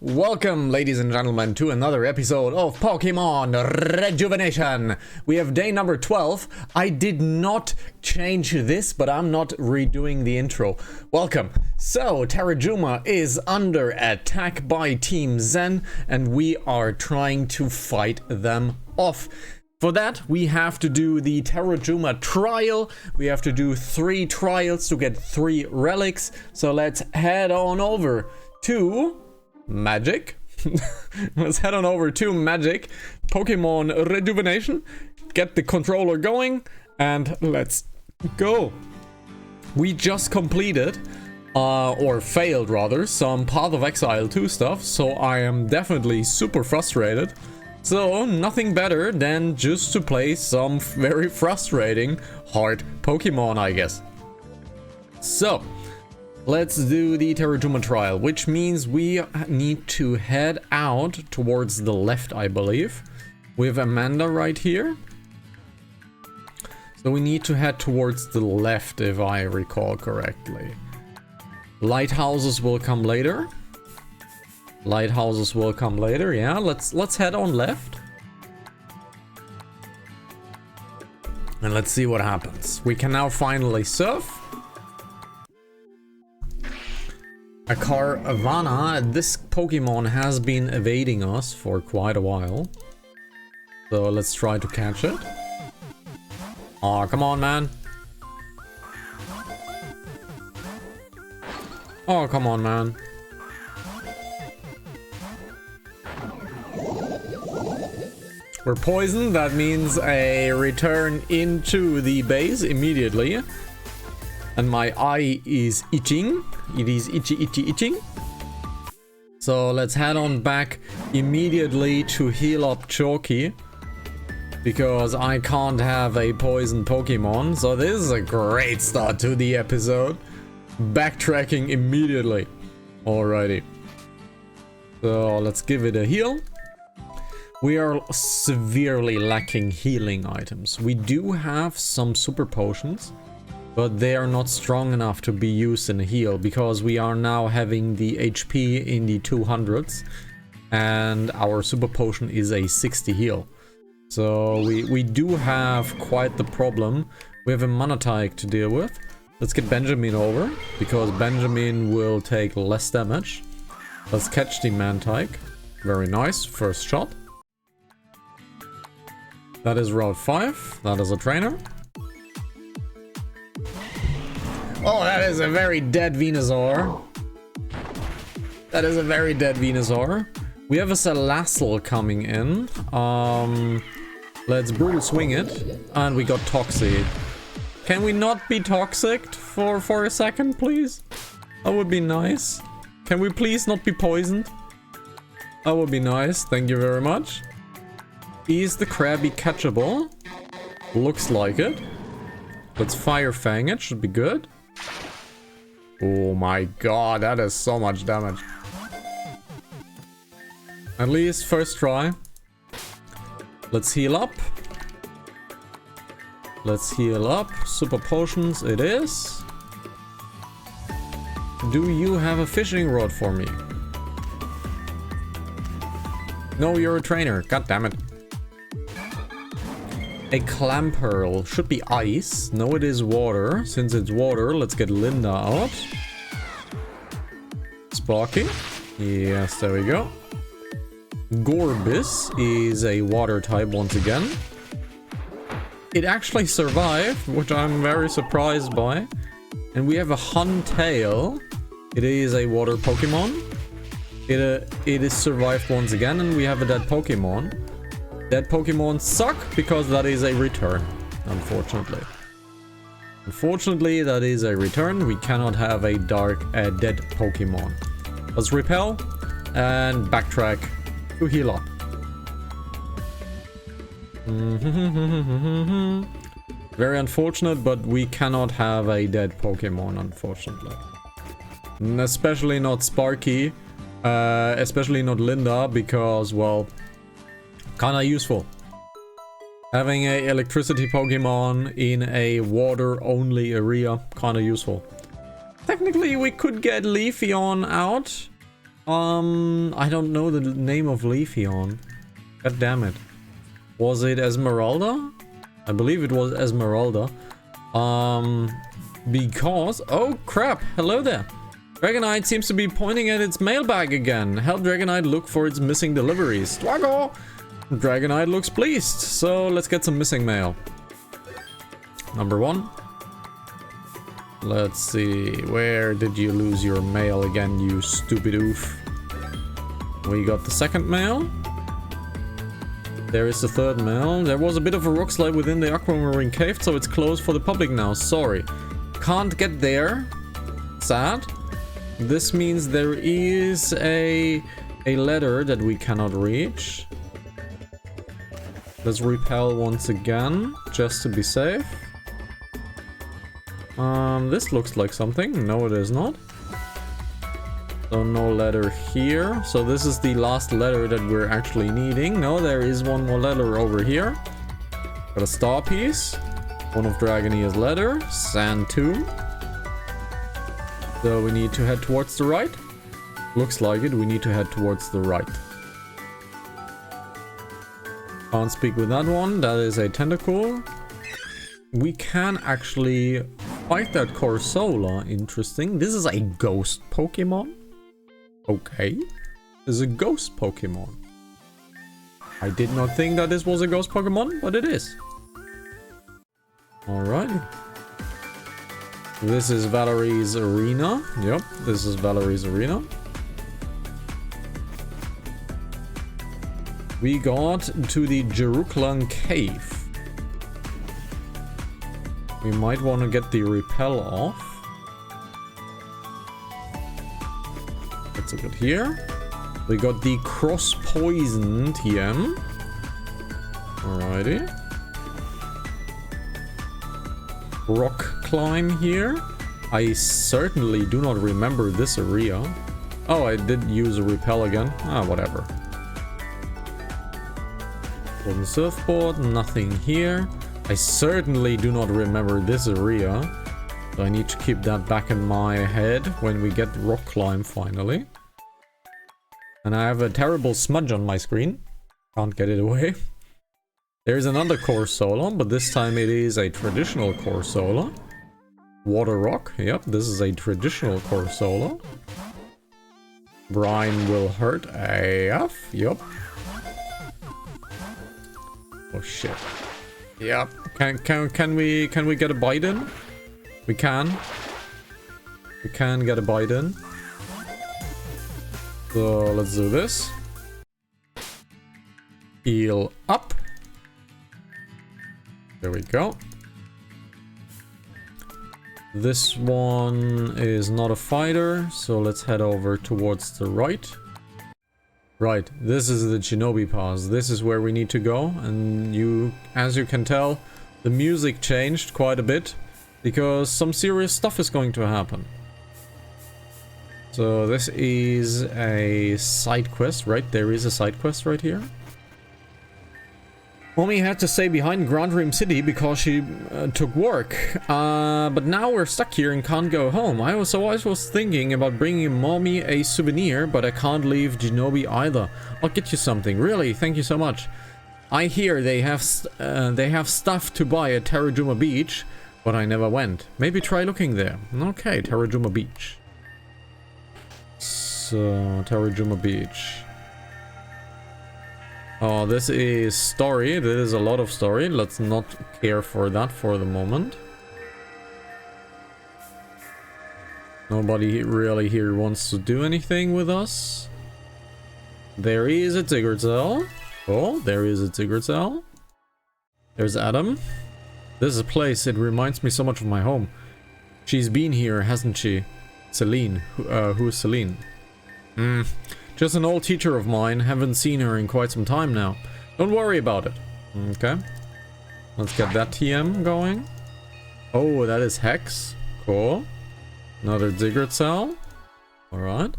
Welcome, ladies and gentlemen, to another episode of Pokemon Rejuvenation. We have day number 12. I did not change this, but I'm not redoing the intro. Welcome. So, Terajuma is under attack by Team Zen, and we are trying to fight them off. For that, we have to do the Terajuma trial. We have to do 3 trials to get 3 relics. So let's head on over to Magic. Let's head on over to Magic, Pokemon Rejuvenation, get the controller going, and let's go. We just completed, or failed rather, some Path of Exile 2 stuff, so I am definitely super frustrated. So nothing better than just to play some very frustrating hard Pokemon, I guess. So let's do the Terajuma trial, which means we need to head out towards the left, I believe. We have Amanda right here. So we need to head towards the left, if I recall correctly. Lighthouses will come later. Lighthouses will come later, yeah. Let's head on left. And let's see what happens. We can now finally surf. A Caravana, this Pokemon has been evading us for quite a while. So let's try to catch it. Aw, come on, man. Oh, come on, man. We're poisoned, that means a return into the base immediately. And my eye is itching. It is itching. So let's head on back immediately to heal up Chalky, because I can't have a poison Pokemon. So this is a great start to the episode. Backtracking immediately. Alrighty. So let's give it a heal. We are severely lacking healing items. We do have some super potions, but they are not strong enough to be used in a heal, because we are now having the HP in the 200s and our super potion is a 60 heal. So we do have quite the problem. We have a Manatike to deal with. Let's get Benjamin over, because Benjamin will take less damage. Let's catch the Mantike. Very nice, first shot. That is Route 5. That is a trainer. Oh, that is a very dead Venusaur. That is a very dead Venusaur. We have a Salazzle coming in. Let's Brutal Swing it. And we got Toxic. Can we not be Toxic for a second, please? That would be nice. Can we please not be poisoned? That would be nice. Thank you very much. Is the Krabby catchable? Looks like it. Let's Fire Fang it. Should be good. Oh my god, that is so much damage. At least first try. Let's heal up. Let's heal up. Super potions it is. Do you have a fishing rod for me? No, you're a trainer. God damn it. A Clamperl should be ice. No, it is water. Since it's water, let's get Linda out. Sparky. Yes, there we go. Gorbis is a water type once again. It actually survived, which I'm very surprised by. And we have a Huntail. It is a water Pokemon. It is survived once again, and we have a dead Pokemon. Dead Pokemon suck, because that is a return, unfortunately. Unfortunately, that is a return. We cannot have a dead Pokemon. Let's repel and backtrack to heal up. Very unfortunate, but we cannot have a dead Pokemon, unfortunately. And especially not Sparky, especially not Linda, because, well, kinda useful. Having a electricity Pokemon in a water only area, kinda useful. Technically we could get Leafeon out, I don't know the name of Leafeon. God damn it. Was it Esmeralda? I believe it was Esmeralda. Because... Oh, crap. Hello there. Dragonite seems to be pointing at its mailbag again. Help Dragonite look for its missing deliveries. Swaggle! Dragonite looks pleased. So, let's get some missing mail. Number 1. Let's see. Where did you lose your mail again, you stupid oof? We got the second mail. There is the third mail. There was a bit of a rock slide within the aquamarine cave, so it's closed for the public now. Sorry. Can't get there. Sad. This means there is a letter that we cannot reach. Let's repel once again, just to be safe. This looks like something. No, it is not. So no letter here. So this is the last letter that we're actually needing. No, there is one more letter over here. Got a star piece. One of Dragonia's letter. Sand tomb. So we need to head towards the right. Looks like it. We need to head towards the right. Can't speak with that one. That is a tentacle. We can actually fight that Corsola. Interesting. This is a ghost Pokemon. Okay. This is a ghost Pokemon. I did not think that this was a ghost Pokemon, but it is. Alright. This is Valerie's arena. Yep, this is Valerie's arena. We got to the Jeruklan cave. We might want to get the repel off. Let's look at here. We got the cross poison TM. Alrighty. Rock climb here. I certainly do not remember this area. Oh, I did use a repel again. Ah, whatever. Golden surfboard, nothing here. I certainly do not remember this area. So I need to keep that back in my head when we get rock climb finally. And I have a terrible smudge on my screen. Can't get it away. There's another Corsola, but this time it is a traditional Corsola. Water rock. Yep, this is a traditional Corsola. Brine will hurt AF. Yep. Oh shit. Yep. Can we get a bite in? We can. We can get a bite in. So let's do this. Heal up. There we go. This one is not a fighter, so let's head over towards the right. Right, this is the Shinobi Pass. This is where we need to go, and as you can tell, the music changed quite a bit because some serious stuff is going to happen. So this is a side quest, right? There is a side quest right here. Mommy had to stay behind Grand Dream City because she took work. But now we're stuck here and can't go home. I was thinking about bringing Mommy a souvenir, but I can't leave Shinobi either. I'll get you something. Really, thank you so much. I hear they have stuff to buy at Terajuma Beach, but I never went. Maybe try looking there. Okay, Terajuma Beach. So, Terajuma Beach. Oh, this is story. There is a lot of story. Let's not care for that for the moment. Nobody really here wants to do anything with us. There is a Tiggertail. Oh, there is a Tiggertail. There's Adam. This is a place. It reminds me so much of my home. She's been here, hasn't she? Celine. Who is Celine? Just an old teacher of mine. Haven't seen her in quite some time now. Don't worry about it. Okay. Let's get that TM going. Oh, that is Hex. Cool. Another Tiggertail. Alright.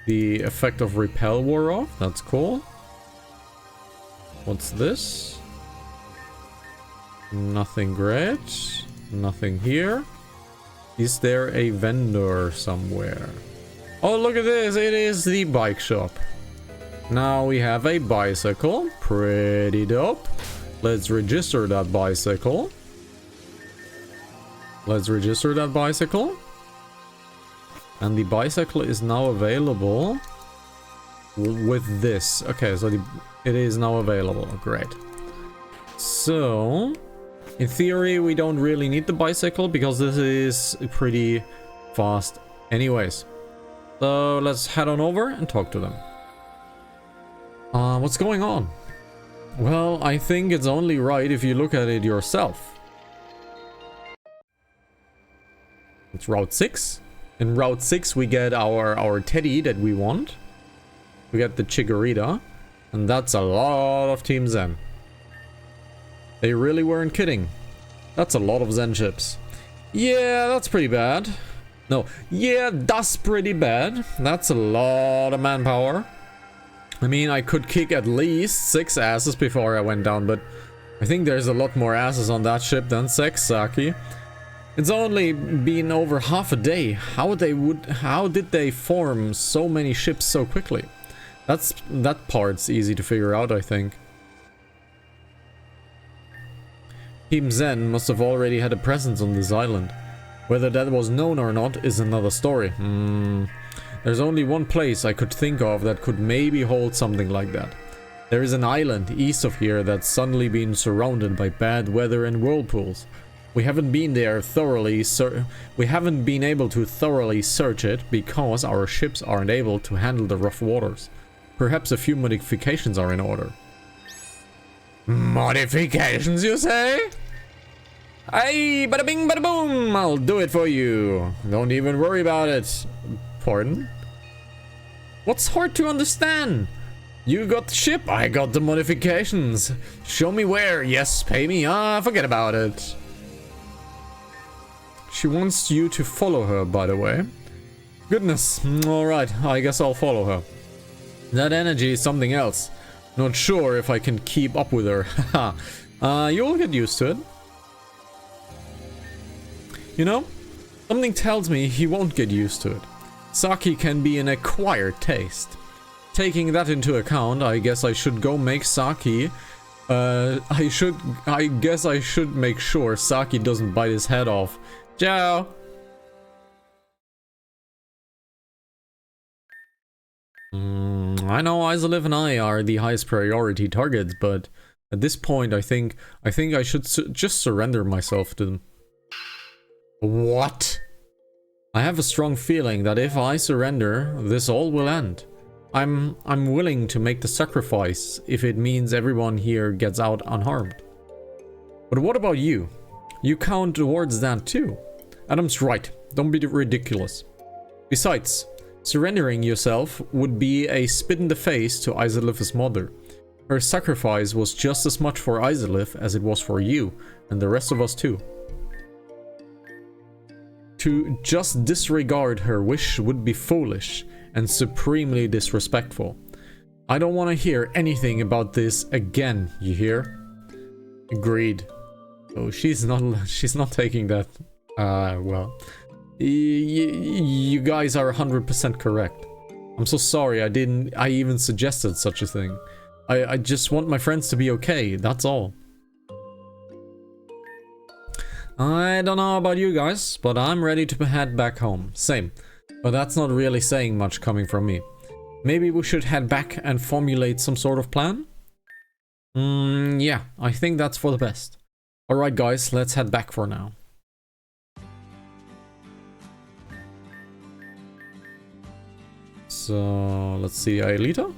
The effect of Repel wore off. That's cool. What's this? Nothing great. Nothing here. Is there a vendor somewhere? Oh, look at this. It is the bike shop. Now we have a bicycle. Pretty dope. Let's register that bicycle. Let's register that bicycle. And the bicycle is now available with this. Okay, so it is now available. Great. So, in theory, we don't really need the bicycle because this is pretty fast anyways. So, let's head on over and talk to them. What's going on? Well, I think it's only right if you look at it yourself. It's Route 6. In Route 6 we get our teddy that we want. We get the Chikorita. And that's a lot of Team Zen. They really weren't kidding. That's a lot of Zen chips. Yeah, that's pretty bad. No, yeah, that's pretty bad. That's a lot of manpower. I mean, I could kick at least 6 asses before I went down, but I think there's a lot more asses on that ship than 6, Saki. It's only been over half a day. How did they form so many ships so quickly? That part's easy to figure out, I think. Team Zen must have already had a presence on this island. Whether that was known or not is another story. There's only one place I could think of that could maybe hold something like that. There is an island east of here that's suddenly been surrounded by bad weather and whirlpools. We haven't been able to thoroughly search it because our ships aren't able to handle the rough waters. Perhaps a few modifications are in order. Modifications, you say? Hey, bada bing, bada boom! I'll do it for you. Don't even worry about it. Pardon? What's hard to understand? You got the ship, I got the modifications. Show me where. Yes, pay me. Forget about it. She wants you to follow her, by the way. Goodness. Alright, I guess I'll follow her. That energy is something else. Not sure if I can keep up with her. Haha. You'll get used to it. You know, something tells me he won't get used to it. Saki can be an acquired taste. Taking that into account, I guess I should go make Saki. I guess I should make sure Saki doesn't bite his head off. Ciao. I know Izaliv and I are the highest priority targets, but at this point, I think I should just surrender myself to them. What? I have a strong feeling that if I surrender, this all will end. I'm willing to make the sacrifice if it means everyone here gets out unharmed. But what about you? You count towards that too. Adam's right. Don't be ridiculous. Besides, surrendering yourself would be a spit in the face to Izaliv's mother. Her sacrifice was just as much for Izaliv as it was for you, and the rest of us too. To just disregard her wish would be foolish and supremely disrespectful. I don't want to hear anything about this again, you hear? Agreed. Oh, she's not taking that well. You guys are 100% correct. I'm so sorry I even suggested such a thing. I just want my friends to be okay, that's all. I don't know about you guys, but I'm ready to head back home. Same. But that's not really saying much coming from me. Maybe we should head back and formulate some sort of plan? Yeah, I think that's for the best. Alright guys, let's head back for now. So, let's see, Aelita?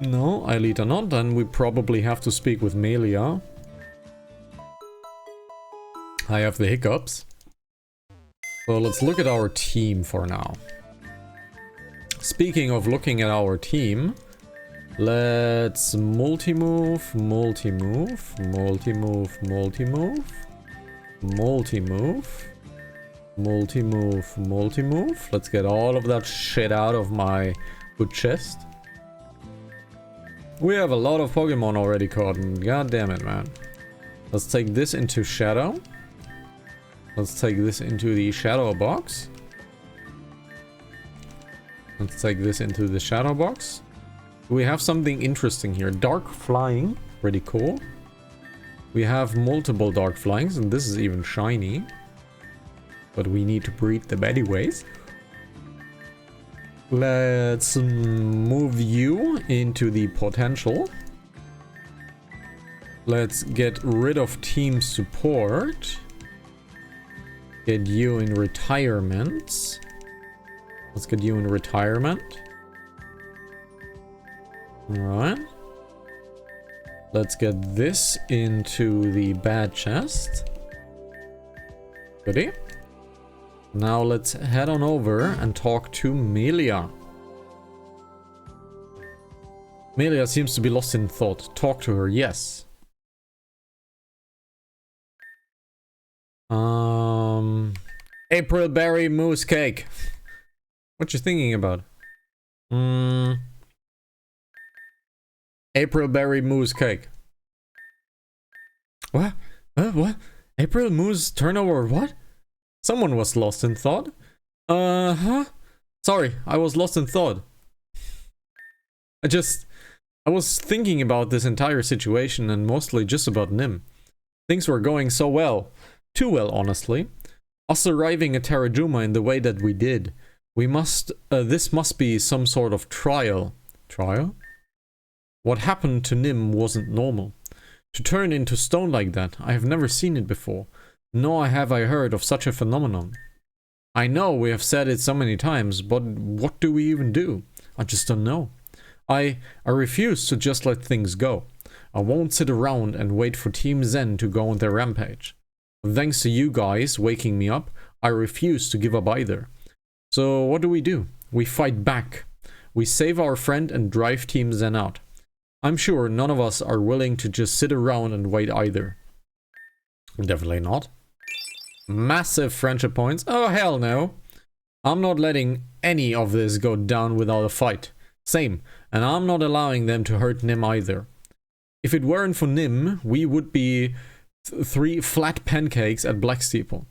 No, Aelita not, then we probably have to speak with Melia. I have the hiccups. So let's look at our team for now. Speaking of looking at our team, let's multi-move, multi-move, multi-move, multi-move, multi-move, multi-move, multi-move. Let's get all of that shit out of my good chest. We have a lot of Pokemon already caught, and god damn it, man. Let's take this into Shadow. Let's take this into the Shadow box. Let's take this into the shadow box. We have something interesting here. Dark flying. Pretty cool. We have multiple dark flyings, and this is even shiny. But we need to breed them anyways. Let's move you into the potential. Let's get rid of team support. Get you in retirement. Let's get you in retirement. Alright. Let's get this into the bad chest. Goodie. Now let's head on over and talk to Melia. Melia seems to be lost in thought. Talk to her, yes. April berry mousse cake. What you thinking about? April berry mousse cake. What? What? April mousse turnover what? Someone was lost in thought. Huh? Sorry, I was lost in thought. I was thinking about this entire situation and mostly just about Nim. Things were going so well. Too well, honestly. Us arriving at Terajuma in the way that we did. This must be some sort of trial. Trial? What happened to Nim wasn't normal. To turn into stone like that, I have never seen it before. Nor have I heard of such a phenomenon. I know we have said it so many times, but what do we even do? I just don't know. I refuse to just let things go. I won't sit around and wait for Team Zen to go on their rampage. Thanks to you guys waking me up, I refuse to give up either. So what do? We fight back. We save our friend and drive Team Zen out. I'm sure none of us are willing to just sit around and wait either. Definitely not. Massive friendship points. Oh, hell no. I'm not letting any of this go down without a fight. Same. And I'm not allowing them to hurt Nim either. If it weren't for Nim, we would be 3 flat pancakes at Black Steeple.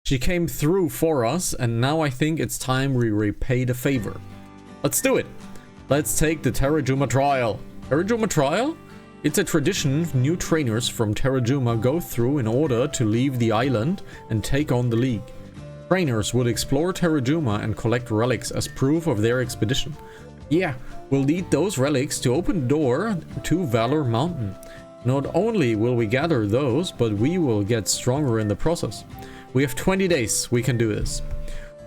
She came through for us, and now I think it's time we repay the favor. Let's do it. Let's take the Terajuma trial. Terajuma trial? It's a tradition new trainers from Terajuma go through in order to leave the island and take on the League. Trainers would explore Terajuma and collect relics as proof of their expedition. Yeah, we'll need those relics to open the door to Valor Mountain. Not only will we gather those, but we will get stronger in the process. We have 20 days, we can do this.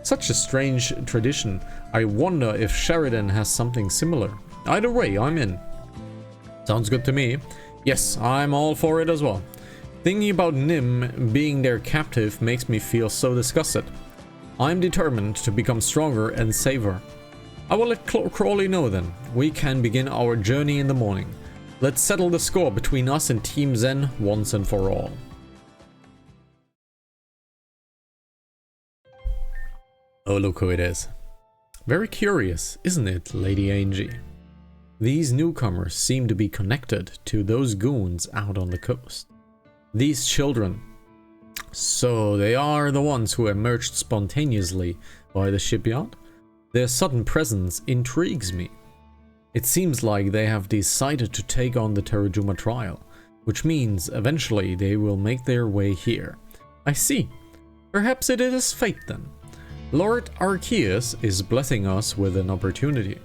Such a strange tradition. I wonder if Sheridan has something similar. Either way, I'm in. Sounds good to me. Yes, I'm all for it as well. Thinking about Nim being their captive makes me feel so disgusted. I'm determined to become stronger and save her. I will let Crawley know then. We can begin our journey in the morning. Let's settle the score between us and Team Zen once and for all. Oh, look who it is. Very curious, isn't it, Lady Angie? These newcomers seem to be connected to those goons out on the coast. These children. So they are the ones who emerged spontaneously by the shipyard? Their sudden presence intrigues me. It seems like they have decided to take on the Terajuma trial, which means eventually they will make their way here. I see. Perhaps it is fate then. Lord Arceus is blessing us with an opportunity.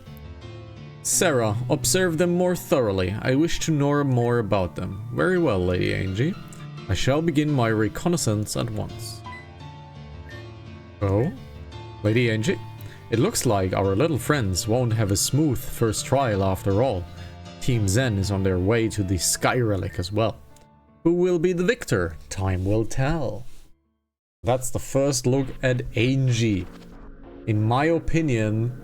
Sarah, observe them more thoroughly. I wish to know more about them. Very well, Lady Angie. I shall begin my reconnaissance at once. Oh? Lady Angie? It looks like our little friends won't have a smooth first trial after all. Team Zen is on their way to the Sky Relic as well. Who will be the victor? Time will tell. That's the first look at Angie. In my opinion,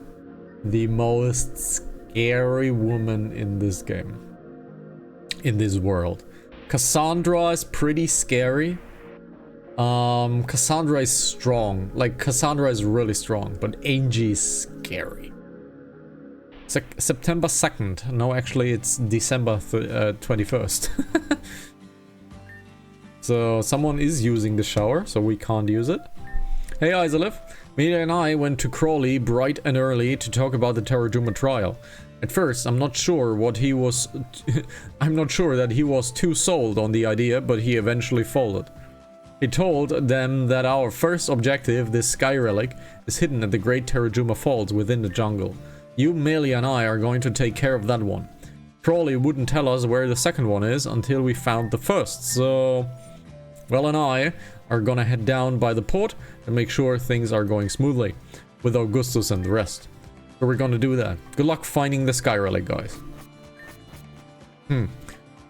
the most scary woman in this game. In this world. Cassandra is pretty scary. Cassandra is strong. Like, Cassandra is really strong, but Angie is scary. September 2nd. No, actually, it's December 21st. So, someone is using the shower, so we can't use it. Hey, Isolif. Mila and I went to Crawley bright and early to talk about the Terajuma trial. At first, I'm not sure what he was... I'm not sure that he was too sold on the idea, but he eventually folded. He told them that our first objective, this sky relic, is hidden at the Great Terajuma Falls within the jungle. You, Melia, and I are going to take care of that one. Crawley wouldn't tell us where the second one is until we found the first, so... Well and I are gonna head down by the port and make sure things are going smoothly, with Augustus and the rest. So we're gonna do that. Good luck finding the sky relic, guys.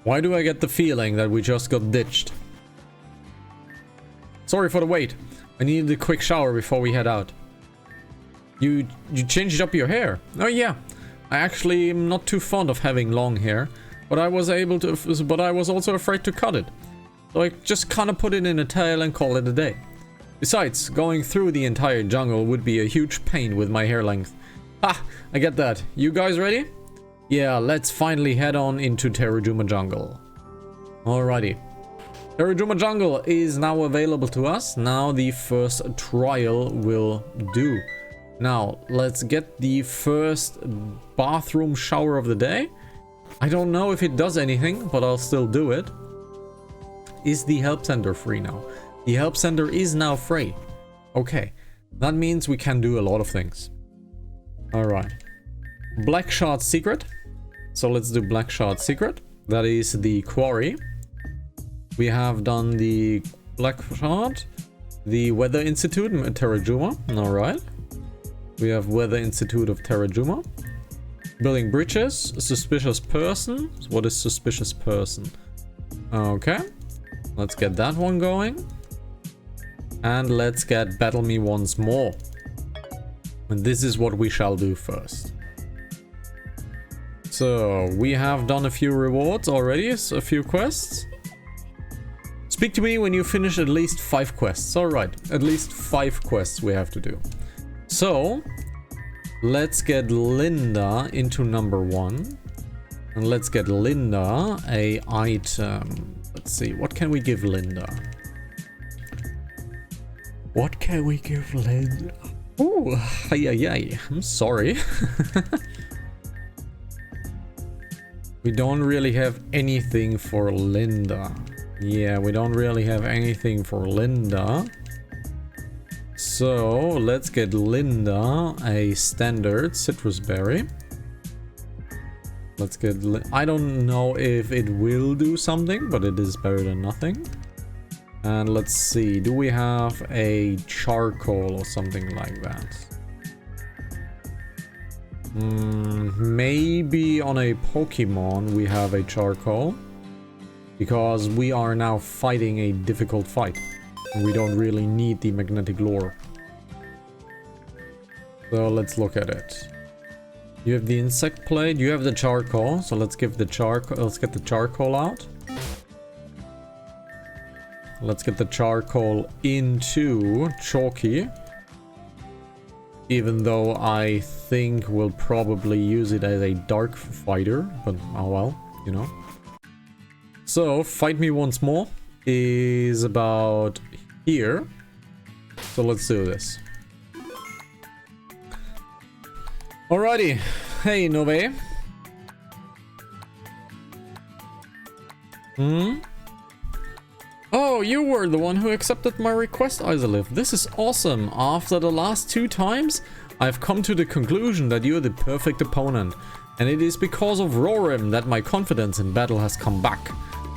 Why do I get the feeling that we just got ditched? Sorry for the wait. I needed a quick shower before we head out. You changed up your hair? Oh yeah. I actually am not too fond of having long hair, but I was also afraid to cut it. So I just kind of put it in a tail and call it a day. Besides, going through the entire jungle would be a huge pain with my hair length. Ah, I get that. You guys ready? Yeah, let's finally head on into Terajuma Jungle. Alrighty. Terajuma Jungle is now available to us. Now the first trial will do. Now, let's get the first bathroom shower of the day. I don't know if it does anything, but I'll still do it. Is the help center free now? The help center is now free. Okay, that means we can do a lot of things. Alright. Black Shard Secret. So let's do Black Shard Secret. That is the quarry. We have done the Black Shard, the Weather Institute in Terajuma. Alright. We have Weather Institute of Terajuma. Building bridges. Suspicious person. What is suspicious person? Okay. Let's get that one going. And let's get Battle Me Once More. And this is what we shall do first. So, we have done a few rewards already, a few quests. Speak to me when you finish at least 5 quests. Alright, at least 5 quests we have to do. So, let's get Linda into number 1. And let's get Linda a item. Let's see, what can we give Linda? What can we give Linda? Oh, ay. I'm sorry. We don't really have anything for Linda. Yeah, we don't really have anything for Linda. So, let's get Linda a standard citrus berry. Let's get... I don't know if it will do something, but it is better than nothing. And let's see, do we have a charcoal or something like that? Maybe on a Pokemon we have a charcoal. Because we are now fighting a difficult fight. And we don't really need the magnetic lure. So let's look at it. You have the insect plate, you have the charcoal. So let's give the charcoal, let's get the charcoal out. Let's get the charcoal into Chalky. Even though I think we'll probably use it as a dark fighter. But oh well, you know. So, Fight Me Once More is about here. So let's do this. Alrighty. Hey, Nove. Oh, you were the one who accepted my request, Isolith. This is awesome. After the last 2 times, I've come to the conclusion that you're the perfect opponent. And it is because of Rorim that my confidence in battle has come back.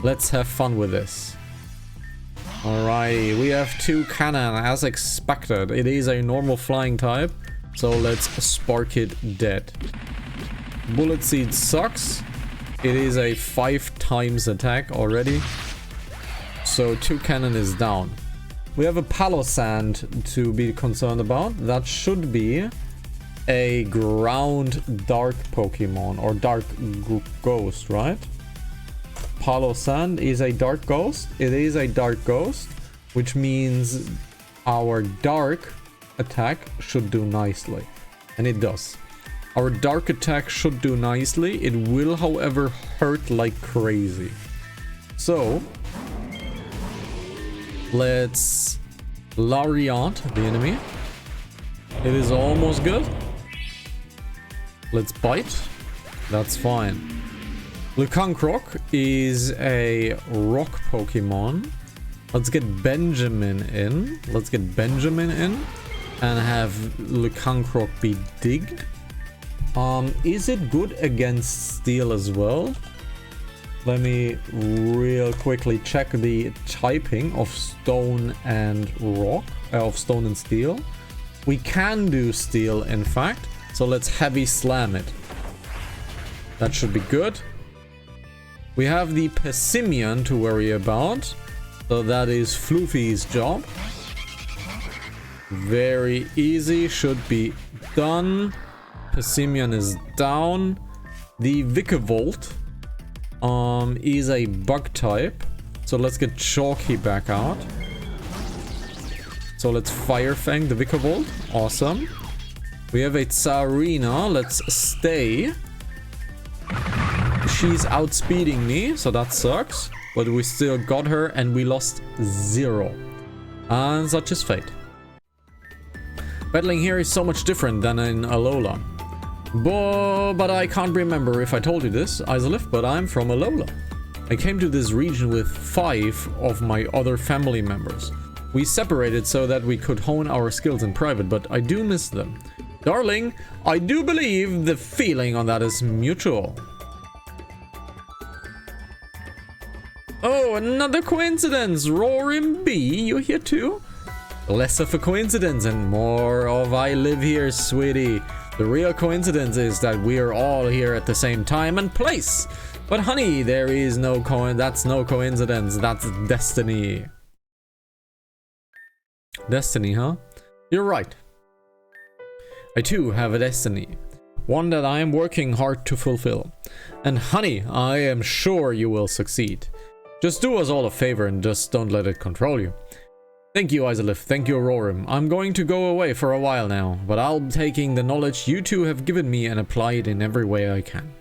Let's have fun with this. Alrighty, we have 2 cannon as expected. It is a normal flying type. So let's spark it dead. Bullet Seed sucks. It is a 5 times attack already. So 2 cannon is down. We have a Palosand to be concerned about. That should be a ground dark Pokemon or dark ghost, right? Palosand is a dark ghost. It is a dark ghost, which means our dark attack should do nicely. And it does. Our dark attack should do nicely. It will, however, hurt like crazy. So, let's Lariat the enemy. It is almost good. Let's bite. That's fine. Lucancroc is a rock Pokemon. Let's get Benjamin in. Let's get Benjamin in and have Lucancroc be digged. Is it good against steel as well? Let me real quickly check the typing of stone and rock, of stone and steel. We can do steel, in fact. So let's heavy slam it. That should be good. We have the Persimmon to worry about. So that is Floofy's job. Very easy. Should be done. Persimmon is down. The Vikavolt is a bug type. So let's get Chalky back out. So let's Fire Fang the Vikavolt. Awesome. We have a Tsarina. Let's stay. She's outspeeding me, so that sucks. But we still got her and we lost 0. And such is fate. Battling here is so much different than in Alola. But I can't remember if I told you this, Isolith, but I'm from Alola. I came to this region with 5 of my other family members. We separated so that we could hone our skills in private, but I do miss them. Darling, I do believe the feeling on that is mutual. Oh, another coincidence! Roaring Bee, you here too? Less of a coincidence and more of I live here, sweetie. The real coincidence is that we're all here at the same time and place. But honey, there is no that's no coincidence, that's destiny. Destiny, huh? You're right. I too have a destiny. One that I am working hard to fulfill. And honey, I am sure you will succeed. Just do us all a favor and just don't let it control you. Thank you, Isolith. Thank you, Aurorim. I'm going to go away for a while now, but I'll be taking the knowledge you two have given me and apply it in every way I can.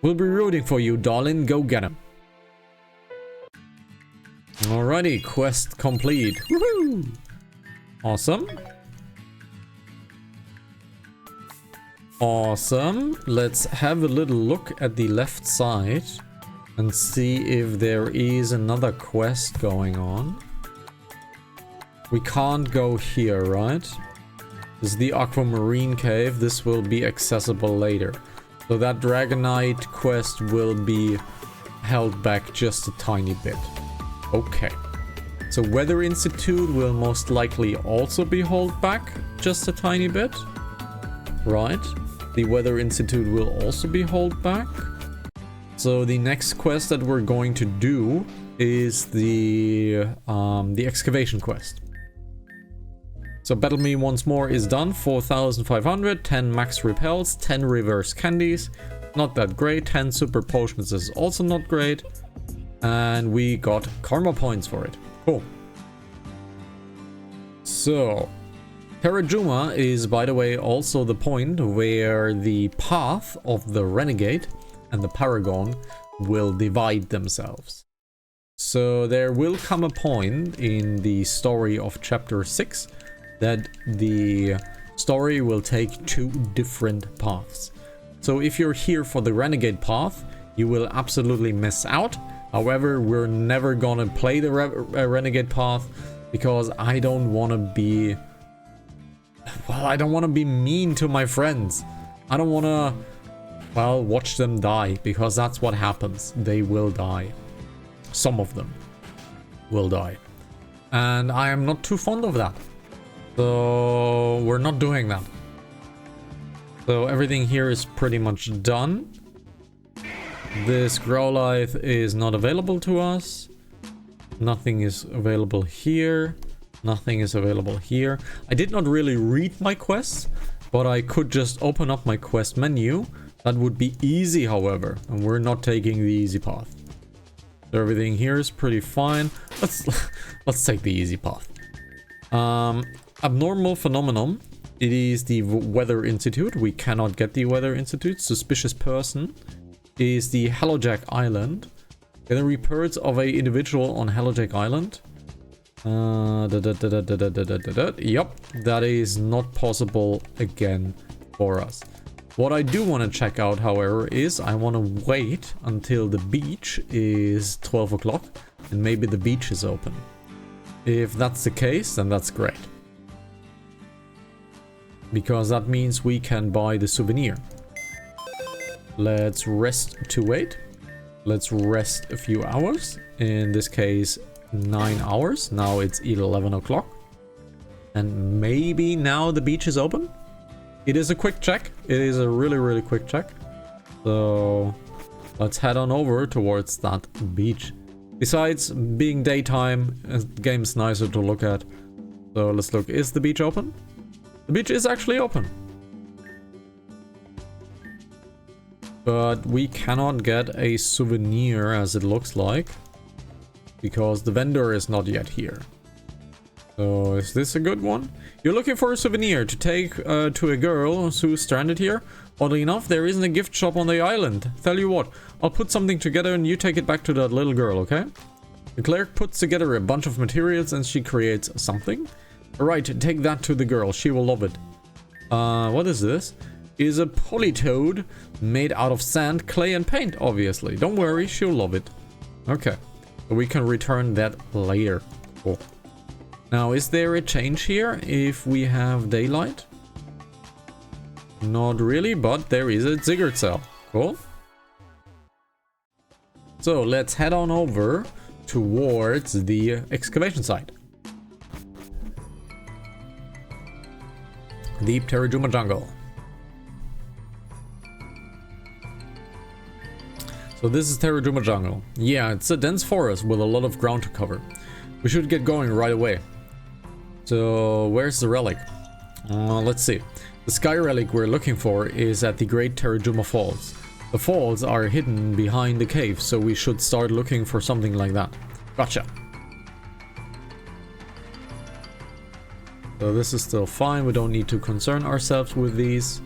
We'll be rooting for you, darling. Go get him. Alrighty, quest complete. Woohoo! Awesome. Awesome. Let's have a little look at the left side and see if there is another quest going on. We can't go here, right? This is the Aquamarine Cave. This will be accessible later. So that Dragonite quest will be held back just a tiny bit. Okay. So Weather Institute will most likely also be held back just a tiny bit. Right. The Weather Institute will also be held back. So the next quest that we're going to do is the excavation quest. So Battle Me Once More is done. 4,500, 10 max repels, 10 reverse candies. Not that great. 10 super potions is also not great. And we got karma points for it. Cool. So Terajuma is, by the way, also the point where the path of the Renegade and the Paragon will divide themselves. So there will come a point in the story of chapter 6 that the story will take 2 different paths. So if you're here for the Renegade path, you will absolutely miss out. However, we're never gonna play the Renegade path because I don't want to be... Well, I don't want to be mean to my friends. I don't want to... Well, watch them die, because that's what happens. They will die. Some of them will die. And I am not too fond of that. So we're not doing that. So everything here is pretty much done. This Growlithe is not available to us. Nothing is available here. Nothing is available here. I did not really read my quests, but I could just open up my quest menu. That would be easy, however, and we're not taking the easy path. So everything here is pretty fine. Let's take the easy path. Abnormal phenomenon. It is the Weather Institute. We cannot get the Weather Institute. Suspicious person is the Hellojack Island. Gather reports of an individual on Hellojack Island. Yep, that is not possible again for us. What I do want to check out, however, is I want to wait until the beach is 12 o'clock and maybe the beach is open. If that's the case, then that's great. Because that means we can buy the souvenir. Let's rest to wait. Let's rest a few hours. In this case, 9 hours. Now it's 11 o'clock. And maybe now the beach is open? It is a quick check. It is a really, really quick check. So let's head on over towards that beach. Besides being daytime, the game's nicer to look at. So let's look. Is the beach open? The beach is actually open. But we cannot get a souvenir as it looks like. Because the vendor is not yet here. So is this a good one? You're looking for a souvenir to take to a girl who's stranded here? Oddly enough, there isn't a gift shop on the island. Tell you what, I'll put something together and you take it back to that little girl, okay? The clerk puts together a bunch of materials and she creates something. Alright, take that to the girl. She will love it. What is this? It is a polytoad made out of sand, clay and paint, obviously. Don't worry, she'll love it. Okay. So we can return that later. Cool. Now, is there a change here if we have daylight? Not really, but there is a Ziggurat cell. Cool. So let's head on over towards the excavation site. Deep Terajuma jungle. So this is Terajuma jungle. Yeah, it's a dense forest with a lot of ground to cover. We should get going right away. So where's the relic? Let's see. The sky relic we're looking for is at the Great Terajuma Falls. The falls are hidden behind the cave, so we should start looking for something like that. Gotcha. So this is still fine. We don't need to concern ourselves with these.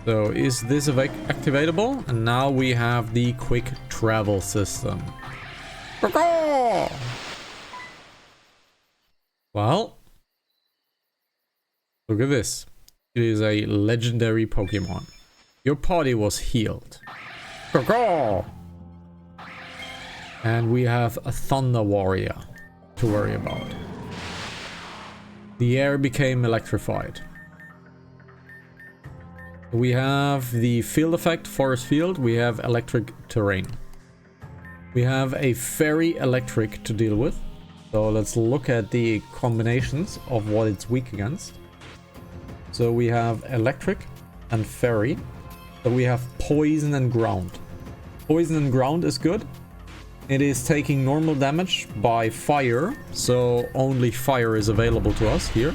So is this activatable? And now we have the quick travel system. Well, look at this. It is a legendary Pokemon. Your party was healed. And we have a Thunder Warrior to worry about. The air became electrified. We have the field effect, forest field. We have electric terrain. We have a fairy electric to deal with. So let's look at the combinations of what it's weak against. So we have electric and fairy. So we have poison and ground. Poison and ground is good. It is taking normal damage by fire. So only fire is available to us here.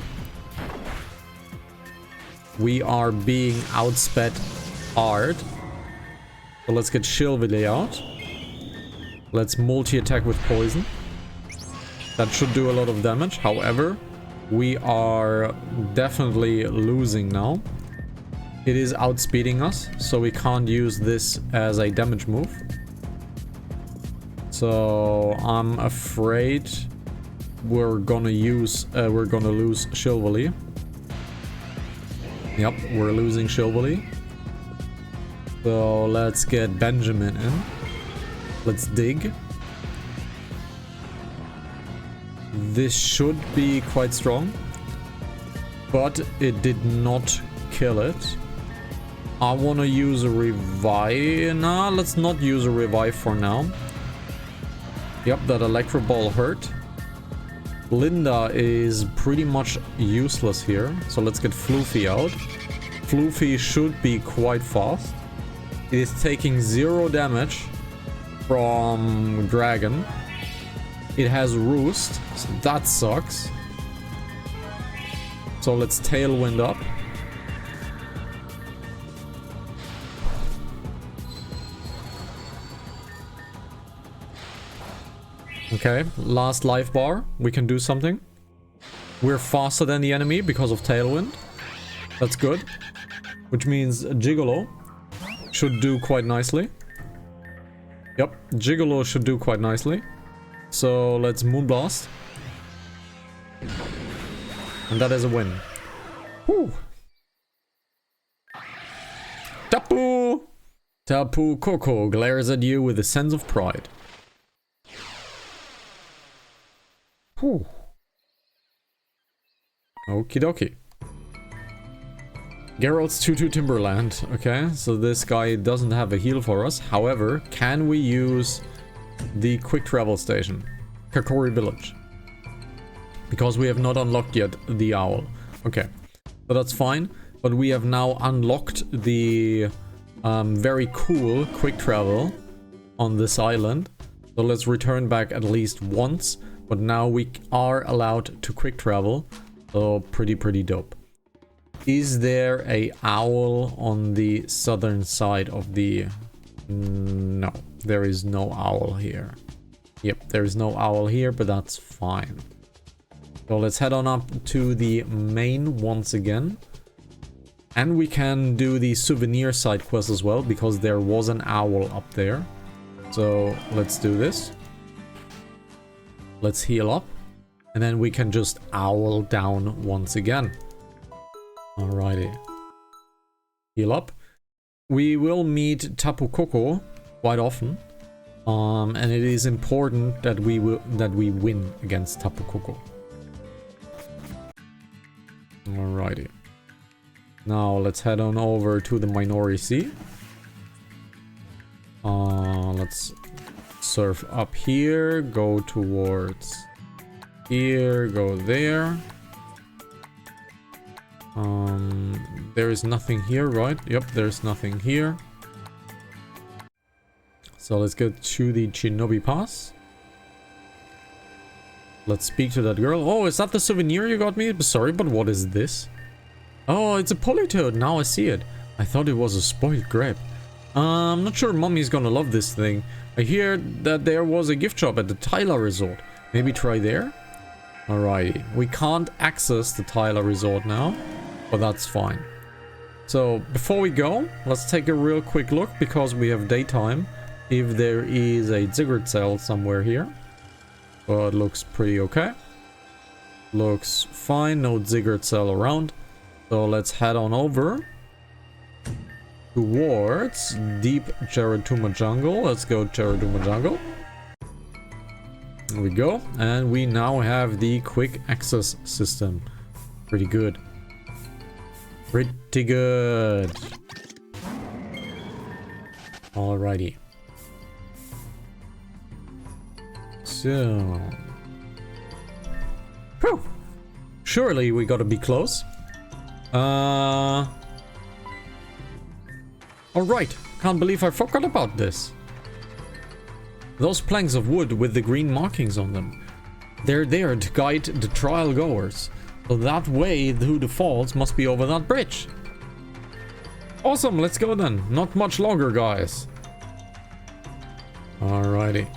We are being outsped hard. So let's get Shilvily out. Let's multi-attack with poison. That should do a lot of damage. However, we are definitely losing now. It is outspeeding us, so we can't use this as a damage move. So I'm afraid we're gonna lose Shilvily. Yep, we're losing Shilvily. So let's get Benjamin in. Let's dig. This should be quite strong, but it did not kill it. I want to use a revive. Nah, let's not use a revive for now. Yep, that electro ball hurt. Linda is pretty much useless here, so let's get Floofy out. Floofy should be quite fast. It is taking 0 damage from Dragon. It has Roost, so that sucks. So let's Tailwind up. Okay, last life bar. We can do something. We're faster than the enemy because of Tailwind. That's good. Which means Gigolo should do quite nicely. Yep, Gigolo should do quite nicely. So let's Moonblast. And that is a win. Whew. Tapu! Tapu Koko glares at you with a sense of pride. Whew. Okie dokie. Geralt's 2-2 Timberland. Okay, so this guy doesn't have a heal for us. However, can we use the quick travel station? Kakori Village. Because we have not unlocked yet the owl. Okay, so that's fine. But we have now unlocked the very cool quick travel on this island. So let's return back at least once. But now we are allowed to quick travel. So pretty dope. Is there a owl on the southern side of the... No, there is no owl here. Yep, there is no owl here, but that's fine. So let's head on up to the main once again. And we can do the souvenir side quest as well, because there was an owl up there. So let's do this. Let's heal up. And then we can just owl down once again. Alrighty. Heal up. We will meet Tapu Koko quite often. And it is important that we win against Tapu Koko. Alrighty. Now let's head on over to the Minori Sea. Let's surf up here, go towards here, go there. There is nothing here, right? Yep, there's nothing here. So let's go to the Shinobi Pass. Let's speak to that girl. Oh, is that the souvenir you got me? Sorry, but what is this? Oh, it's a Politoad. Now I see it. I thought it was a spoiled grape. I'm not sure Mommy's gonna love this thing. I hear that there was a gift shop at the Tyler Resort. Maybe try there? Alrighty. We can't access the Tyler Resort now, but that's fine. So, before we go, let's take a real quick look, because we have daytime, if there is a Ziggurat cell somewhere here. But it looks pretty okay. Looks fine, no Ziggurat cell around. So let's head on over towards Deep Terajuma Jungle. Let's go Terajuma Jungle. There we go. And we now have the quick access system. Pretty good. Pretty good. Alrighty. So... Whew. Surely we gotta be close. Alright, can't believe I forgot about this. Those planks of wood with the green markings on them. They're there to guide the trial goers. So that way who defaults must be over that bridge. Awesome, let's go then. Not much longer, guys. Alrighty.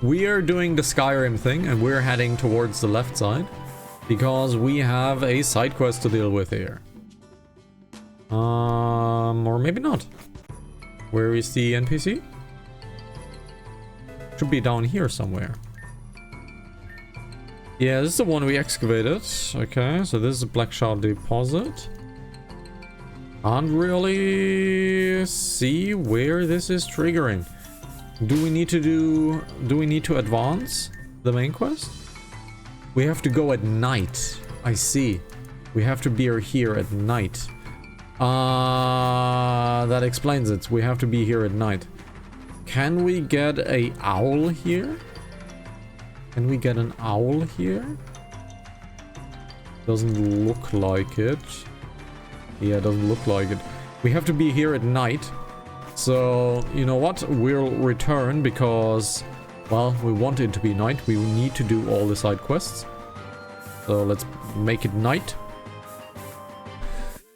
We are doing the Skyrim thing and we're heading towards the left side. Because we have a side quest to deal with here. Or maybe not. Where is the NPC? Should be down here somewhere. Yeah, this is the one we excavated. Okay, so this is a black shard deposit. Can't really see where this is triggering. Do we need to advance the main quest? We have to go at night. I see. We have to be here at night. That explains it. We have to be here at night. Can we get an owl here? Can we get an owl here? Doesn't look like it. Yeah, doesn't look like it. We have to be here at night. So, you know what? We'll return because, well, we want it to be night. We need to do all the side quests. So let's make it night.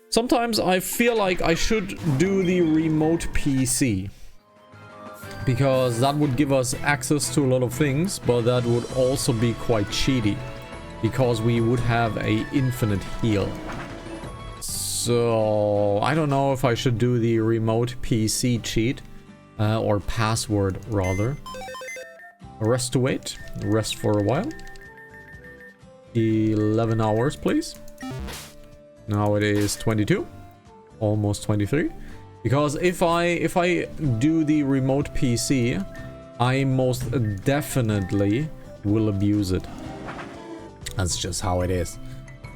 Sometimes I feel like I should do the remote PC. Because that would give us access to a lot of things, but that would also be quite cheaty. Because we would have an infinite heal. So, I don't know if I should do the remote PC cheat. Or password, rather. Rest to wait. Rest for a while. 11 hours, please. Now it is 22. Almost 23. Because if I do the remote PC, I most definitely will abuse it. That's just how it is.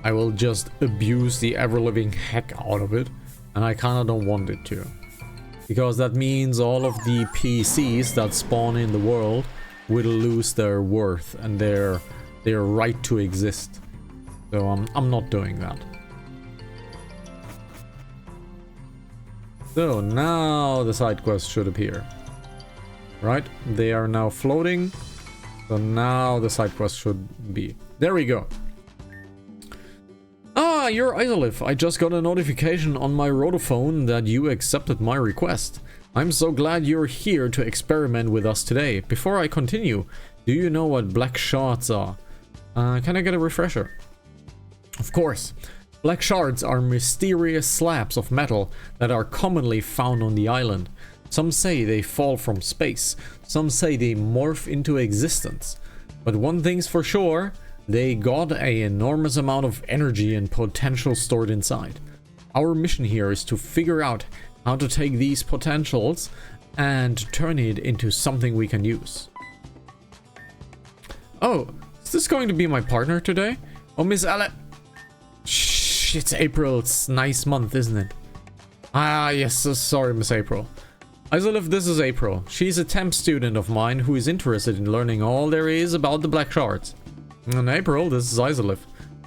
I will just abuse the ever-living heck out of it, and I kind of don't want it to. Because that means all of the PCs that spawn in the world will lose their worth and their right to exist. So I'm not doing that. So now the side quest should appear. Right? They are now floating. So now the side quest should be. There we go. Ah, you're Isolif. I just got a notification on my rotophone that you accepted my request. I'm so glad you're here to experiment with us today. Before I continue, do you know what black shards are? Can I get a refresher? Of course. Black shards are mysterious slabs of metal that are commonly found on the island. Some say they fall from space, some say they morph into existence. But one thing's for sure, they got an enormous amount of energy and potential stored inside. Our mission here is to figure out how to take these potentials and turn it into something we can use. Oh, is this going to be my partner today? Oh, Miss Ale... Shh, it's April. It's a nice month, isn't it? Ah, yes, sorry, Miss April. Isolif, this is April. She's a temp student of mine who is interested in learning all there is about the black shards. And April, this is Isolif.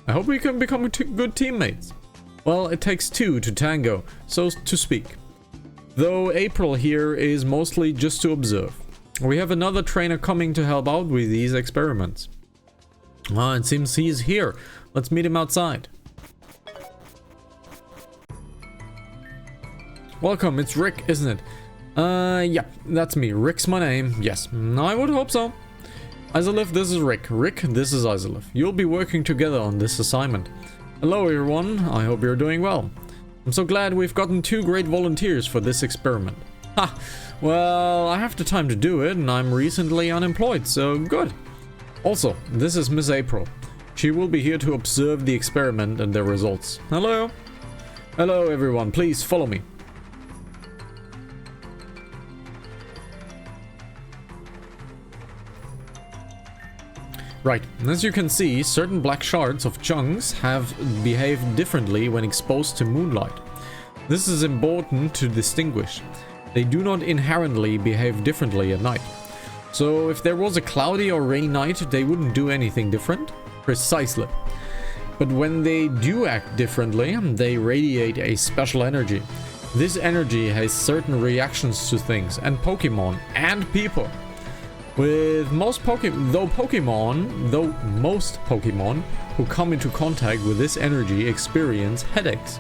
I hope we can become good teammates. Well, it takes two to tango, so to speak. Though April here is mostly just to observe. We have another trainer coming to help out with these experiments. Ah, it seems he's here. Let's meet him outside. Welcome, it's Rick, isn't it? Yeah, that's me. Rick's my name. Yes, I would hope so. Isolif, this is Rick. Rick, this is Isolif. You'll be working together on this assignment. Hello, everyone. I hope you're doing well. I'm so glad we've gotten 2 great volunteers for this experiment. Ha! Well, I have the time to do it, and I'm recently unemployed, so good. Also, this is Miss April. She will be here to observe the experiment and the results. Hello. Hello, everyone. Please follow me. Right, as you can see, certain black shards of chunks have behaved differently when exposed to moonlight. This is important to distinguish. They do not inherently behave differently at night. So if there was a cloudy or rainy night, they wouldn't do anything different? Precisely. But when they do act differently, they radiate a special energy. This energy has certain reactions to things and Pokemon and people. With most most Pokemon who come into contact with this energy experience headaches.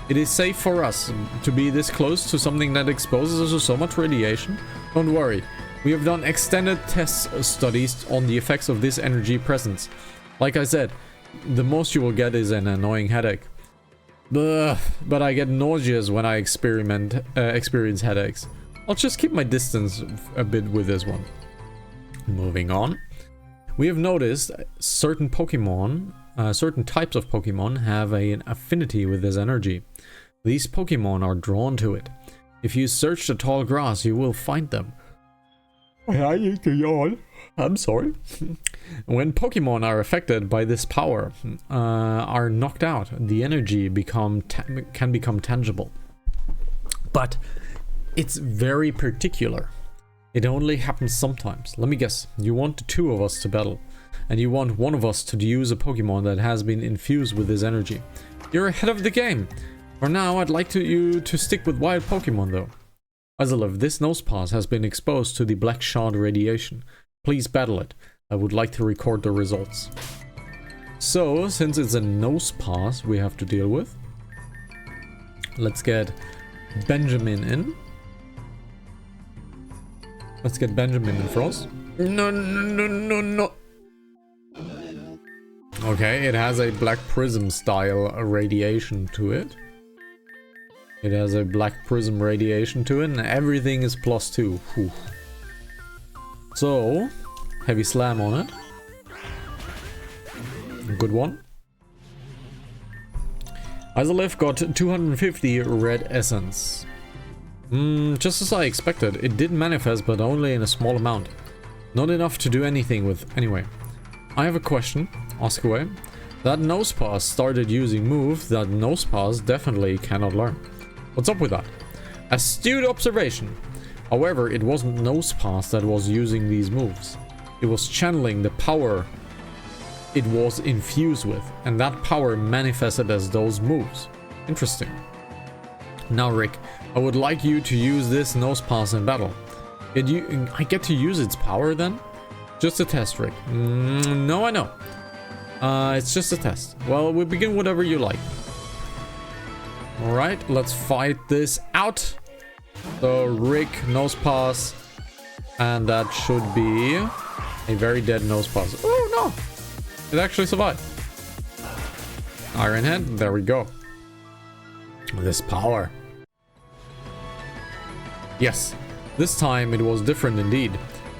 It is safe for us to be this close to something that exposes us to so much radiation. Don't worry, we have done extended test studies on the effects of this energy presence. Like I said, the most you will get is an annoying headache. But I get nauseous when I experience headaches. I'll just keep my distance a bit with this one. Moving on. We have noticed certain Pokemon, certain types of Pokemon have an affinity with this energy. These Pokemon are drawn to it. If you search the tall grass, you will find them. I need to yawn. I'm sorry. When Pokemon are affected by this power, are knocked out, the energy can become tangible. But it's very particular. It only happens sometimes. Let me guess, you want the 2 of us to battle, and you want one of us to use a Pokemon that has been infused with this energy. You're ahead of the game. For now, I'd like you to stick with wild Pokemon though. Isolif, this Nosepass has been exposed to the black shard radiation. Please battle it. I would like to record the results. So, since it's a Nosepass we have to deal with, let's get Benjamin in. Let's get Benjamin in first. No. Okay, it has a black prism style radiation to it. It has a black prism radiation to it, and everything is +2. Whew. So, heavy slam on it. Good one. Isolith got 250 red essence. Just as I expected, it did manifest, but only in a small amount. Not enough to do anything with. Anyway, I have a question. Ask away. That Nosepass started using moves that Nosepass definitely cannot learn. What's up with that? Astute observation. However, it wasn't Nosepass that was using these moves. It was channeling the power it was infused with, and that power manifested as those moves. Interesting. Now, Rick, I would like you to use this Nosepass in battle. I get to use its power then? Just a test, Rick. No, I know. It's just a test. Well, we begin whatever you like. Alright, let's fight this out. So, Rick, Nosepass. And that should be a very dead Nosepass. Oh, no! It actually survived. Iron Head, there we go. This power. Yes, this time it was different indeed.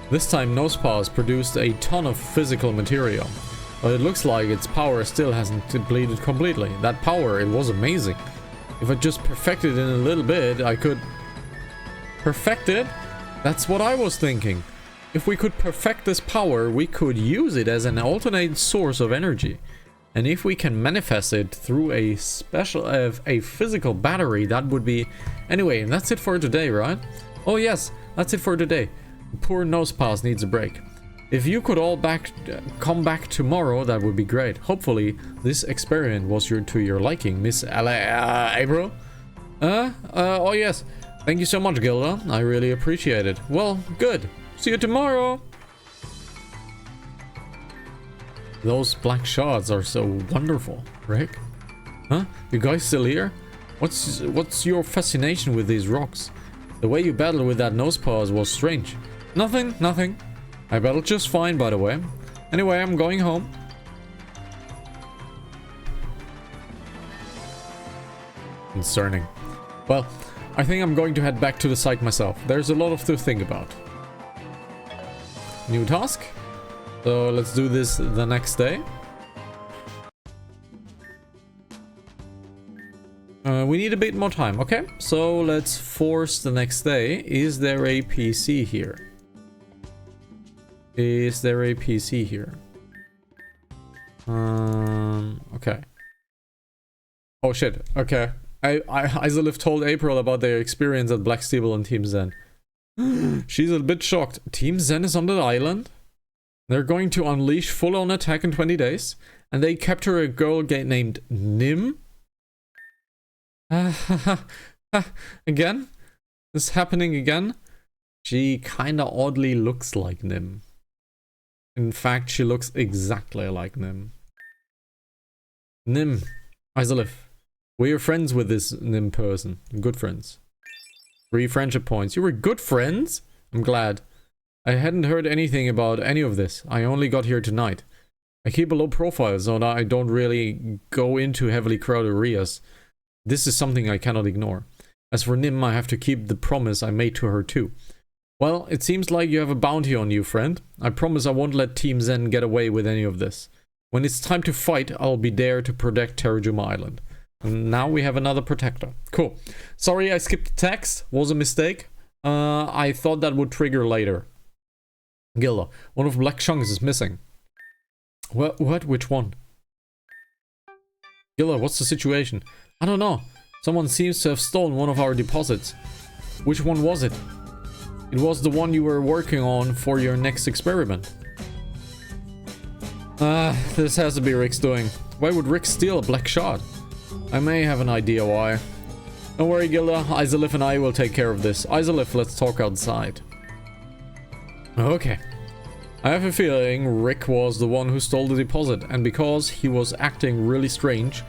This time Nosepass produced a ton of physical material. But it looks like its power still hasn't depleted completely. That power, it was amazing. If I just perfected it in a little bit, I could... Perfect it? That's what I was thinking. If we could perfect this power, we could use it as an alternate source of energy. And if we can manifest it through a physical battery, that would be... Anyway, that's it for today, right? Oh yes, that's it for today. Poor Nosepass needs a break. If you could all come back tomorrow, that would be great. Hopefully, this experiment was to your liking, Miss April. Oh yes. Thank you so much, Gilda. I really appreciate it. Well, good. See you tomorrow. Those black shards are so wonderful, Rick. Huh? You guys still here? What's your fascination with these rocks? The way you battled with that Nosepass was strange. Nothing. I battled just fine, by the way. Anyway, I'm going home. Concerning. Well, I think I'm going to head back to the site myself. There's a lot to think about. New task. So let's do this the next day. We need a bit more time. Okay, so let's force the next day. Is there a PC here? Is there a PC here? Okay. Oh shit, okay. Isolith told April about their experience at Black Stable and Team Zen. She's a bit shocked. Team Zen is on the island? They're going to unleash full-on attack in 20 days? And they capture a girl named Nim? Again? This happening again? She kinda oddly looks like Nim. In fact, she looks exactly like Nim. Nim. Isolith. We're friends with this Nim person. Good friends. 3 friendship points. You were good friends? I'm glad. I hadn't heard anything about any of this. I only got here tonight. I keep a low profile, so I don't really go into heavily crowded areas. This is something I cannot ignore. As for Nim, I have to keep the promise I made to her too. Well, it seems like you have a bounty on you, friend. I promise I won't let Team Zen get away with any of this. When it's time to fight, I'll be there to protect Terajuma Island. And now we have another protector. Cool. Sorry I skipped the text. Was a mistake. I thought that would trigger later. Gilda, one of Black Chunks is missing. What? Which one? Gilda, what's the situation? I don't know. Someone seems to have stolen one of our deposits. Which one was it? It was the one you were working on for your next experiment. This has to be Rick's doing. Why would Rick steal a black shard? I may have an idea why. Don't worry, Gilda. Isolith and I will take care of this. Isolith, let's talk outside. Okay. I have a feeling Rick was the one who stole the deposit, and because he was acting really strange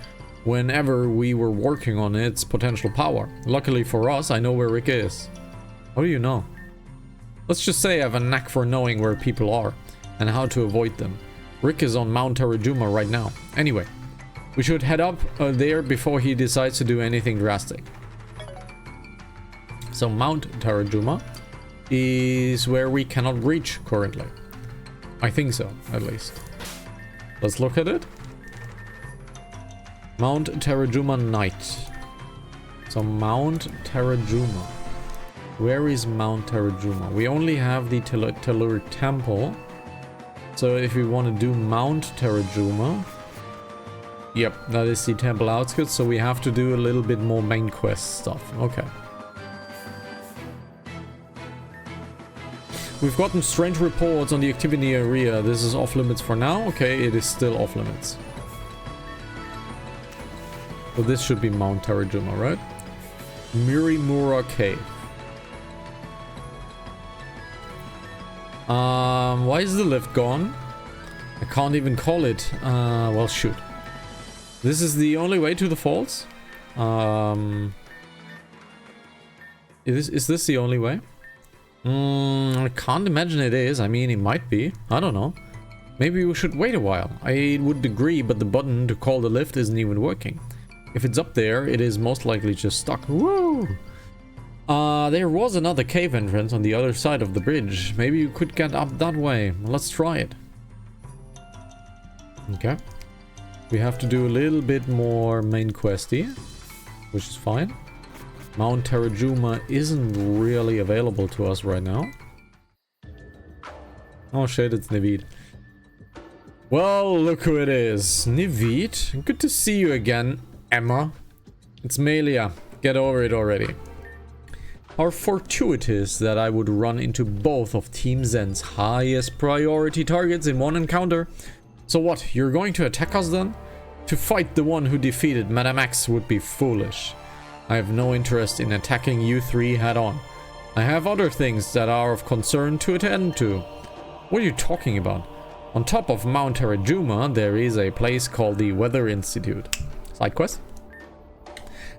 whenever we were working on its potential power. Luckily for us, I know where Rick is. How do you know? Let's just say I have a knack for knowing where people are and how to avoid them. Rick is on Mount Terajuma right now. Anyway, we should head up there before he decides to do anything drastic. So Mount Terajuma is where we cannot reach currently. I think so, at least. Let's look at it. Mount Terajuma Knight. So Mount Terajuma. Where is Mount Terajuma? We only have the Telluric Temple. So if we want to do Mount Terajuma... Yep, that is the temple outskirts, so we have to do a little bit more main quest stuff. Okay. We've gotten strange reports on the activity area. This is off limits for now. Okay, it is still off limits. So this should be Mount Terajuma, right? Mirimura Cave. Why is the lift gone? I can't even call it. Well, shoot. This is the only way to the falls? Is this the only way? I can't imagine it is. I mean, it might be. I don't know. Maybe we should wait a while. I would agree, but the button to call the lift isn't even working. If it's up there, it is most likely just stuck. Woo! There was another cave entrance on the other side of the bridge. Maybe you could get up that way. Let's try it. Okay. We have to do a little bit more main questy, which is fine. Mount Terajuma isn't really available to us right now. Oh shit, it's Nivid. Well, look who it is. Nivid, good to see you again, Emma. It's Melia. Get over it already. How fortuitous that I would run into both of Team Zen's highest priority targets in one encounter. So what, you're going to attack us then? To fight the one who defeated Madame X would be foolish. I have no interest in attacking you three head on. I have other things that are of concern to attend to. What are you talking about? On top of Mount Terajuma, there is a place called the Weather Institute. Side quest?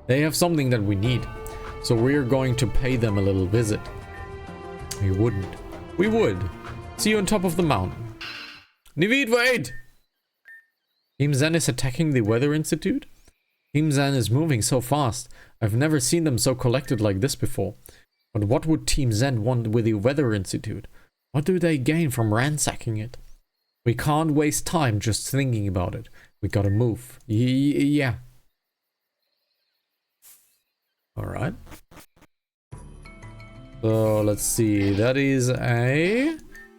They have something that we need, so we're going to pay them a little visit. We wouldn't. We would. See you on top of the mountain. Nivid, wait! Team Zen is attacking the Weather Institute? Team Zen is moving so fast. I've never seen them so collected like this before. But what would Team Zen want with the Weather Institute? What do they gain from ransacking it? We can't waste time just thinking about it. We gotta move. Yeah. Alright. So let's see. That is a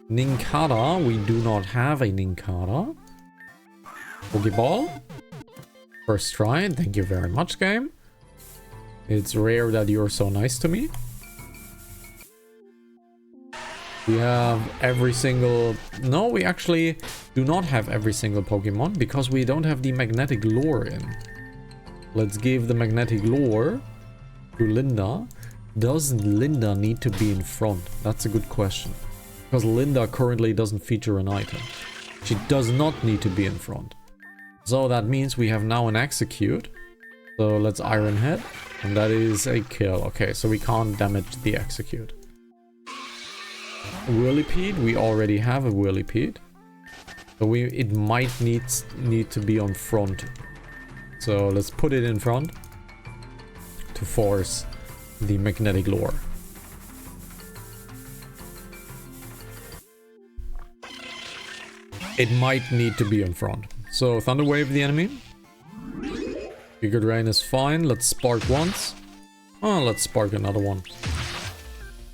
Ninkata. We do not have a Ninkata. Pokeball. First try. Thank you very much, game. It's rare that you're so nice to me. We have every single... No, we actually do not have every single Pokemon because we don't have the magnetic lure in. Let's give the magnetic lure to Linda. Does Linda need to be in front? That's a good question. Because Linda currently doesn't feature an item. She does not need to be in front. So that means we have now an Execute. So let's Iron Head. And that is a kill. Okay, so we can't damage the Execute. Whirlipede, we already have a Whirlipede. So it might need to be on front. So let's put it in front to force the magnetic lure. It might need to be in front. So Thunder Wave the enemy. Figured Rain is fine. Let's spark once. Oh, let's spark another one.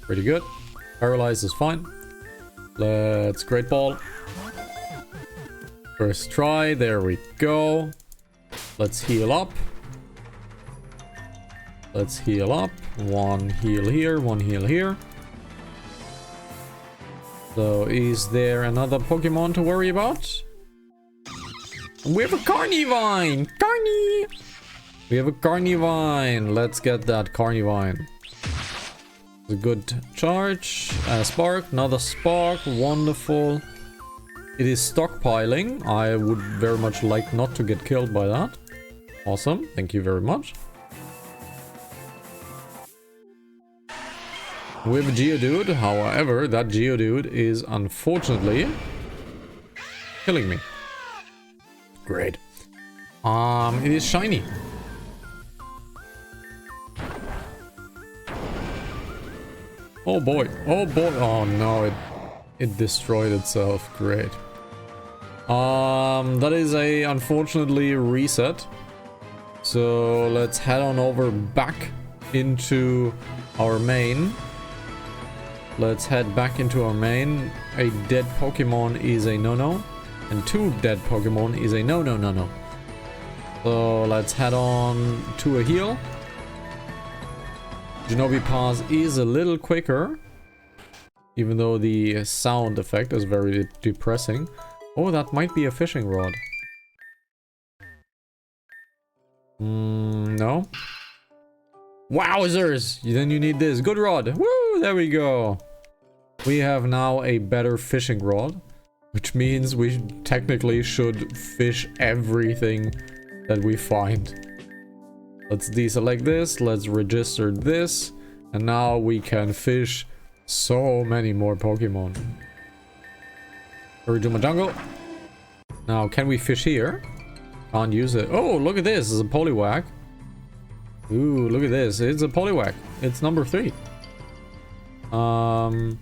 Pretty good. Paralyze is fine. Let's Great Ball. First try. There we go. Let's heal up. Let's heal up. One heal here, one heal here. So is there another Pokemon to worry about? We have a Carnivine! Carny! We have a Carnivine. Let's get that Carnivine. A good charge. Spark. Another Spark. Wonderful. It is stockpiling. I would very much like not to get killed by that. Awesome. Thank you very much. We have a Geodude. However, that Geodude is unfortunately killing me. Great. It is shiny. Oh boy. Oh boy. Oh no, it destroyed itself. Great. That is a unfortunately reset. So let's head on over back into our main. Let's head back into our main. A dead Pokemon is a no-no. And 2 dead Pokemon is a no-no-no-no. So let's head on to a heal. Shinobi Pass is a little quicker. Even though the sound effect is very depressing. Oh, that might be a fishing rod. No. Wowzers! Then you need this. Good rod. Woo! There we go. We have now a better fishing rod. Which means we technically should fish everything that we find. Let's deselect this. Let's register this. And now we can fish so many more Pokemon. Terajuma Jungle. Now, can we fish here? Can't use it. Oh, look at this. It's a Poliwag. Ooh, look at this. It's a Poliwag. It's number 3. All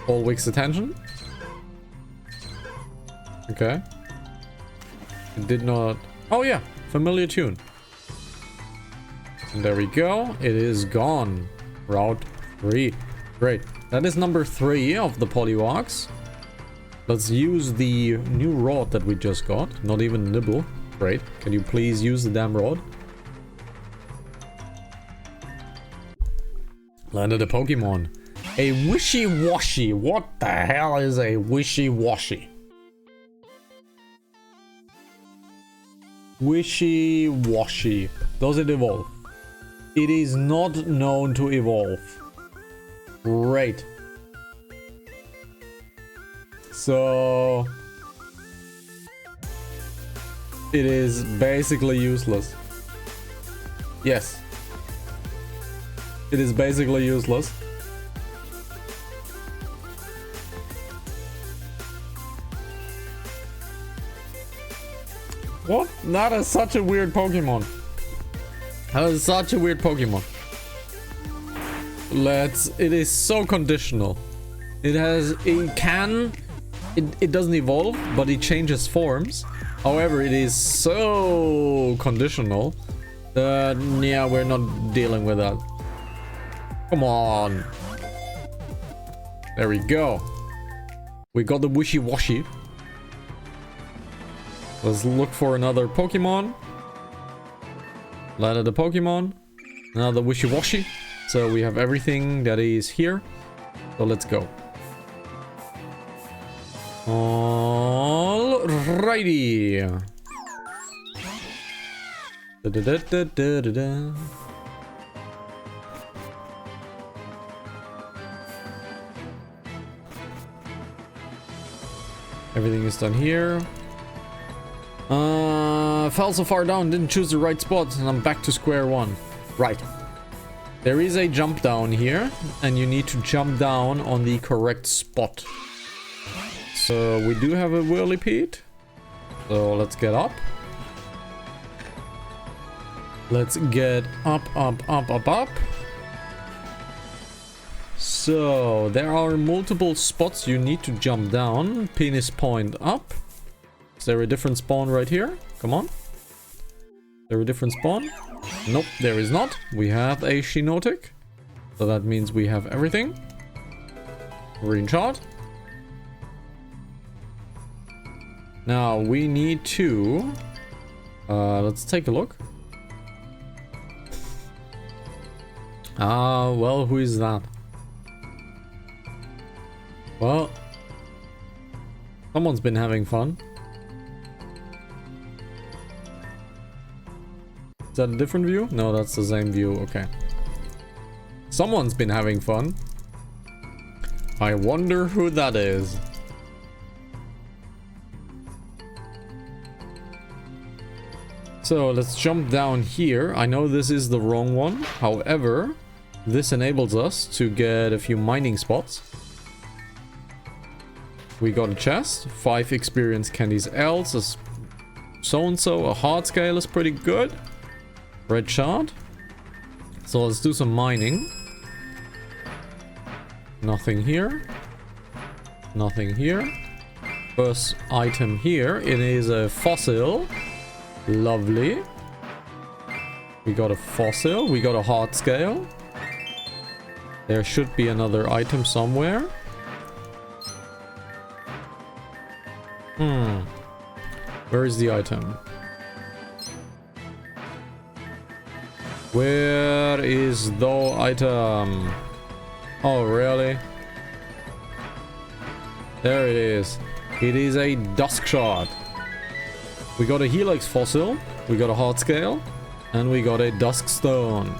Wick's attention. Okay. It did not... Oh yeah, familiar tune. And there we go. It is gone. Route 3. Great. That is number 3 of the Poliwags. Let's use the new rod that we just got. Not even nibble. Great. Can you please use the damn rod? Landed a Pokemon. A wishy-washy. What the hell is a wishy-washy? Wishy-washy. Does it evolve? It is not known to evolve. Great. So... it is basically useless. Yes. It is basically useless. What? That is such a weird Pokemon. That is such a weird Pokemon. It is so conditional. It doesn't evolve, but it changes forms. However, it is so conditional that, yeah, we're not dealing with that. Come on. There we go. We got the wishy-washy. Let's look for another Pokemon. Landed a Pokemon. Another wishy-washy. So we have everything that is here. So let's go. Alrighty. Everything is done here. Fell so far down, didn't choose the right spot, and I'm back to square one. Right. There is a jump down here, and you need to jump down on the correct spot. So we do have a Whirlipede. So let's get up. Let's get up, up, up, up, up. So there are multiple spots you need to jump down. Penis point up. Is there a different spawn right here? Come on. Is there a different spawn? Nope, there is not. We have a Shinotic. So that means we have everything. Green shot. Now we need to... let's take a look. Well, who is that? Well... someone's been having fun. Is that a different view? No, that's the same view. Okay. Someone's been having fun. I wonder who that is. So let's jump down here. I know this is the wrong one. However, this enables us to get a few mining spots. We got a chest. 5 experience candies else. A so-and-so. A hard scale is pretty good. Red shard. So let's do some mining. Nothing here. Nothing here. First item here. It is a fossil. Lovely. We got a fossil. We got a heart scale. There should be another item somewhere. Where is the item? Where is the item? Oh, really? There it is. It is a dusk shard. We got a helix fossil. We got a heart scale. And we got a dusk stone.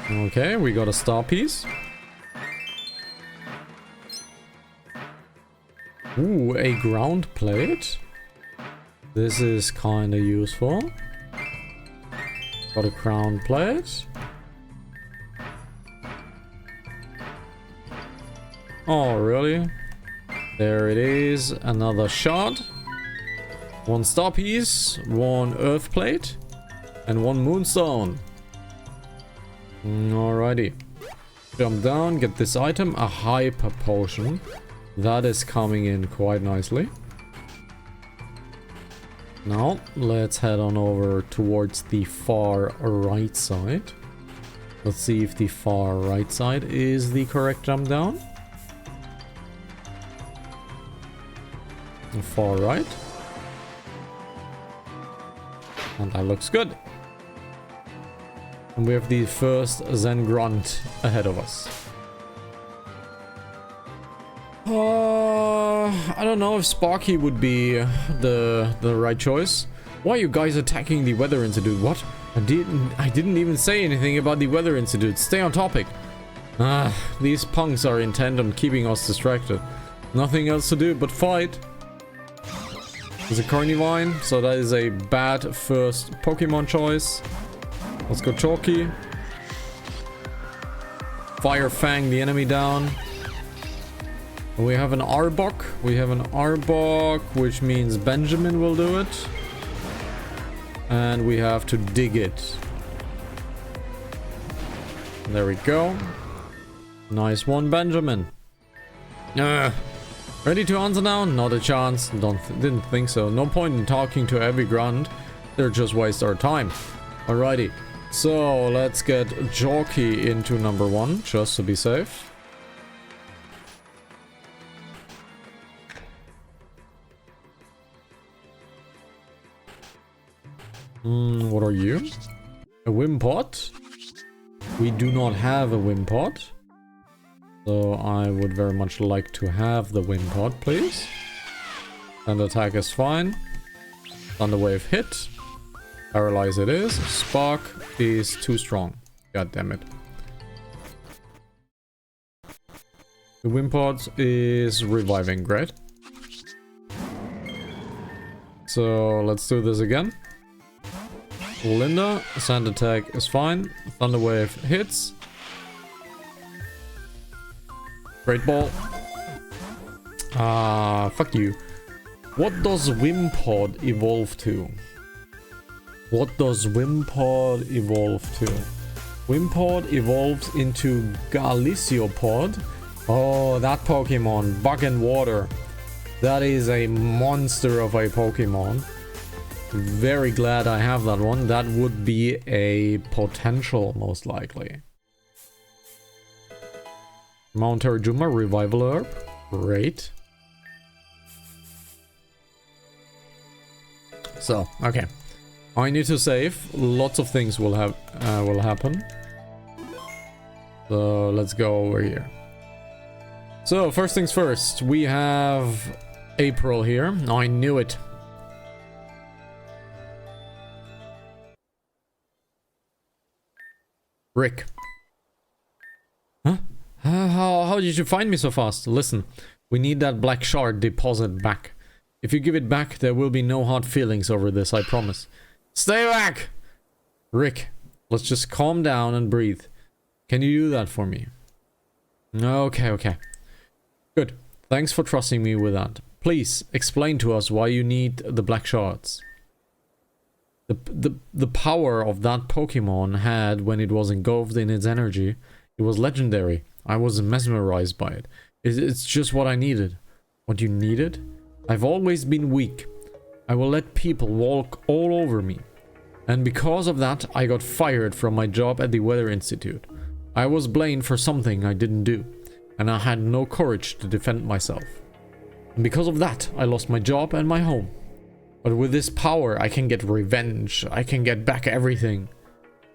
Okay, we got a star piece. Ooh, a ground plate. This is kind of useful. Got a crown plate. Oh, really? There it is. Another shard. One star piece. One earth plate. And one moonstone. Alrighty. Jump down. Get this item. A hyper potion. That is coming in quite nicely. Now, let's head on over towards the far right side. Let's see if the far right side is the correct jump down. The far right. And that looks good. And we have the first Zen Grunt ahead of us. I don't know if Sparky would be the right choice. Why are you guys attacking the Weather Institute? What? I didn't even say anything about the Weather Institute. Stay on topic. These punks are intent on keeping us distracted. Nothing else to do but fight. There's a Carnivine, so that is a bad first Pokemon choice. Let's go Chalky. Fire Fang the enemy down. We have an Arbok. We have an Arbok, which means Benjamin will do it. And we have to dig it. There we go. Nice one, Benjamin. Ready to answer now? Not a chance. Didn't think so. No point in talking to every grunt. They'll just waste our time. Alrighty. So let's get Jockey into number 1, just to be safe. What are you? A Wimpod? We do not have a Wimpod. So I would very much like to have the Wimpod, please. And attack is fine. Thunder Wave hit. Paralyze it is. Spark is too strong. God damn it. The Wimpod is reviving. Great. So let's do this again. Linda, sand attack is fine. Thunder Wave hits. Great Ball. Fuck you. What does Wimpod evolve to? What does Wimpod evolve to? Wimpod evolves into Galiciopod. Oh, that Pokemon. Bug and Water. That is a monster of a Pokemon. Very glad I have that one. That would be a potential, most likely. Mount Terajuma, Revival Herb. Great. So, okay. I need to save. Lots of things will happen. So, let's go over here. So, first things first. We have April here. I knew it. Rick. Huh? How did you find me so fast? Listen, we need that black shard deposit back. If you give it back, there will be no hard feelings over this, I promise. Stay back! Rick, let's just calm down and breathe. Can you do that for me? Okay. Good. Thanks for trusting me with that. Please, explain to us why you need the black shards. The power of that Pokemon had when it was engulfed in its energy, it was legendary. I was mesmerized by it. It's just what I needed. What you needed? I've always been weak. I will let people walk all over me. And because of that, I got fired from my job at the Weather Institute. I was blamed for something I didn't do, and I had no courage to defend myself. And because of that, I lost my job and my home. But with this power, I can get revenge. I can get back everything.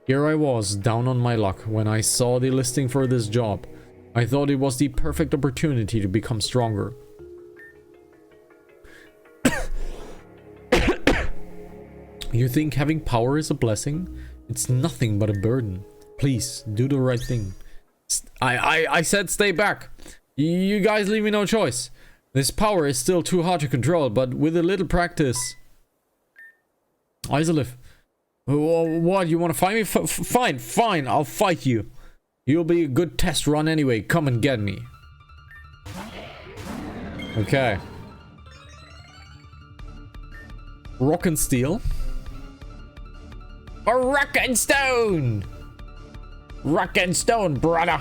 Here I was, down on my luck, when I saw the listing for this job. I thought it was the perfect opportunity to become stronger. You think having power is a blessing? It's nothing but a burden. Please, do the right thing. I said stay back. You guys leave me no choice. This power is still too hard to control, but with a little practice... Isolif. What, you want to fight me? Fine, fine, I'll fight you. You'll be a good test run anyway. Come and get me. Okay. Rock and steel. Or rock and stone! Rock and stone, brother!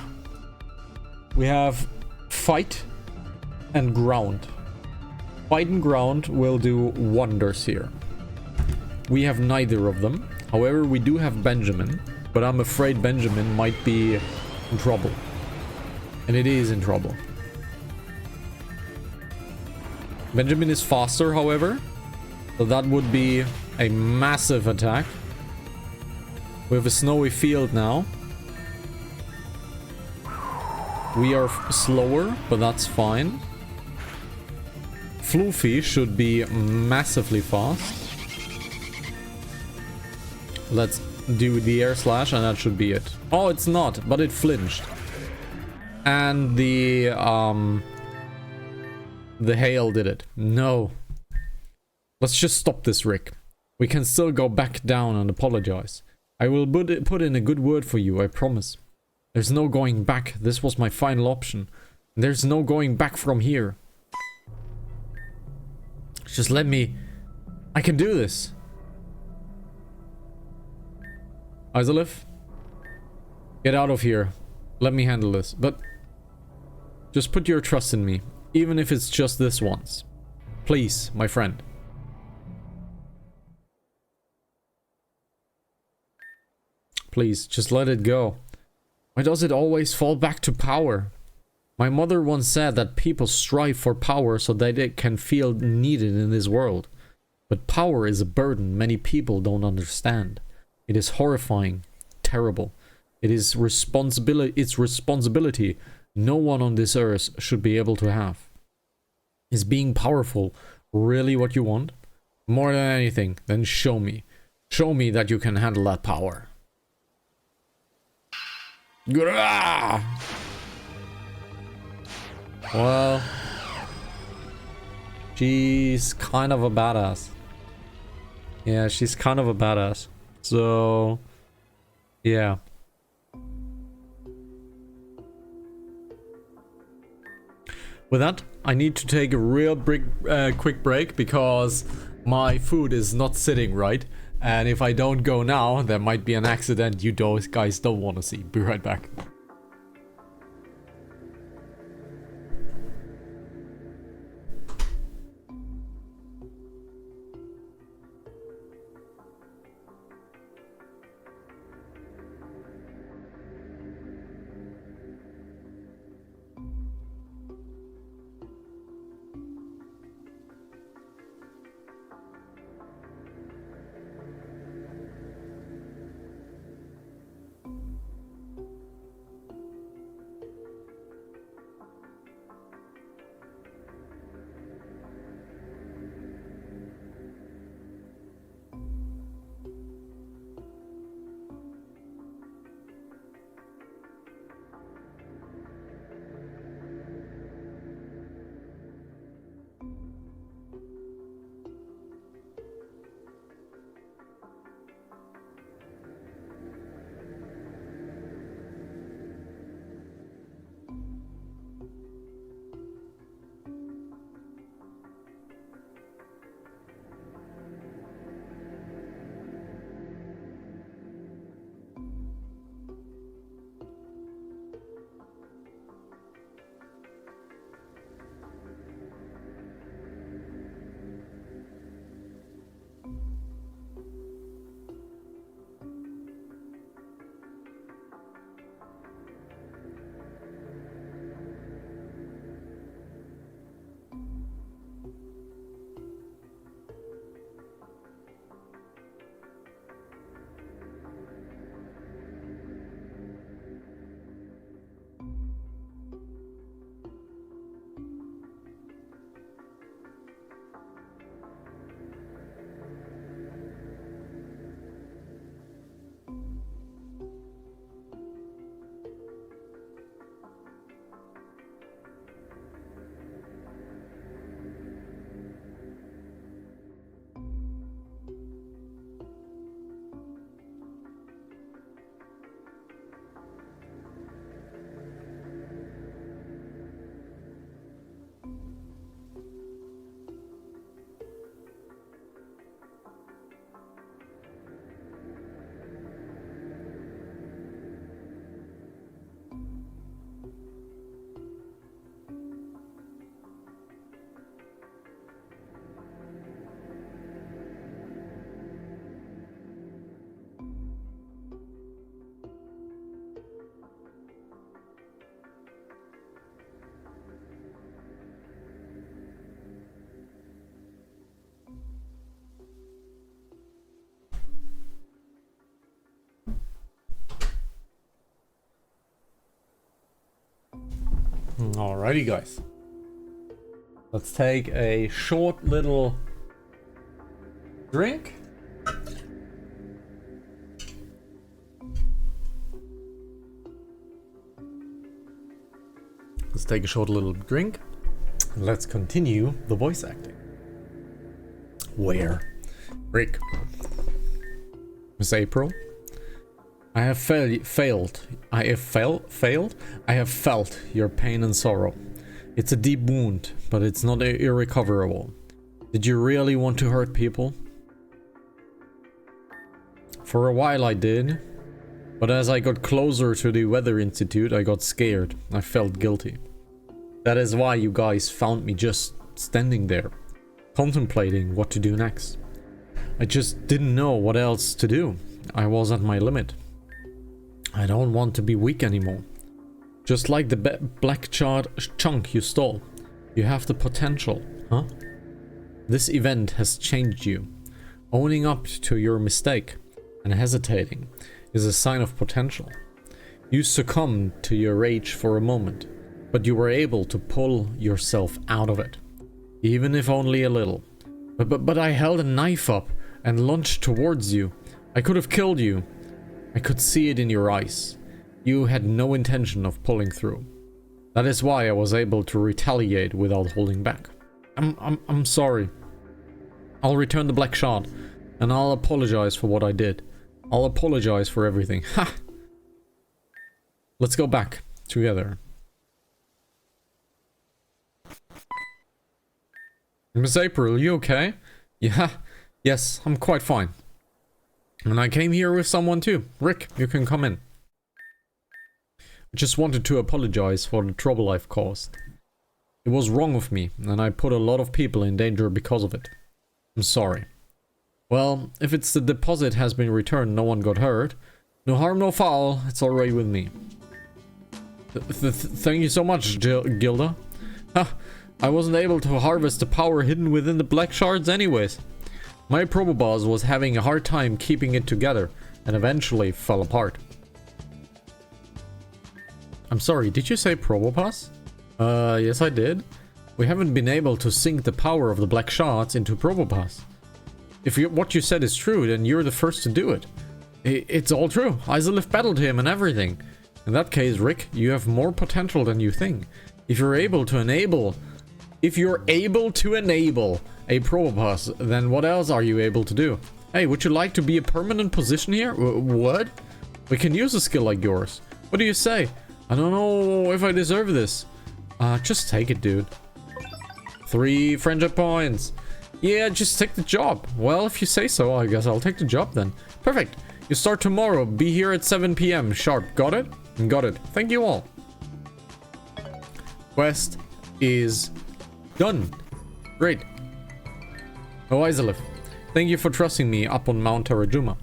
We have fight and ground. Fight and ground will do wonders here. We have neither of them. However, we do have Benjamin, but I'm afraid Benjamin might be in trouble. And it is in trouble. Benjamin is faster, however, so that would be a massive attack. We have a snowy field now. We are slower, but that's fine. Floofy should be massively fast. Let's do the air slash and that should be it. Oh, it's not, but it flinched. And the hail did it. No. Let's just stop this, Rick. We can still go back down and apologize. I will put in a good word for you, I promise. There's no going back. This was my final option. There's no going back from here. Just let me... I can do this. Isolif, get out of here. Let me handle this. But just put your trust in me, even if it's just this once. Please, my friend. Please, just let it go. Why does it always fall back to power? My mother once said that people strive for power so that they can feel needed in this world. But power is a burden many people don't understand. It is horrifying, terrible. It's responsibility no one on this earth should be able to have. Is being powerful really what you want? More than anything, then show me. Show me that you can handle that power. Grah! Well, she's kind of a badass. Yeah, she's kind of a badass. So, yeah. With that, I need to take a real quick break because my food is not sitting right. And if I don't go now, there might be an accident you guys don't want to see. Be right back. Alrighty, guys. Let's take a short little drink. Let's take a short little drink. And let's continue the voice acting. Where? Rick. Miss April. I have failed. I have failed. I have felt your pain and sorrow. It's a deep wound, but it's not irrecoverable. Did you really want to hurt people? For a while I did, but as I got closer to the Weather Institute, I got scared. I felt guilty. That is why you guys found me just standing there, contemplating what to do next. I just didn't know what else to do. I was at my limit. I don't want to be weak anymore. Just like the black chunk you stole. You have the potential, huh? This event has changed you. Owning up to your mistake and hesitating is a sign of potential. You succumbed to your rage for a moment, but you were able to pull yourself out of it. Even if only a little. But I held a knife up and lunged towards you. I could have killed you. I could see it in your eyes. You had no intention of pulling through. That is why I was able to retaliate without holding back. I'm sorry. I'll return the black shard, and I'll apologize for what I did. I'll apologize for everything. Ha! Let's go back together. Miss April, you okay? Yeah. Yes, I'm quite fine. And I came here with someone too. Rick, you can come in. I just wanted to apologize for the trouble I've caused. It was wrong of me, and I put a lot of people in danger because of it. I'm sorry. Well, if it's the deposit has been returned, no one got hurt. No harm, no foul. It's alright with me. Thank you so much, Gilda. Ha! I wasn't able to harvest the power hidden within the black shards anyways. My Probobos was having a hard time keeping it together, and eventually fell apart. I'm sorry, did you say Probobos? Yes I did. We haven't been able to sync the power of the black shards into Probobos. If what you said is true, then you're the first to do it. It's all true. Izalith battled him and everything. In that case, Rick, you have more potential than you think. If you're able to enable a Probobos, then what else are you able to do? Hey, would you like to be a permanent position here? What? We can use a skill like yours. What do you say? I don't know if I deserve this. Just take it, dude. 3 friendship points. Yeah, just take the job. Well, if you say so, I guess I'll take the job then. Perfect. You start tomorrow. Be here at 7 PM sharp. Got it? Got it. Thank you all. Quest is done. Great. Oh, Izalith, thank you for trusting me up on Mount Terajuma.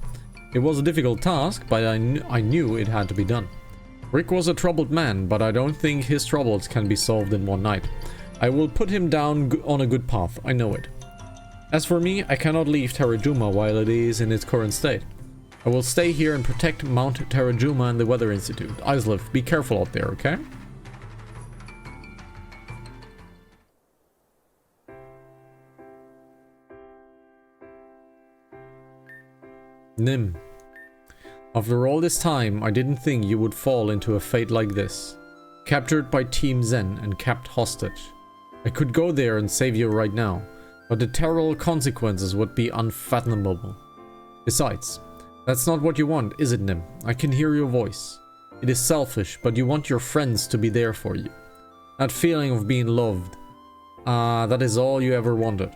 It was a difficult task, but I knew it had to be done. Rick was a troubled man, but I don't think his troubles can be solved in one night. I will put him down on a good path, I know it. As for me, I cannot leave Terajuma while it is in its current state. I will stay here and protect Mount Terajuma and the Weather Institute. Izalith, be careful out there, okay? Nim. After all this time, I didn't think you would fall into a fate like this. Captured by Team Zen and kept hostage. I could go there and save you right now, but the terrible consequences would be unfathomable. Besides, that's not what you want, is it, Nim? I can hear your voice. It is selfish, but you want your friends to be there for you. That feeling of being loved. That is all you ever wanted.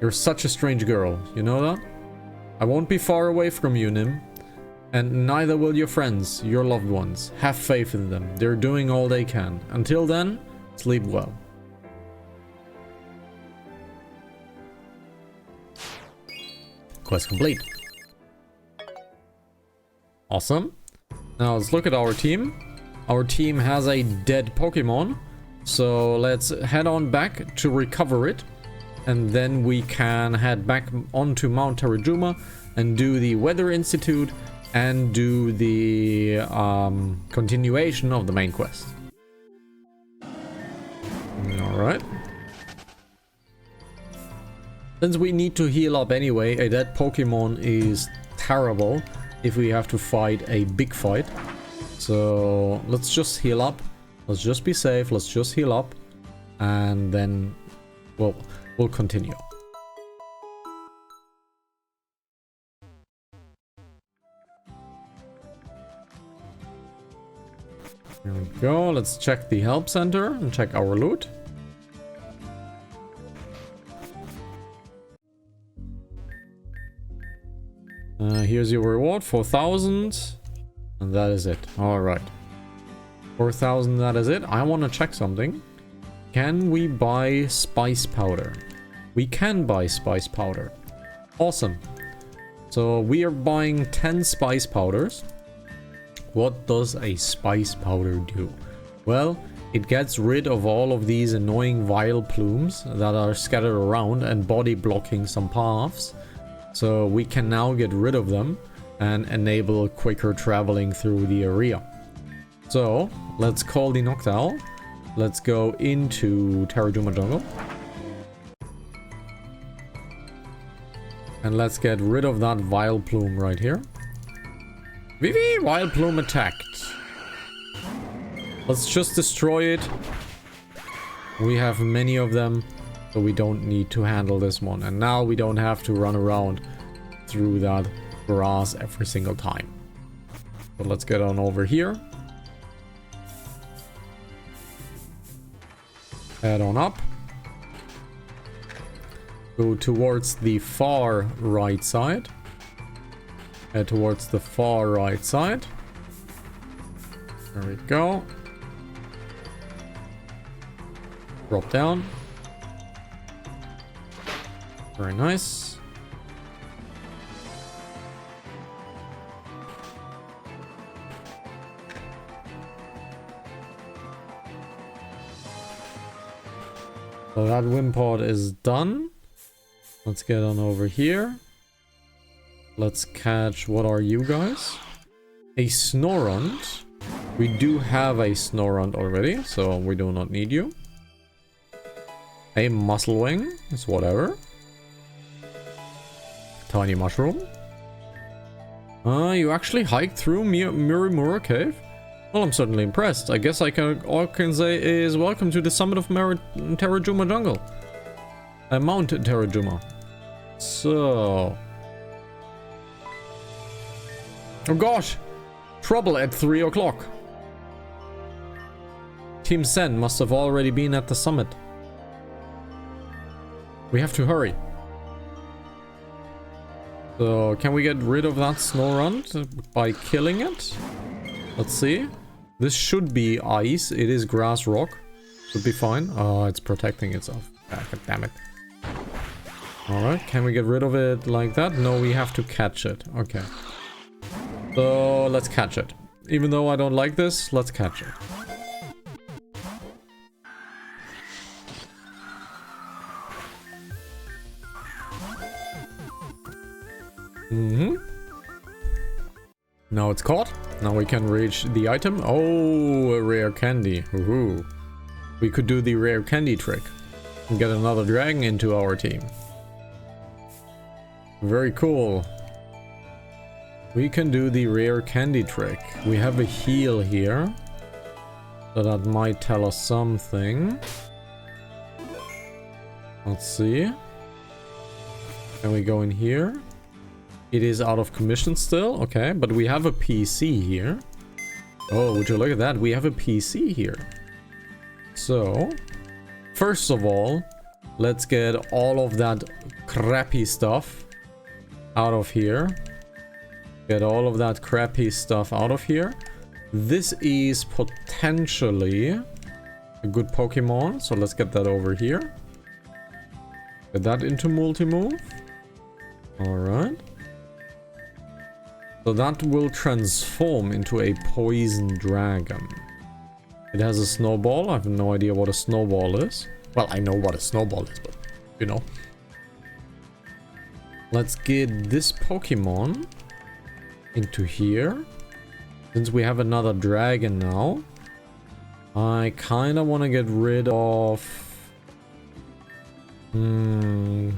You're such a strange girl, you know that? I won't be far away from you, Nim. And neither will your friends, your loved ones. Have faith in them. They're doing all they can. Until then, sleep well. Quest complete. Awesome. Now let's look at our team. Our team has a dead Pokemon. So let's head on back to recover it. And then we can head back onto Mount Terajuma and do the Weather Institute and do the continuation of the main quest. Alright. Since we need to heal up anyway, a dead Pokemon is terrible if we have to fight a big fight. So let's just heal up. Let's just be safe. Let's just heal up. And then we'll continue. Here we go. Let's check the help center and check our loot. Here's your reward, 4,000. And that is it. Alright. 4,000, that is it. I want to check something. Can we buy spice powder? We can buy spice powder. Awesome. So we are buying 10 spice powders. What does a spice powder do? Well, it gets rid of all of these annoying vile plumes that are scattered around and body blocking some paths. So we can now get rid of them and enable quicker traveling through the area. So let's call the Noctowl. Let's go into Terajuma Jungle. And let's get rid of that vile plume right here. Vivi, wild plume attacked. Let's just destroy it. We have many of them, so we don't need to handle this one. And now we don't have to run around through that grass every single time. So let's get on over here. Head on up. Go towards the far right side. Head towards the far right side. There we go. Drop down. Very nice. So that Wimpod is done. Let's get on over here. Let's catch, what are you guys? A Snorunt. We do have a Snorunt already, so we do not need you. A Musclewing, it's whatever. Tiny Mushroom. You actually hiked through Murimura Cave? Well, I'm certainly impressed. I guess all I can say is welcome to the summit of Terajuma Jungle. Mount Terajuma. So... oh gosh! Trouble at 3 o'clock. Team Sen must have already been at the summit. We have to hurry. So, can we get rid of that Snorunt by killing it? Let's see. This should be ice. It is grass rock. Should be fine. Oh, it's protecting itself. Ah, God damn it. Alright, can we get rid of it like that? No, we have to catch it. Okay. So, let's catch it. Even though I don't like this, let's catch it. Now it's caught. Now we can reach the item. Oh, a rare candy. Woohoo. We could do the rare candy trick and get another dragon into our team. Very cool. We can do the rare candy trick. We have a heal here. So that might tell us something. Let's see. Can we go in here? It is out of commission still. Okay, but we have a PC here. Oh, would you look at that? We have a PC here. So, first of all, let's get all of that crappy stuff out of here. Get all of that crappy stuff out of here. This is potentially a good Pokemon, so let's get that over here. Get that into multi-move. Alright. So that will transform into a poison dragon. It has a snowball. I have no idea what a snowball is. Well, I know what a snowball is, but you know. Let's get this Pokemon into here. Since we have another dragon now, I kind of want to get rid of I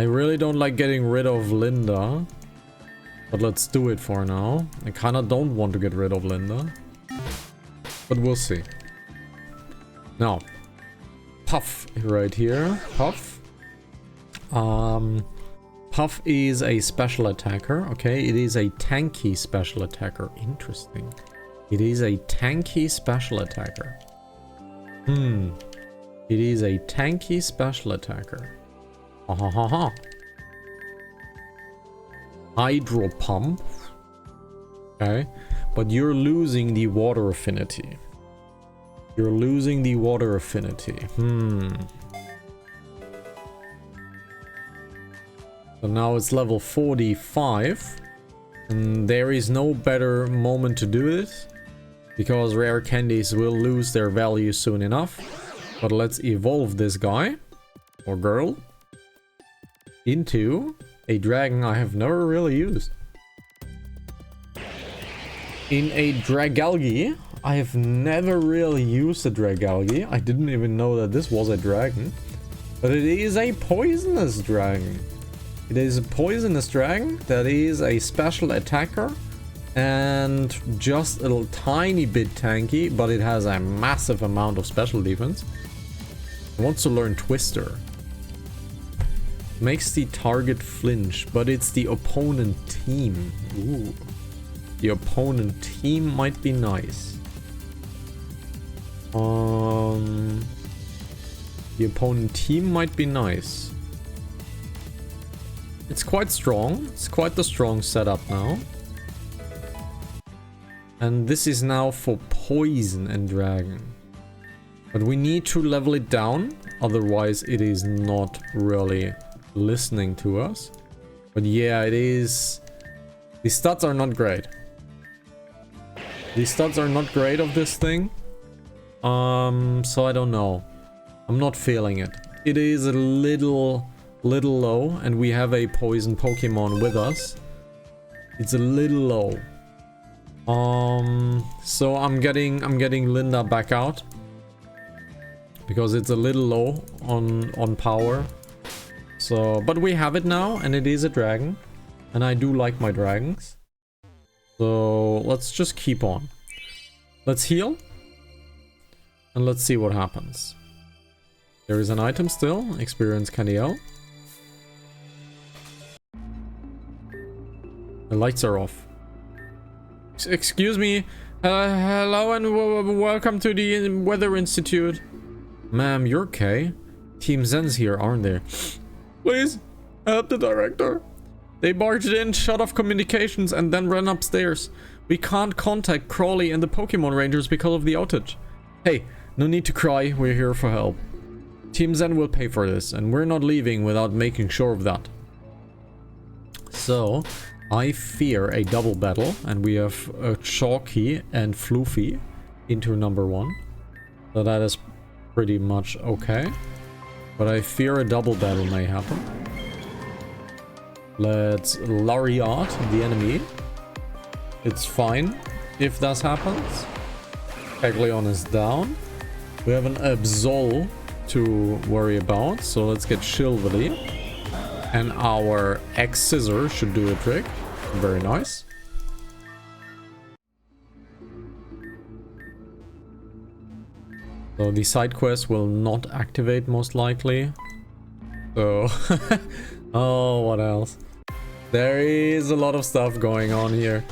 really don't like getting rid of Linda. But let's do it for now. I kinda don't want to get rid of Linda. But we'll see. Now. Puff right here. Puff. Puff is a special attacker. Okay, it is a tanky special attacker. Interesting. It is a tanky special attacker. It is a tanky special attacker. Ha ha ha ha. Hydro pump. Okay. But you're losing the water affinity. You're losing the water affinity. So now it's level 45. And there is no better moment to do this. Because rare candies will lose their value soon enough. But let's evolve this guy. Or girl. Into a dragon I have never really used. In a Dragalge. I have never really used a Dragalge. I didn't even know that this was a dragon. But it is a poisonous dragon. It is a poisonous dragon that is a special attacker. And just a little tiny bit tanky. But it has a massive amount of special defense. It wants to learn Twister. Makes the target flinch, but it's the opponent team. Ooh. The opponent team might be nice. The opponent team might be nice. It's quite strong. It's quite the strong setup now. And this is now for poison and dragon. But we need to level it down. Otherwise it is not really listening to us. But yeah, it is. The stats are not great. The stats are not great of this thing. So I don't know. I'm not feeling it. It is a little low, and we have a poison Pokemon with us. It's a little low. So I'm getting Linda back out because it's a little low on power. So, but we have it now, and it is a dragon, and I do like my dragons. So let's just keep on. Let's heal, and let's see what happens. There is an item still, experience Candiel. The lights are off. Excuse me. Hello and welcome to the Weather Institute. Ma'am, you're okay. Team Zen's here, aren't they? Please, help the director. They barged in, shut off communications, and then ran upstairs. We can't contact Crawley and the Pokemon Rangers because of the outage. Hey, no need to cry, we're here for help. Team Zen will pay for this, and we're not leaving without making sure of that. So, I fear a double battle, and we have Chalky and Floofy into number 1. So that is pretty much okay. But I fear a double battle may happen. Let's Lariat the enemy. It's fine if that happens. Caglion is down. We have an Absol to worry about, so let's get Shilvely. And our X-Scissor should do a trick. Very nice. So the side quest will not activate most likely. So, oh, what else? There is a lot of stuff going on here.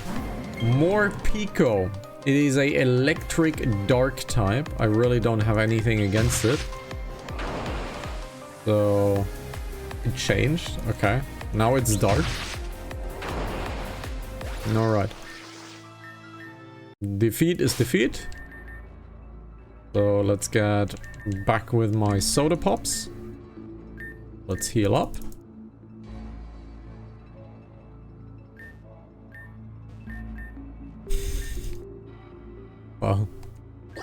More Pico. It is a electric dark type. I really don't have anything against it. So, it changed. Okay. Now it's dark. Alright. Defeat is defeat. So let's get back with my soda pops. Let's heal up. Well,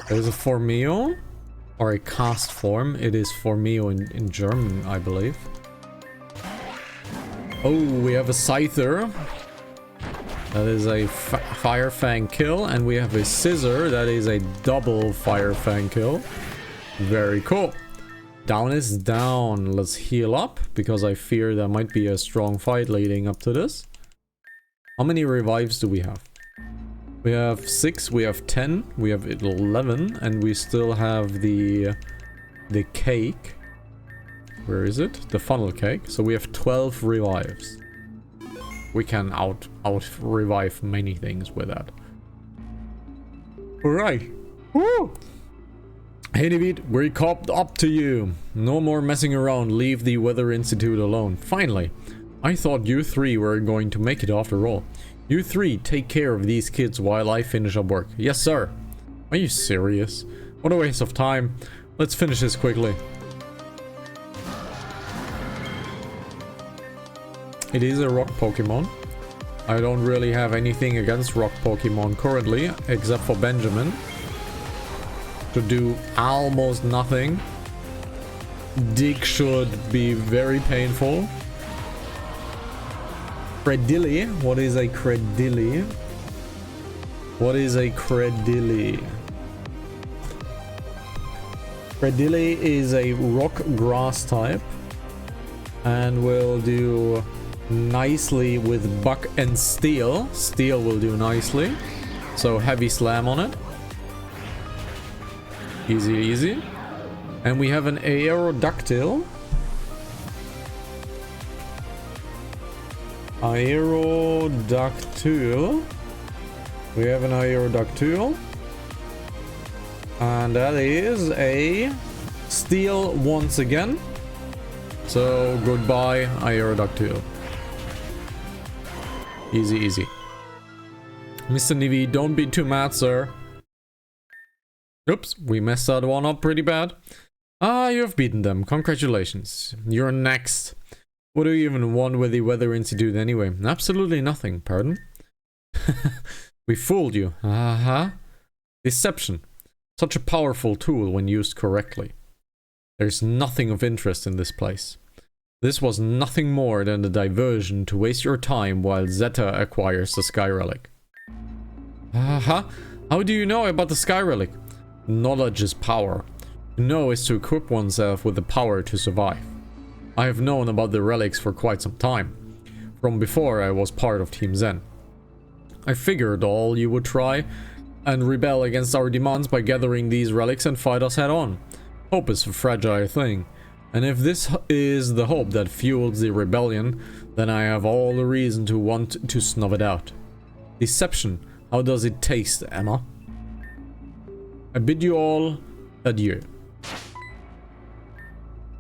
there's a Formio or a cast form. It is Formio in German, I believe. Oh, we have a Scyther. That is a Fire Fang kill, and we have a Scissor. That is a double Fire Fang kill. Very cool. Down is down. Let's heal up, because I fear there might be a strong fight leading up to this. How many revives do we have? We have 6, we have 10, we have 11, and we still have the cake. Where is it? The funnel cake. So we have 12 revives. We can out revive many things with that. Alright. Woo! Hey David, we're caught up to you. No more messing around. Leave the Weather Institute alone. Finally. I thought you three were going to make it after all. You three take care of these kids while I finish up work. Yes, sir. Are you serious? What a waste of time. Let's finish this quickly. It is a rock Pokemon. I don't really have anything against rock Pokemon currently, except for Benjamin. To do almost nothing. Dig should be very painful. Credilli? What is a Credilli? What is a Credilli? Credilli is a rock grass type. And will do nicely with Buck and Steel. Steel will do nicely. So heavy slam on it. Easy, easy. And we have an Aerodactyl. Aerodactyl. We have an Aerodactyl. And that is a Steel once again. So goodbye, Aerodactyl. Easy, easy. Mr. Nivi, don't be too mad, sir. Oops, we messed that one up pretty bad. Ah, you have beaten them. Congratulations. You're next. What do you even want with the Weather Institute anyway? Absolutely nothing, pardon? We fooled you. Deception. Such a powerful tool when used correctly. There's nothing of interest in this place. This was nothing more than a diversion to waste your time while Zeta acquires the Sky Relic. How do you know about the Sky Relic? Knowledge is power. To know is to equip oneself with the power to survive. I have known about the relics for quite some time. From before I was part of Team Zen. I figured all you would try and rebel against our demands by gathering these relics and fight us head on. Hope is a fragile thing. And if this is the hope that fuels the rebellion, then I have all the reason to want to snuff it out. Deception. How does it taste, Emma? I bid you all adieu.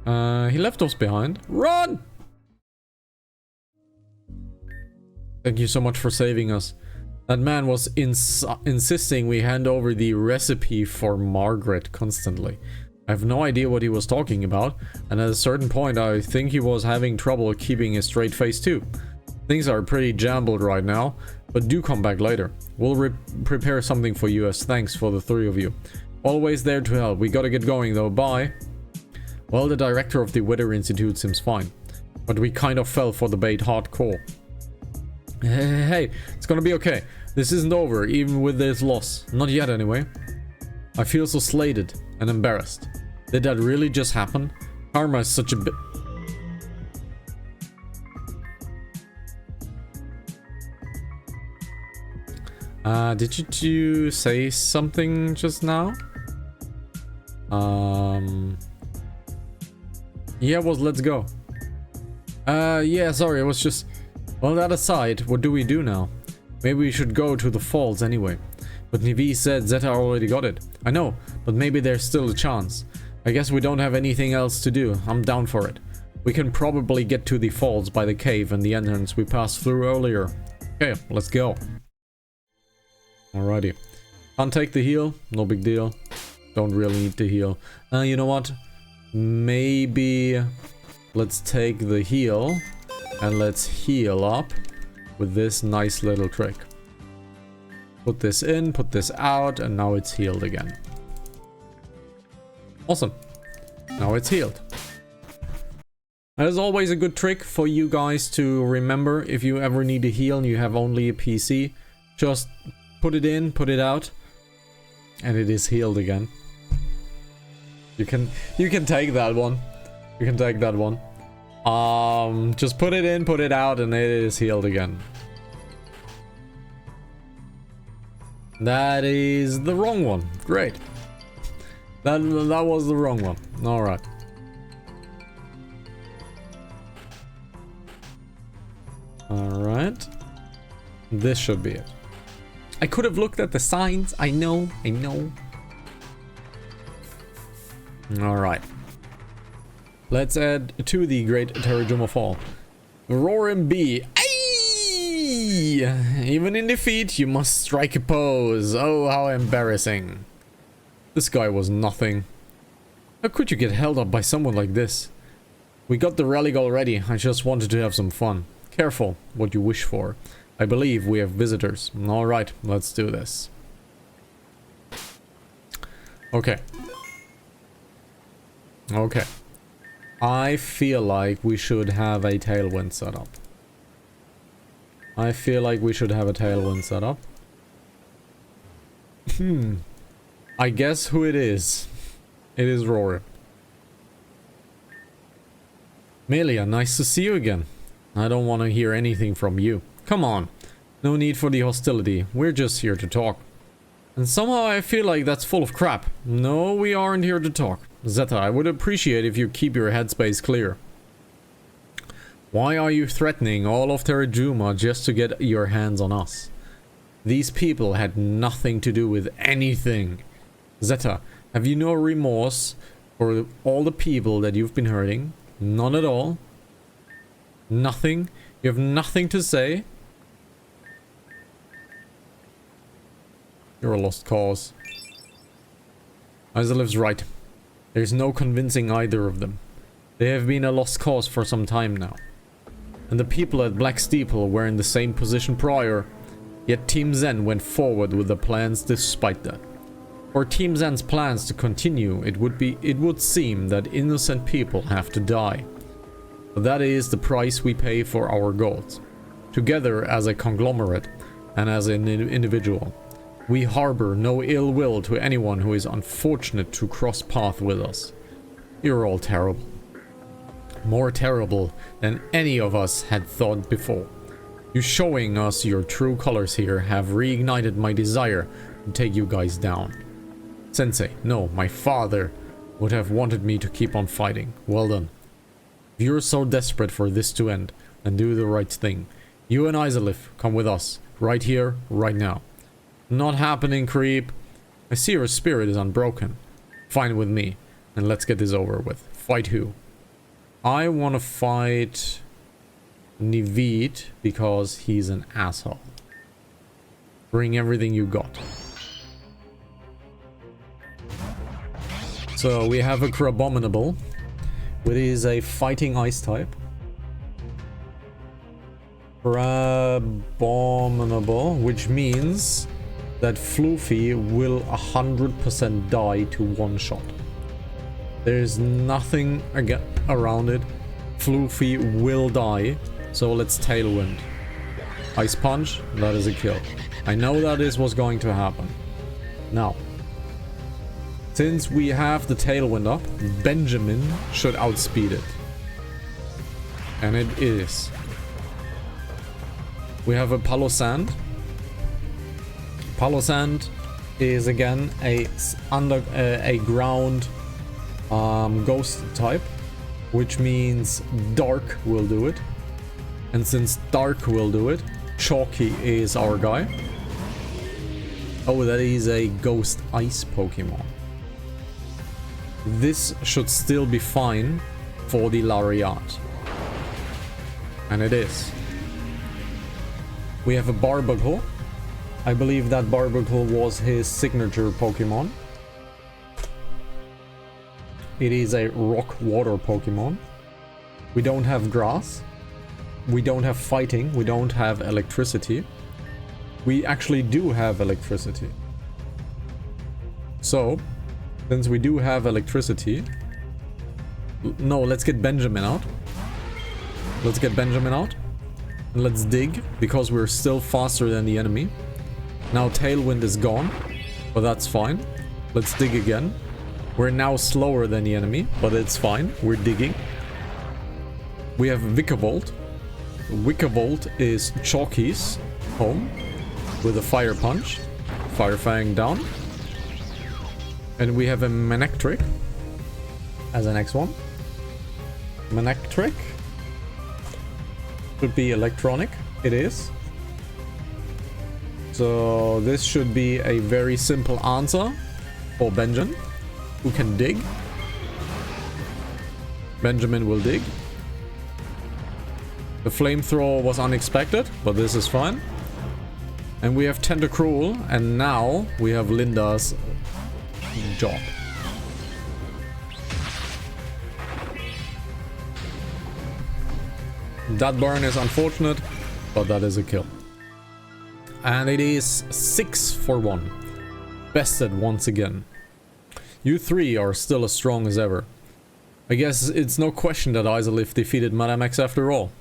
He left us behind. Run! Thank you so much for saving us. That man was insisting we hand over the recipe for Margaret constantly. I have no idea what he was talking about, and at a certain point I think he was having trouble keeping a straight face too. Things are pretty jumbled right now, but do come back later. We'll prepare something for you as thanks for the three of you. Always there to help. We gotta get going though, bye. Well, the director of the Weather Institute seems fine, but we kind of fell for the bait hardcore. Hey, it's gonna be okay. This isn't over, even with this loss. Not yet anyway. I feel so slated and embarrassed. Did that really just happen? Karma is such a bit... Did you say something just now? Yeah, well, let's go. Yeah, sorry, it was just... Well, that aside, what do we do now? Maybe we should go to the falls anyway. But Nivi said Zeta already got it. I know, but maybe there's still a chance. I guess we don't have anything else to do. I'm down for it. We can probably get to the falls by the cave and the entrance we passed through earlier. Okay, let's go. Alrighty. Can't take the heal. No big deal. Don't really need to heal. You know what? Maybe let's take the heal and let's heal up with this nice little trick. Put this in, put this out, and now it's healed again. Awesome. Now it's healed. That is always a good trick for you guys to remember if you ever need to heal and you have only a PC. Just put it in, put it out, and it is healed again. You can take that one. You can take that one. Just put it in, put it out, and it is healed again. That is the wrong one. Great. That was the wrong one. All right. All right. This should be it. I could have looked at the signs. I know. All right. Let's add to the Great Terajuma Fall. Roaring Bee. Aye! Even in defeat, you must strike a pose. Oh, how embarrassing. This guy was nothing. How could you get held up by someone like this? We got the rally already. I just wanted to have some fun. Careful what you wish for. I believe we have visitors. All right, let's do this. Okay. Okay. I feel like we should have a tailwind set up. I feel like we should have a tailwind set up. I guess who it is. It is Rory. Melia, nice to see you again. I don't want to hear anything from you. Come on. No need for the hostility. We're just here to talk. And somehow I feel like that's full of crap. No, we aren't here to talk. Zeta, I would appreciate if you keep your headspace clear. Why are you threatening all of Terajuma just to get your hands on us? These people had nothing to do with anything. Zeta, have you no remorse for all the people that you've been hurting? None at all? Nothing? You have nothing to say? You're a lost cause. Isolev's right. There's no convincing either of them. They have been a lost cause for some time now. And the people at Black Steeple were in the same position prior. Yet Team Zen went forward with the plans despite that. For Team Zen's plans to continue, it would seem that innocent people have to die. But that is the price we pay for our goals. Together as a conglomerate and as an individual. We harbor no ill will to anyone who is unfortunate to cross path with us. You're all terrible. More terrible than any of us had thought before. You showing us your true colors here have reignited my desire to take you guys down. Sensei, no, my father would have wanted me to keep on fighting. Well done. If you're so desperate for this to end, then do the right thing. You and Isolef, come with us. Right here, right now. Not happening, creep. I see your spirit is unbroken. Fine with me. And let's get this over with. Fight who? I want to fight Nivid because he's an asshole. Bring everything you got. So we have a Crabominable, which is a fighting ice type. Crabominable, which means that Floofy will 100% die to one shot. There's nothing around it. Floofy will die. So let's Tailwind. Ice Punch, that is a kill. I know that is what's going to happen. Now, since we have the Tailwind up, Benjamin should outspeed it. And it is. We have a Palo Sand. Palo Sand is again a ground ghost type, which means Dark will do it. And since Dark will do it, Chalky is our guy. Oh, that is a Ghost Ice Pokemon. This should still be fine for the Lariat. And it is. We have a Barbaracle. I believe that Barbaracle was his signature Pokemon. It is a rock-water Pokemon. We don't have grass. We don't have fighting. We don't have electricity. We actually do have electricity. So, since we do have electricity... No, let's get Benjamin out. Let's get Benjamin out. And let's dig, because we're still faster than the enemy. Now Tailwind is gone, but that's fine. Let's dig again. We're now slower than the enemy, but it's fine. We're digging. We have Vikavolt. Vikavolt is Chalky's home with a Fire Punch. Fire Fang down. And we have a Manectric as the next one. Manectric should be electronic. It is. So this should be a very simple answer for Benjamin, who can dig. Benjamin will dig. The flamethrower was unexpected, but this is fine. And we have Tentacruel, and now we have Linda's job. That burn is unfortunate, but that is a kill. And it is 6 for 1. Bested once again. You three are still as strong as ever. I guess it's no question that Isolith defeated Madame X after all.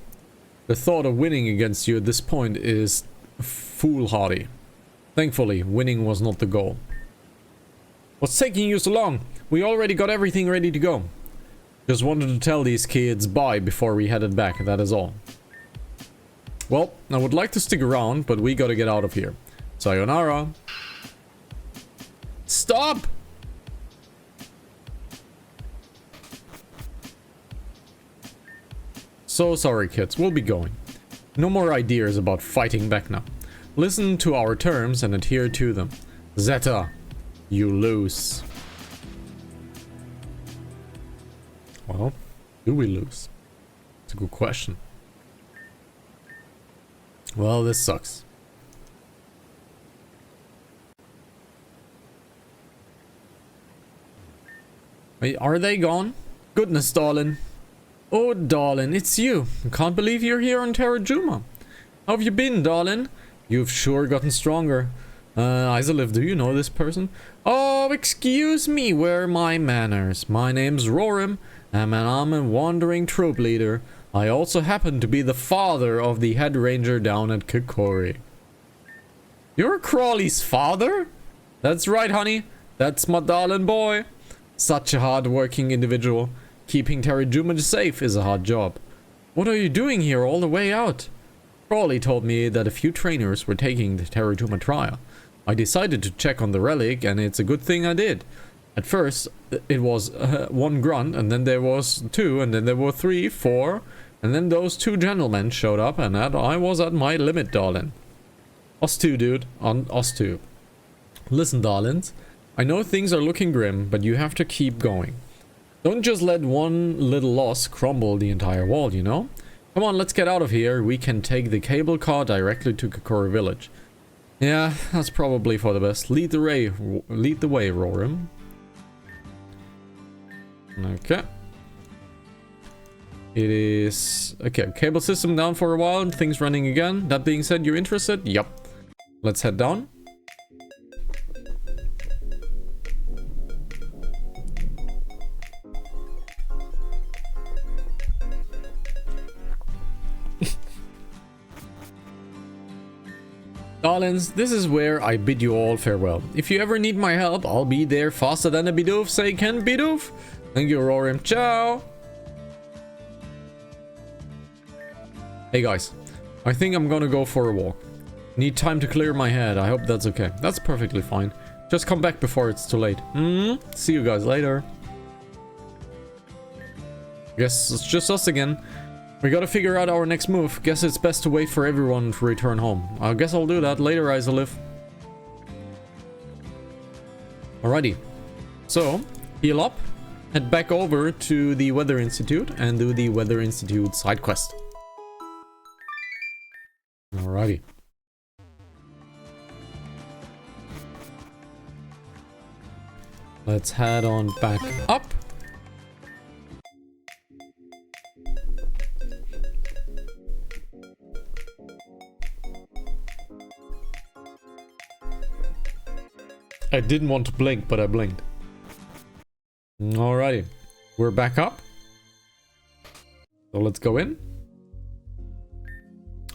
The thought of winning against you at this point is foolhardy. Thankfully, winning was not the goal. What's taking you so long? We already got everything ready to go. Just wanted to tell these kids bye before we headed back, that is all. Well, I would like to stick around, but we gotta get out of here. Sayonara. Stop! So sorry kids, we'll be going. No more ideas about fighting back now. Listen to our terms and adhere to them. Zeta, you lose. Well, do we lose? It's a good question. Well, this sucks. Wait, are they gone? Goodness, darling. Oh, darling, it's you. I can't believe you're here on Terajuma. How have you been, darling? You've sure gotten stronger. Isolith, do you know this person? Oh, excuse me, where are my manners? My name's Rorim, and I'm a wandering troop leader. I also happen to be the father of the head ranger down at Kikori. You're Crawley's father? That's right, honey. That's my darling boy. Such a hard-working individual. Keeping Terajuma safe is a hard job. What are you doing here all the way out? Crawley told me that a few trainers were taking the Terajuma trial. I decided to check on the relic, and it's a good thing I did. At first, it was one grunt, and then there was two, and then there were 3, 4, and then those 2 gentlemen showed up, and I was at my limit, darling. Us too, dude. Us too. Listen, darlings. I know things are looking grim, but you have to keep going. Don't just let one little loss crumble the entire wall, you know? Come on, let's get out of here. We can take the cable car directly to Kikori village. Yeah, that's probably for the best. Lead the way, Rorim. Okay. It is... Okay, cable system down for a while. Things running again. That being said, you're interested? Yup. Let's head down. Darlings, this is where I bid you all farewell. If you ever need my help, I'll be there faster than a bidoof. Say can bidoof. Thank you, Rorim. Ciao. Hey guys, I think I'm gonna go for a walk. Need time to clear my head. I hope that's okay. That's perfectly fine. Just come back before it's too late. See you guys later. Guess it's just us again. We gotta figure out our next move. Guess it's best to wait for everyone to return home. I guess I'll do that later, Isolith. Alrighty. So, heal up. Head back over to the Weather Institute and do the Weather Institute side quest. Alrighty. Let's head on back up. I didn't want to blink, but I blinked. Alrighty. We're back up. So let's go in.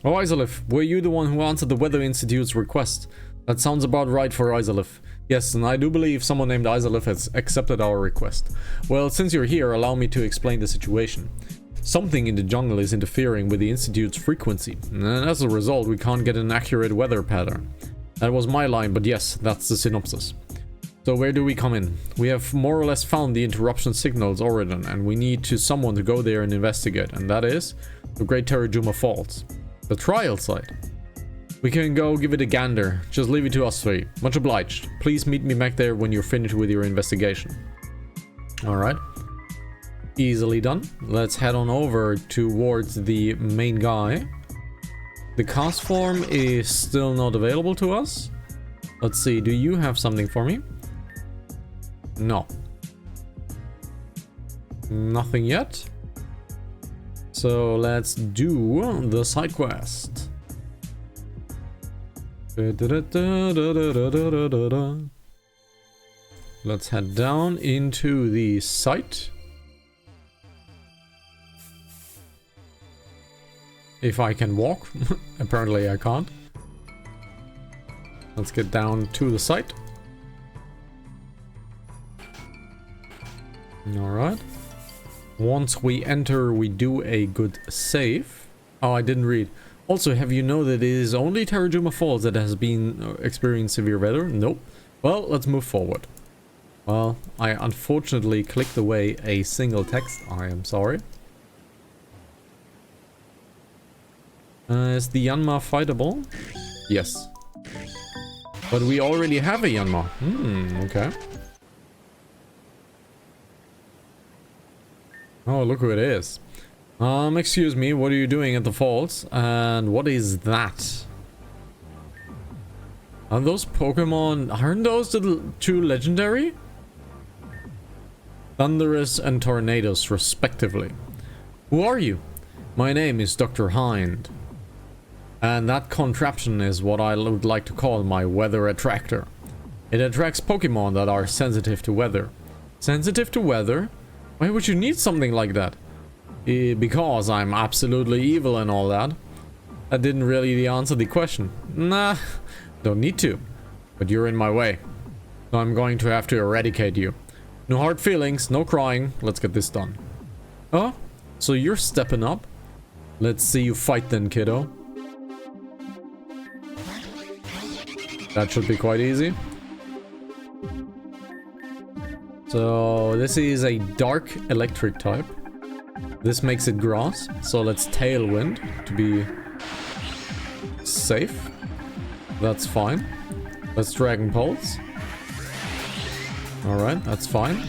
Oh, Isolith, were you the one who answered the Weather Institute's request? That sounds about right for Isolith. Yes, and I do believe someone named Isolith has accepted our request. Well, since you're here, allow me to explain the situation. Something in the jungle is interfering with the Institute's frequency, and as a result, we can't get an accurate weather pattern. That was my line, but yes, that's the synopsis. So where do we come in? We have more or less found the interruption signal's origin, and we need someone to go there and investigate, and that is the Great Terajuma Falls. The trial site. We can go give it a gander. Just leave it to us three. Much obliged. Please meet me back there when you're finished with your investigation. Alright. Easily done. Let's head on over towards the main guy. The cast form is still not available to us. Let's see, do you have something for me? No. Nothing yet. So let's do the side quest. Let's head down into the site. If I can walk. Apparently I can't. Let's get down to the site. Alright. Once we enter, we do a good save. Oh, I didn't read. Also, have you know that it is only Terajuma Falls that has been experiencing severe weather? Nope. Well, let's move forward. Well, I unfortunately clicked away a single text. I am sorry. Is the Yanma fightable? Yes. But we already have a Yanma. Okay. Oh, look who it is. Excuse me, what are you doing at the falls? And what is that? Are those Pokemon... Aren't those the two legendary? Thunderous and Tornadoes, respectively. Who are you? My name is Dr. Hind. And that contraption is what I would like to call my weather attractor. It attracts Pokemon that are sensitive to weather. Sensitive to weather? Why would you need something like that? Because I'm absolutely evil and all that. That didn't really answer the question. Nah, don't need to. But you're in my way. So I'm going to have to eradicate you. No hard feelings, no crying. Let's get this done. Oh, so you're stepping up? Let's see you fight then, kiddo. That should be quite easy. So this is a dark electric type. This makes it grass. So let's Tailwind to be safe. That's fine. Let's Dragon Pulse. Alright, that's fine.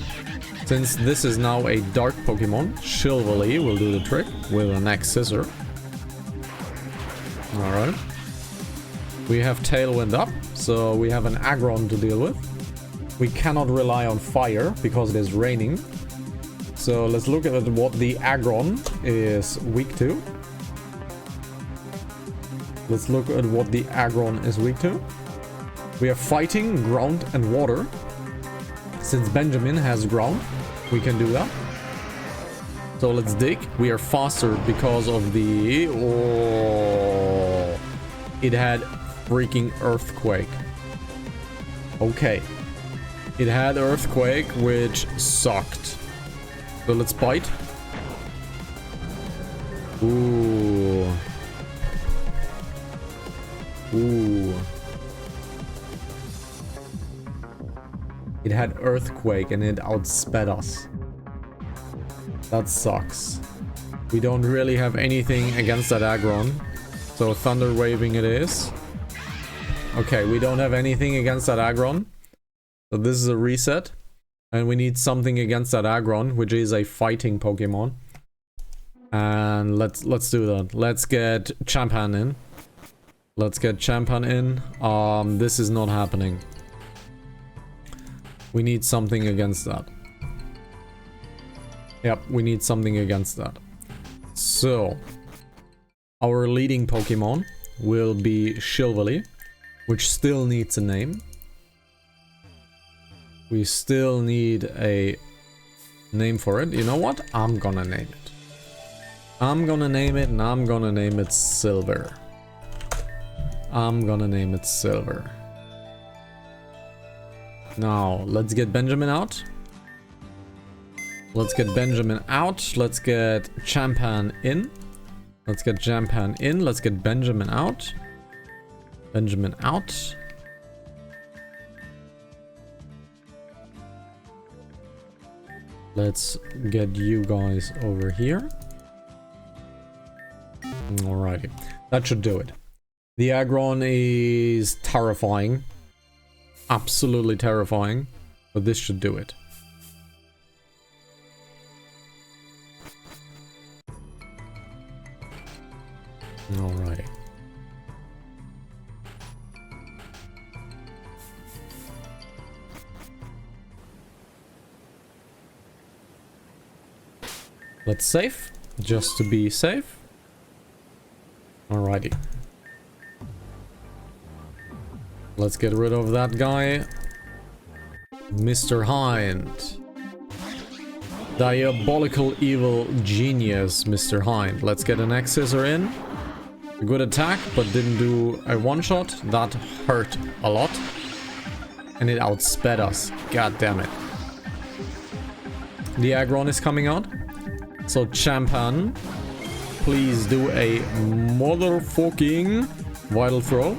Since this is now a dark Pokemon, Chivalry will do the trick with an Axe Scissor. Alright. We have Tailwind up, so we have an Aggron to deal with. We cannot rely on fire because it is raining. So let's look at what the Aggron is weak to. Let's look at what the Aggron is weak to. We have fighting, ground, and water. Since Benjamin has ground, we can do that. So let's dig. We are faster because of the... Oh, it had freaking Earthquake. Okay. It had Earthquake, which sucked. So let's bite. Ooh. Ooh. It had Earthquake and it outsped us. That sucks. We don't really have anything against that Aggron. So Thunder Waving it is. Okay, we don't have anything against that Aggron. So this is a reset. And we need something against that Aggron, which is a fighting Pokemon. And let's do that. Let's get Champan in. Let's get Champan in. This is not happening. We need something against that. Yep, we need something against that. So, our leading Pokemon will be Chivalry, which still needs a name. We still need a name for it. You know what? I'm gonna name it. I'm gonna name it, and I'm gonna name it Silver. I'm gonna name it Silver. Now, let's get Benjamin out. Let's get Benjamin out. Let's get Champan in. Let's get Champan in. Let's get Benjamin out. Benjamin out. Let's get you guys over here. Alrighty. That should do it. The Aggron is terrifying. Absolutely terrifying. But this should do it. Alrighty. Let's save, just to be safe. Alrighty. Let's get rid of that guy. Mr. Hind. Diabolical evil genius, Mr. Hind. Let's get an X-Scissor in. A good attack, but didn't do a one-shot. That hurt a lot. And it outsped us. God damn it. The Aggron is coming out. So Champan, please do a motherfucking Vital Throw.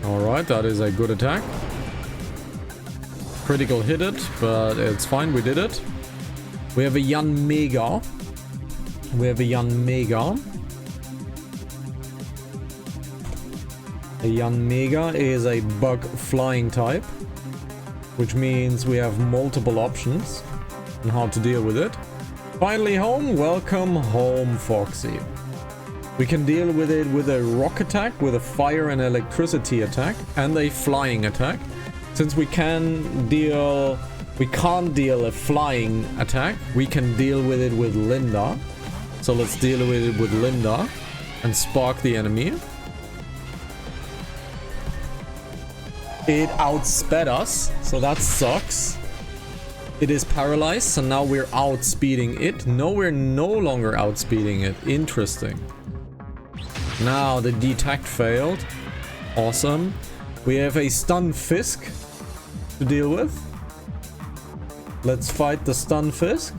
Alright, that is a good attack. Critical hit it, but it's fine, we did it. We have a Yan Mega. We have a Yan Mega. A Yan Mega is a bug flying type, which means we have multiple options on how to deal with it. Finally home, welcome home, Foxy. We can deal with it with a rock attack, with a fire and electricity attack, and a flying attack. Since we can't deal a flying attack, we can deal with it with Linda. So let's deal with it with Linda and spark the enemy. It outsped us, so that sucks. It is paralyzed, so now we're outspeeding it. No, we're no longer outspeeding it. Interesting. Now the detect failed. Awesome. We have a stun Fisk to deal with. Let's fight the stun Fisk,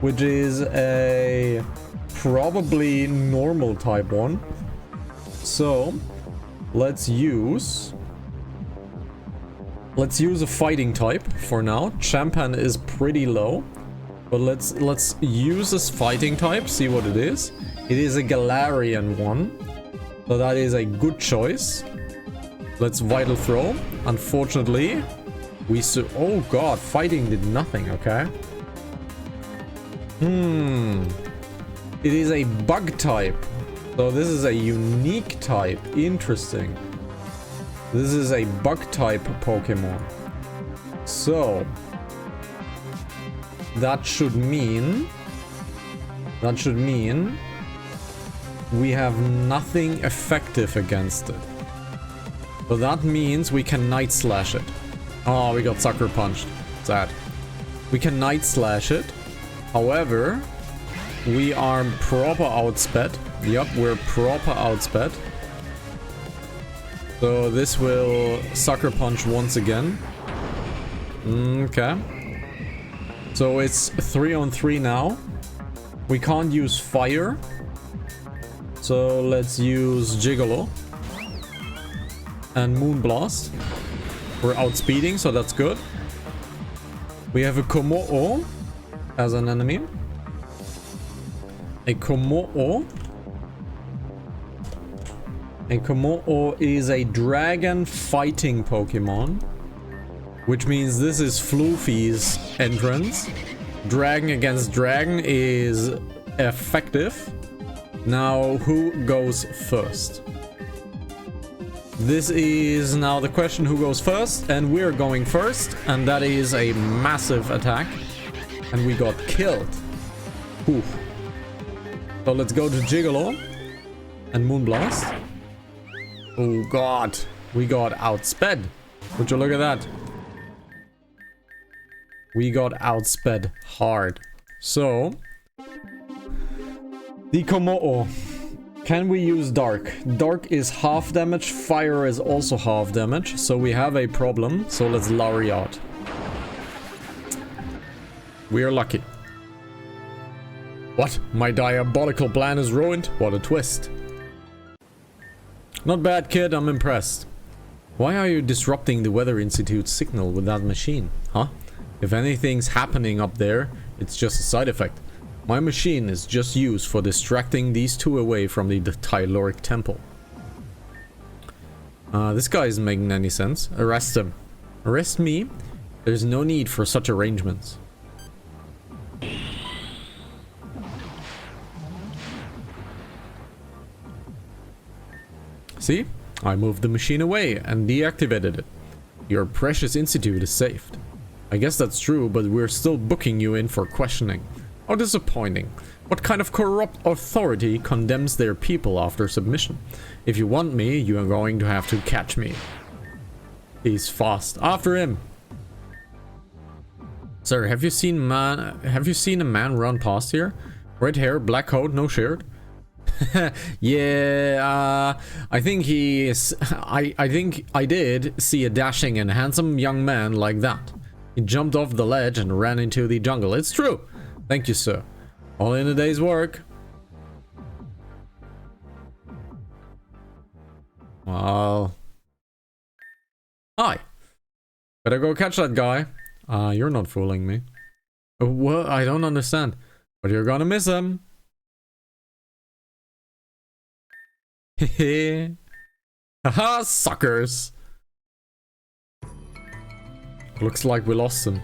which is a probably normal type one. So let's use a fighting type for now. Champan is pretty low, but let's use this fighting type, see what it is. It is a Galarian one, so that is a good choice. Let's Vital Throw. Unfortunately, oh god, fighting did nothing, okay. It is a bug type, so this is a unique type. Interesting. This is a bug type Pokemon. So that should mean we have nothing effective against it. So that means we can Night Slash it. Oh, we got Sucker Punched. Sad. We can Night Slash it. However, we are proper outsped. Yup, we're proper outsped. So this will Sucker Punch once again. Okay. So it's 3-on-3 now. We can't use fire. So let's use Gigolo. And Moonblast. We're outspeeding, so that's good. We have a Komo-o as an enemy. A Komo-o. A Komo-o is a dragon fighting Pokemon, which means this is Floofy's entrance. Dragon against dragon is effective. Now, who goes first? This is now the question, who goes first, and we're going first, and that is a massive attack, and we got killed. Whew. So let's go to Gigolo and Moonblast. Oh god, we got outsped. Would you look at that? We got outsped hard. So the Komo-o Can we use dark? Dark is half damage, fire is also half damage, so we have a problem, so let's lorry out. We are lucky. What? My diabolical plan is ruined? What a twist. Not bad, kid, I'm impressed. Why are you disrupting the Weather Institute's signal with that machine, huh? If anything's happening up there, it's just a side effect. My machine is just used for distracting these two away from the Tyloric Temple. This guy isn't making any sense. Arrest him. Arrest me? There's no need for such arrangements. See? I moved the machine away and deactivated it. Your precious institute is saved. I guess that's true, but we're still booking you in for questioning. How disappointing. What kind of corrupt authority condemns their people after submission? If you want me, you are going to have to catch me. He's fast. After him. Sir, have you seen a man run past here? Red hair, black coat, no shirt? Yeah, I think he is. I think I did see a dashing and handsome young man like that. He jumped off the ledge and ran into the jungle. It's true. Thank you, sir. All in a day's work. Well. Hi. Better go catch that guy. You're not fooling me. What? I don't understand. But you're gonna miss him. Hehe. Haha, suckers. Looks like we lost him.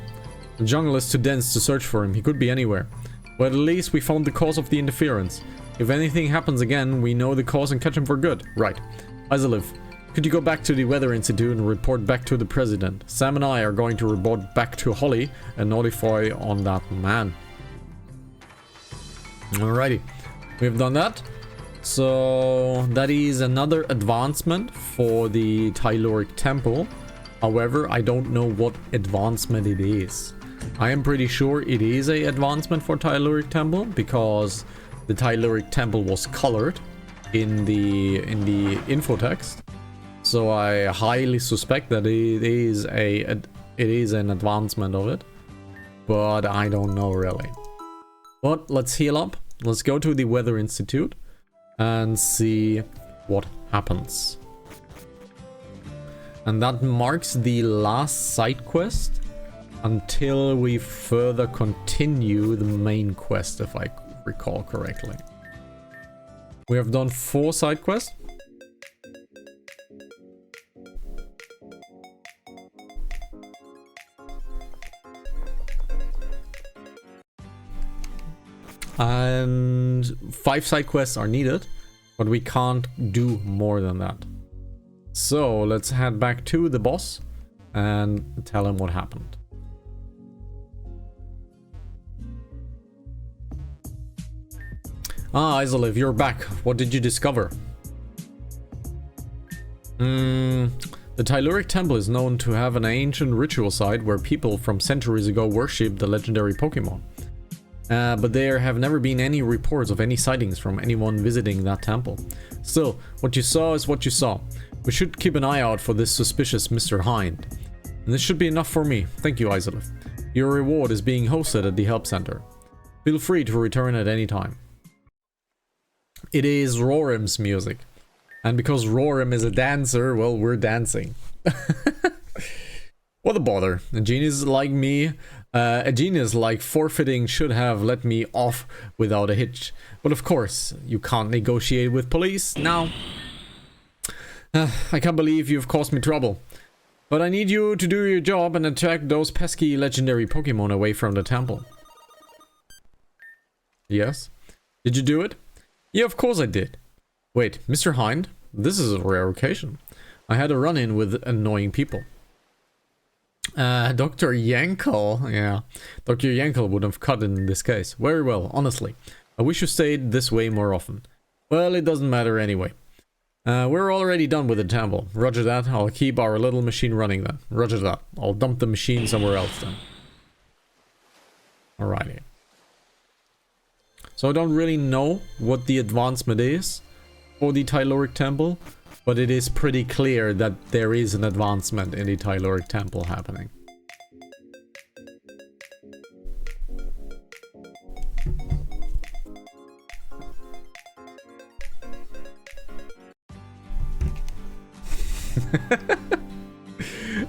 The jungle is too dense to search for him. He could be anywhere. But at least we found the cause of the interference. If anything happens again, we know the cause and catch him for good. Right. Izaliv, could you go back to the Weather Institute and report back to the president? Sam and I are going to report back to Holly and notify on that man. Alrighty. We've done that. So that is another advancement for the Tyloric Temple. However, I don't know what advancement it is. I am pretty sure it is a advancement for Tyloric Temple because the Tyloric Temple was colored in the info text. So I highly suspect that it is an advancement of it, but I don't know really. But let's heal up. Let's go to the Weather Institute and see what happens. And that marks the last side quest until we further continue the main quest, if I recall correctly. We have done 4 side quests. And 5 side quests are needed, but we can't do more than that. So let's head back to the boss and tell him what happened. Ah, Izaliv, you're back. What did you discover? The Tyloric Temple is known to have an ancient ritual site where people from centuries ago worshipped the legendary Pokemon. But there have never been any reports of any sightings from anyone visiting that temple. Still, what you saw is what you saw. We should keep an eye out for this suspicious Mr. Hind. And this should be enough for me. Thank you, Izaliv. Your reward is being hosted at the help center. Feel free to return at any time. It is Rorim's music. And because Rorim is a dancer, well, we're dancing. What a bother. A genius like me, a genius like forfeiting should have let me off without a hitch. But of course, you can't negotiate with police now. I can't believe you've caused me trouble. But I need you to do your job and attack those pesky legendary Pokemon away from the temple. Yes? Did you do it? Yeah, of course I did. Wait, Mr. Hind? This is a rare occasion. I had a run-in with annoying people. Dr. Yankel? Yeah. Dr. Yankel would have cut in this case. Very well, honestly. I wish you stayed this way more often. Well, it doesn't matter anyway. We're already done with the temple. Roger that. I'll keep our little machine running then. Roger that. I'll dump the machine somewhere else then. Alrighty. So I don't really know what the advancement is. for the Telluric Temple, but it is pretty clear that there is an advancement in the Telluric Temple happening.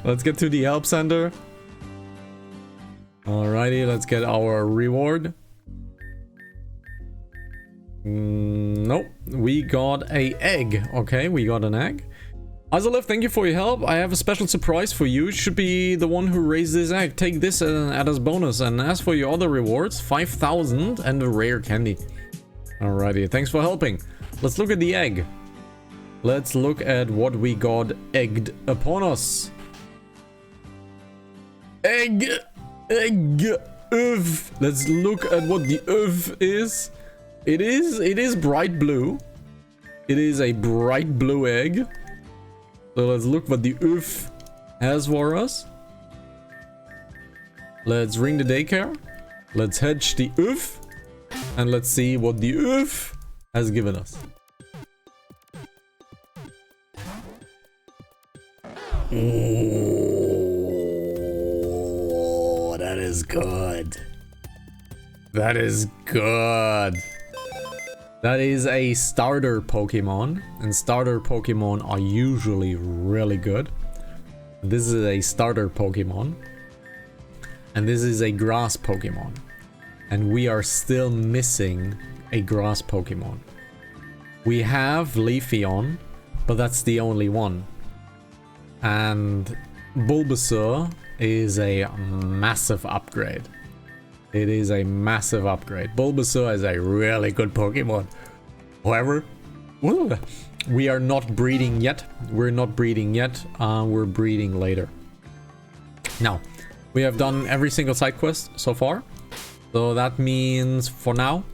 Let's get to the help center. Alrighty, let's get our reward. Nope, we got a egg. Okay, we got an egg. Azalev, thank you for your help. I have a special surprise for you. It should be the one who raised this egg. Take this and add as bonus. And as for your other rewards, 5,000 and a rare candy. Alrighty, thanks for helping. Let's look at the egg. Let's look at what we got egged upon us. Egg! Egg! Oof! Let's look at what the oof is. It is bright blue. It is a bright blue egg. So let's look what the oof has for us. Let's ring the daycare. Let's hedge the oof. And let's see what the oof has given us. Oh, that is good. That is good. That is a starter Pokemon, and starter Pokemon are usually really good. This is a starter Pokemon, and this is a grass Pokemon, and we are still missing a grass Pokemon. We have Leafeon, but that's the only one. And Bulbasaur is a massive upgrade. It is a massive upgrade. Bulbasaur is a really good Pokemon. However, we are not breeding yet. We're not breeding yet. We're breeding later. Now, we have done every single side quest so far. So that means for now,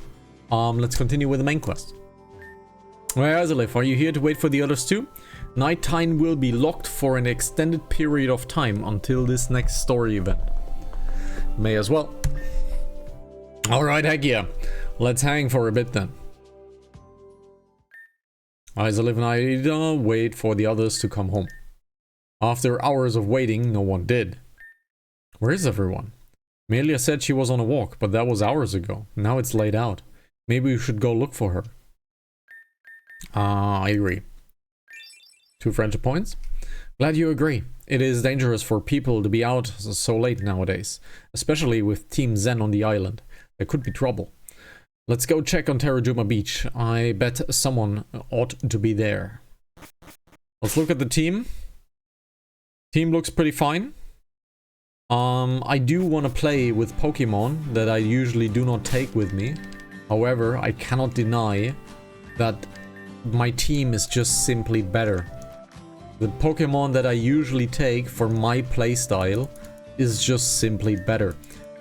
let's continue with the main quest. Where Azalev, are you here to wait for the others too? Nighttime will be locked for an extended period of time until this next story event. May as well. Alright, heck yeah. Let's hang for a bit then. Azalev and I wait for the others to come home. After hours of waiting, no one did. Where is everyone? Melia said she was on a walk, but that was hours ago. Now it's laid out. Maybe we should go look for her. I agree. 2 friendship points. Glad you agree. It is dangerous for people to be out so late nowadays, especially with Team Zen on the island. There could be trouble. Let's go check on Terajuma Beach. I bet someone ought to be there. Let's look at the team. Team looks pretty fine. I do want to play with Pokemon that I usually do not take with me. However, I cannot deny that my team is just simply better. The Pokemon that I usually take for my playstyle is just simply better.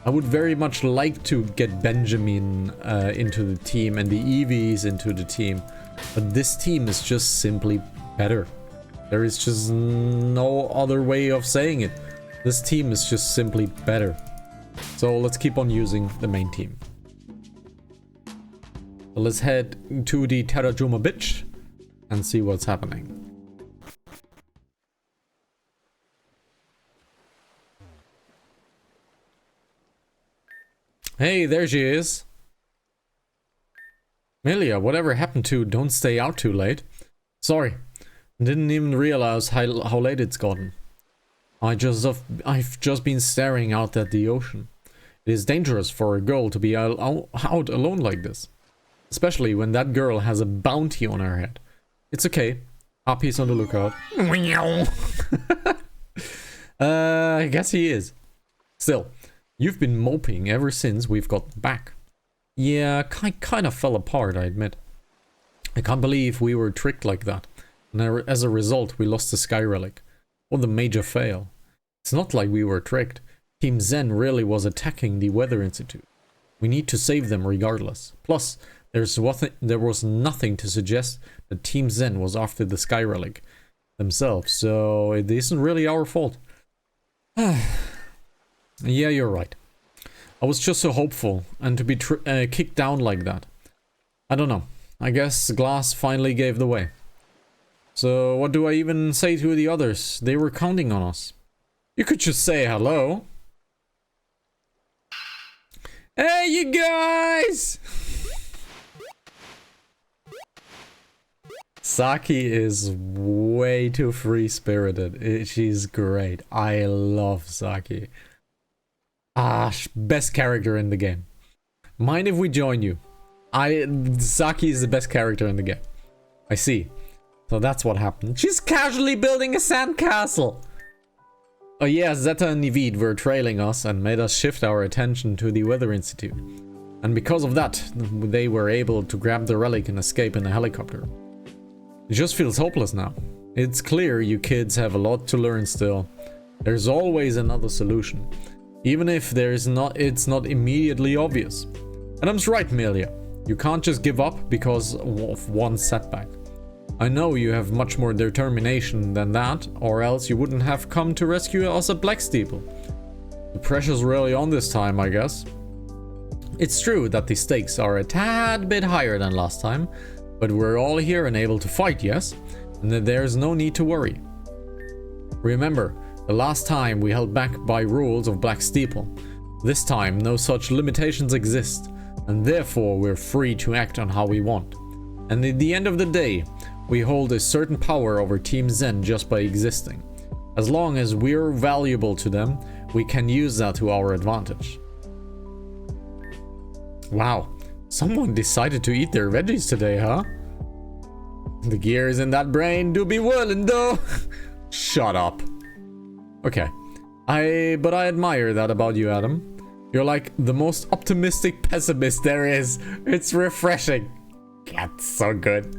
I would very much like to get Benjamin into the team and the Eevees into the team, but this team is just simply better. There is just no other way of saying it. This team is just simply better. So let's keep on using the main team. So let's head to the Terajuma Beach and see what's happening. Hey, there she is. Melia, whatever happened to don't stay out too late? Sorry, didn't even realize how late it's gotten. I've just been staring out at the ocean. It is dangerous for a girl to be out alone like this. Especially when that girl has a bounty on her head. It's okay. Happy's on the lookout. I guess he is. Still, you've been moping ever since we've got back. Yeah, kind of fell apart, I admit. I can't believe we were tricked like that. And as a result, we lost the Sky Relic. What a major fail. It's not like we were tricked. Team Zen really was attacking the Weather Institute. We need to save them regardless. Plus, there was nothing to suggest that Team Zen was after the Sky Relic themselves, so it isn't really our fault. Yeah, you're right. I was just so hopeful, and to be kicked down like that. I don't know. I guess glass finally gave the way. So what do I even say to the others? They were counting on us. You could just say hello. Hey, you guys! Saki is way too free-spirited. She's great. I love Saki. Best character in the game. Mind if we join you? Saki is the best character in the game. I see. So that's what happened. She's casually building a sandcastle. Oh yeah, Zeta and Nivid were trailing us and made us shift our attention to the Weather Institute. And because of that, they were able to grab the relic and escape in a helicopter. It just feels hopeless now. It's clear you kids have a lot to learn still. There's always another solution. Even if it's not immediately obvious. Adam's right, Melia. You can't just give up because of one setback. I know you have much more determination than that, or else you wouldn't have come to rescue us at Black Steeple. The pressure's really on this time, I guess. It's true that the stakes are a tad bit higher than last time, but we're all here and able to fight, yes? And that there's no need to worry. Remember, the last time we held back by rules of Black Steeple. This time, no such limitations exist, and therefore we're free to act on how we want. And at the end of the day, we hold a certain power over Team Zen just by existing. As long as we're valuable to them, we can use that to our advantage. Wow, someone decided to eat their veggies today, huh? The gears in that brain do be whirling though. Shut up. Okay, but I admire that about you, Adam. You're like the most optimistic pessimist there is. It's refreshing. That's so good.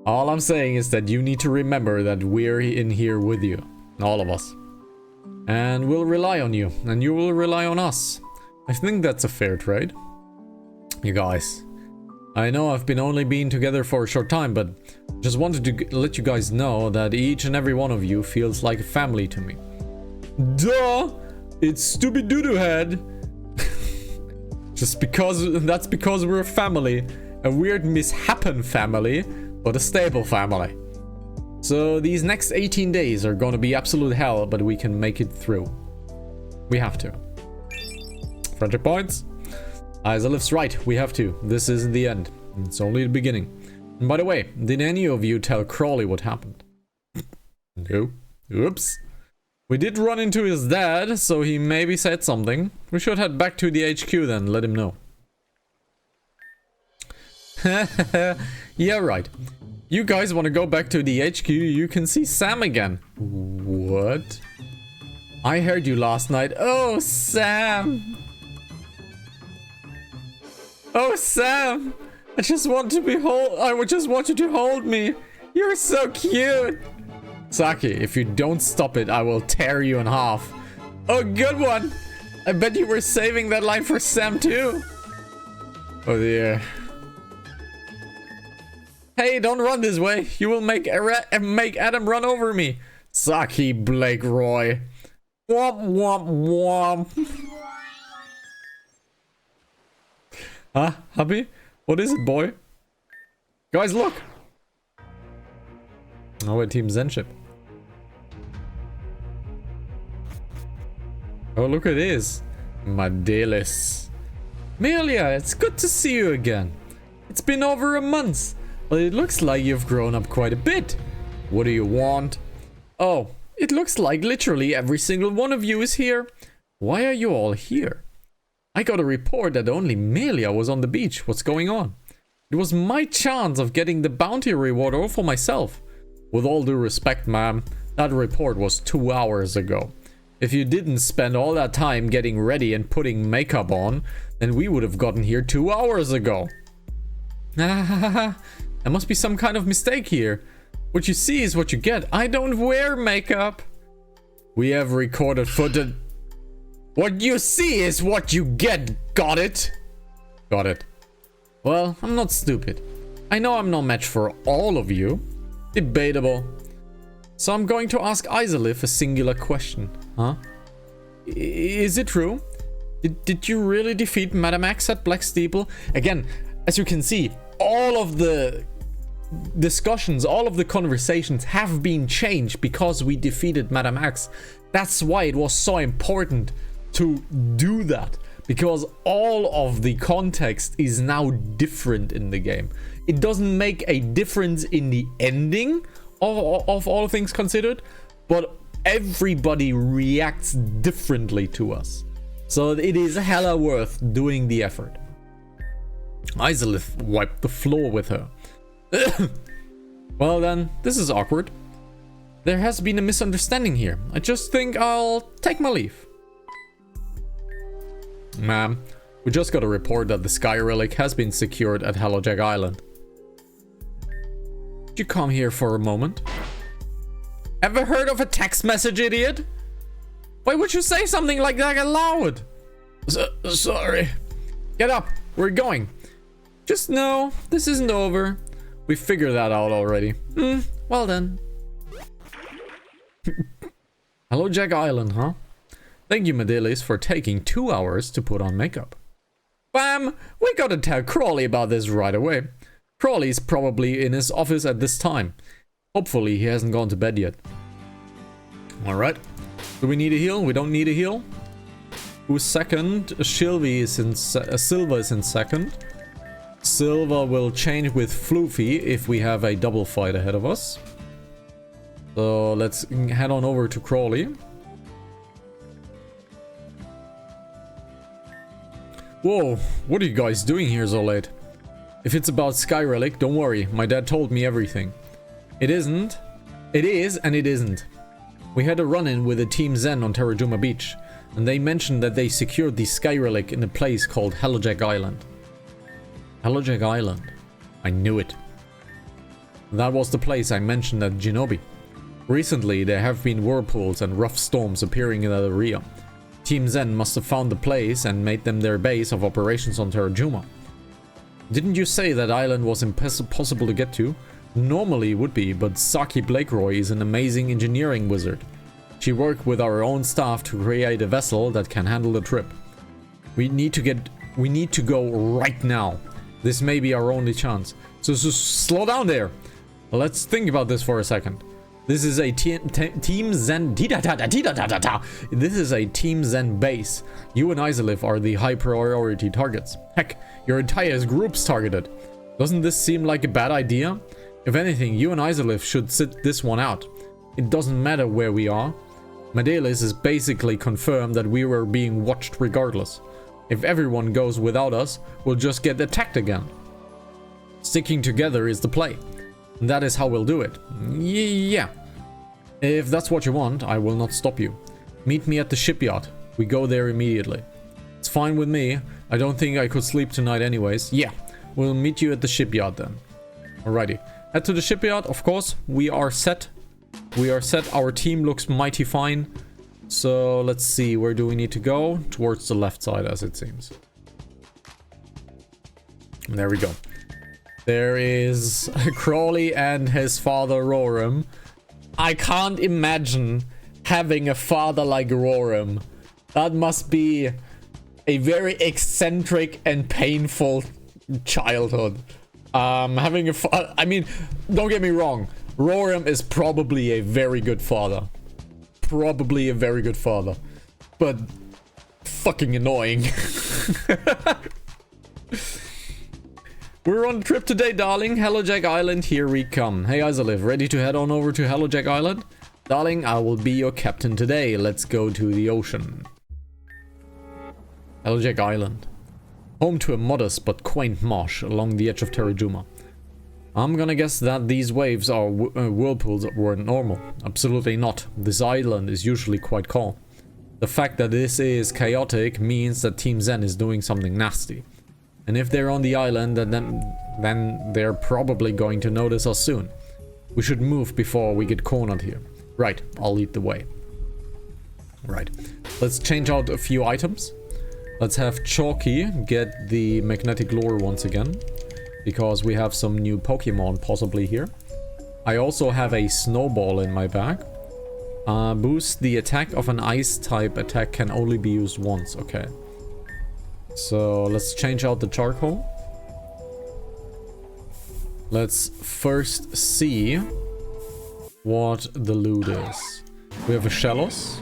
All I'm saying is that you need to remember that we're in here with you. All of us. And we'll rely on you. And you will rely on us. I think that's a fair trade. You guys. I know I've only been together for a short time, but just wanted to let you guys know that each and every one of you feels like a family to me. Duh! It's Stupid Doodoo Head! That's because we're a family. A weird mishappen family, but a stable family. So these next 18 days are gonna be absolute hell, but we can make it through. We have to. Friendship points? Izalif's right, we have to. This isn't the end. It's only the beginning. And by the way, did any of you tell Crawley what happened? No. Oops. We did run into his dad, so he maybe said something. We should head back to the HQ then, let him know. Yeah, right. You guys want to go back to the HQ, you can see Sam again. What? I heard you last night. Oh, Sam! Oh, Sam! I just want you to hold me. You're so cute. Saki, if you don't stop it, I will tear you in half. Oh, good one. I bet you were saving that line for Sam too. Oh dear. Hey, don't run this way. You will make Adam run over me. Saki Blake Roy. Womp womp womp. Huh? Hubby? What is it, boy? Guys, look. Oh, a Team Zen ship. Oh, look at this. Madelis. Melia, it's good to see you again. It's been over a month, but it looks like you've grown up quite a bit. What do you want? Oh, it looks like literally every single one of you is here. Why are you all here? I got a report that only Melia was on the beach. What's going on? It was my chance of getting the bounty reward all for myself. With all due respect, ma'am, that report was 2 hours ago. If you didn't spend all that time getting ready and putting makeup on, then we would have gotten here 2 hours ago. There must be some kind of mistake here. What you see is what you get. I don't wear makeup. We have recorded footage. What you see is what you get. Got it? Got it. Well, I'm not stupid. I know I'm no match for all of you. Debatable. So I'm going to ask Izalif a singular question. Huh? Is it true? Did you really defeat Madame X at Black Steeple? Again, as you can see, all of the discussions, all of the conversations have been changed because we defeated Madame X. That's why it was so important to do that, because all of the context is now different in the game. It doesn't make a difference in the ending of all things considered, but everybody reacts differently to us. So it is hella worth doing the effort. Isolith wiped the floor with her. Well then, this is awkward. There has been a misunderstanding here. I just think I'll take my leave. Ma'am, we just got a report that the Sky Relic has been secured at Hellowjack Island. Could you come here for a moment? Ever heard of a text message, idiot? Why would you say something like that aloud? Sorry. Get up, we're going. Just know, this isn't over. We figured that out already. Well then. Hellowjack Island, huh? Thank you, Medelis, for taking 2 hours to put on makeup. Bam! We gotta tell Crawley about this right away. Crawley's probably in his office at this time. Hopefully he hasn't gone to bed yet. Alright. Do we need a heal? We don't need a heal. Who's second? Silva is in second. Silva will change with Floofy if we have a double fight ahead of us. So let's head on over to Crawley. Whoa, what are you guys doing here so late? If it's about Sky Relic, don't worry, my dad told me everything. It isn't. It is and it isn't. We had a run-in with a Team Zen on Terajuma Beach, and they mentioned that they secured the Sky Relic in a place called Hellowjack Island. Hellowjack Island. I knew it. That was the place I mentioned at Genobi. Recently, there have been whirlpools and rough storms appearing in that area. Team Zen must have found the place and made them their base of operations on Terajuma. Didn't you say that island was impossible to get to? Normally it would be, but Saki Blakeroy is an amazing engineering wizard. She worked with our own staff to create a vessel that can handle the trip. We need to go right now. This may be our only chance. So slow down there. Let's think about this for a second. This is a Team Zen. This is a Team Zen base. You and Isolith are the high priority targets. Heck, your entire group's targeted. Doesn't this seem like a bad idea? If anything, you and Isolith should sit this one out. It doesn't matter where we are. Medelis is basically confirmed that we were being watched regardless. If everyone goes without us, we'll just get attacked again. Sticking together is the play. And that is how we'll do it. Yeah. If that's what you want, I will not stop you. Meet me at the shipyard. We go there immediately. It's fine with me. I don't think I could sleep tonight anyways. Yeah, we'll meet you at the shipyard then. Alrighty. Head to the shipyard, of course. We are set. We are set. Our team looks mighty fine. So let's see. Where do we need to go? Towards the left side, as it seems. There we go. There is Crawley and his father Roram. I can't imagine having a father like Roram. That must be a very eccentric and painful childhood. Having a father... I mean, don't get me wrong. Roram is probably a very good father. Probably a very good father. But fucking annoying. We're on a trip today, darling. Hellowjack Island, here we come. Hey, Isolith, ready to head on over to Hellowjack Island? Darling, I will be your captain today. Let's go to the ocean. Hellowjack Island. Home to a modest but quaint marsh along the edge of Terajuma. I'm gonna guess that these waves are whirlpools weren't normal. Absolutely not. This island is usually quite calm. The fact that this is chaotic means that Team Zen is doing something nasty. And if they're on the island, then they're probably going to notice us soon. We should move before we get cornered here. Right, I'll lead the way. Right, let's change out a few items. Let's have Chalky get the magnetic lure once again, because we have some new Pokemon possibly here. I also have a snowball in my bag. Boost the attack of an ice type attack can only be used once. Okay. So let's change out the charcoal. Let's first see what the loot is. We have a Shellos.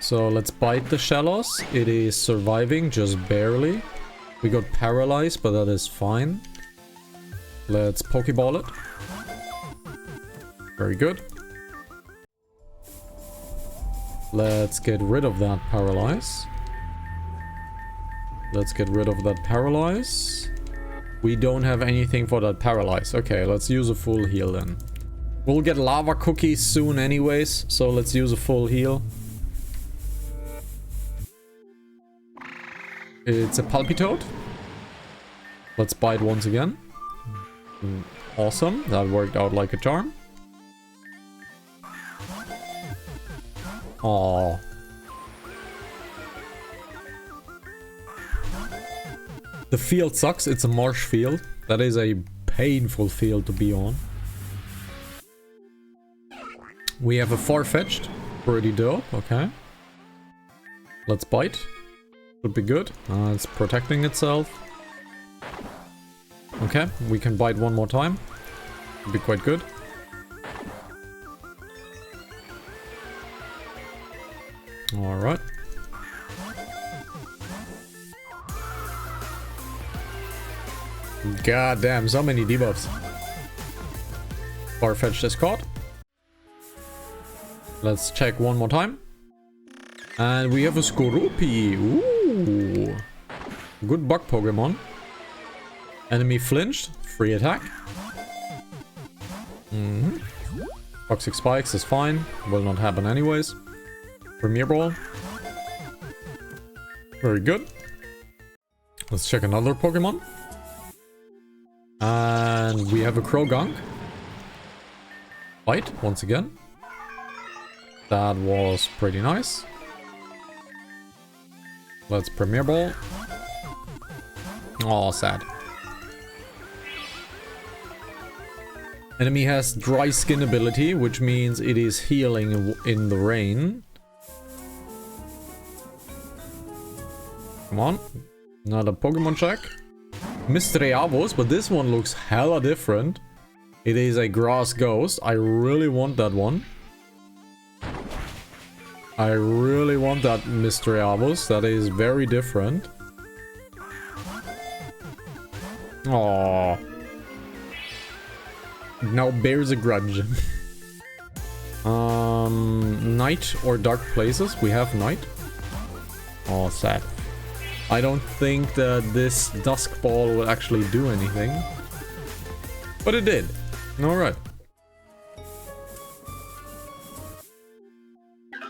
So let's bite the Shellos. It is surviving, just barely. We got paralyzed, but that is fine. Let's Pokeball it. Very good. Let's get rid of that paralyze. Let's get rid of that paralyze. We don't have anything for that paralyze. Okay, let's use a full heal then. We'll get lava cookies soon anyways, so let's use a full heal. It's a Palpitoad. Let's bite once again. Awesome, that worked out like a charm. Aww. The field sucks, it's a marsh field. That is a painful field to be on. We have a Farfetch'd. Pretty dope, okay. Let's bite. Should be good. It's protecting itself. Okay, we can bite one more time. Should be quite good. Alright. God damn, so many debuffs. Farfetch'd is caught. Let's check one more time. And we have a Skorupi. Ooh. Good bug Pokemon. Enemy flinched. Free attack. Toxic Spikes is fine. Will not happen anyways. Premier Ball. Very good. Let's check another Pokemon. And we have a Krogunk. Bite once again. That was pretty nice. Let's Premier Ball. Oh, sad. Enemy has Dry Skin ability, which means it is healing in the rain. Come on. Another Pokemon check. Mistreavos, but this one looks hella different. It is a Grass Ghost. I really want that one. I really want that Mistreavos. That is very different. Aww. Now bears a grudge. Night or dark places? We have night. Oh, sad. I don't think that this Dusk Ball will actually do anything. But it did. Alright.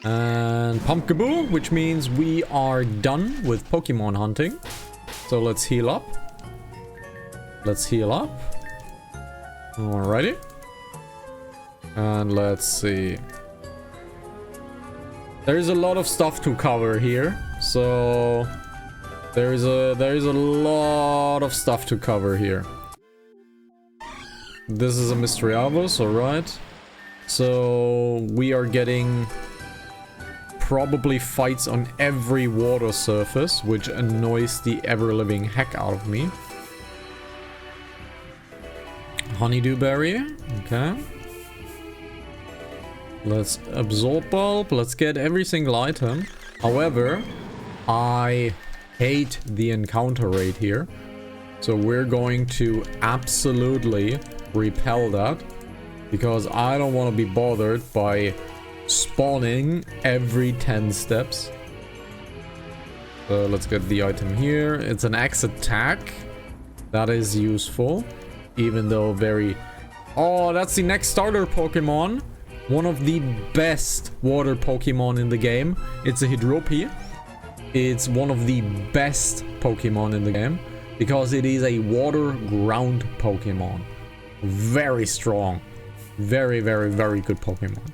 And Pumpkaboo, which means we are done with Pokemon hunting. So let's heal up. Let's heal up. Alrighty. And let's see. There's a lot of stuff to cover here. So there is a lot of stuff to cover here. This is a Mistreavos, alright. So we are getting probably fights on every water surface, which annoys the ever-living heck out of me. Honeydew Berry, okay. Let's Absorb Bulb, let's get every single item. However, I hate the encounter rate here. So we're going to absolutely repel that. Because I don't want to be bothered by spawning every 10 steps. So let's get the item here. It's an Axe attack. That is useful. Even though very... Oh, that's the next starter Pokemon. One of the best water Pokemon in the game. It's a Hydropie. It's one of the best Pokemon in the game. Because it is a water ground Pokemon. Very strong. Very, very, very good Pokemon.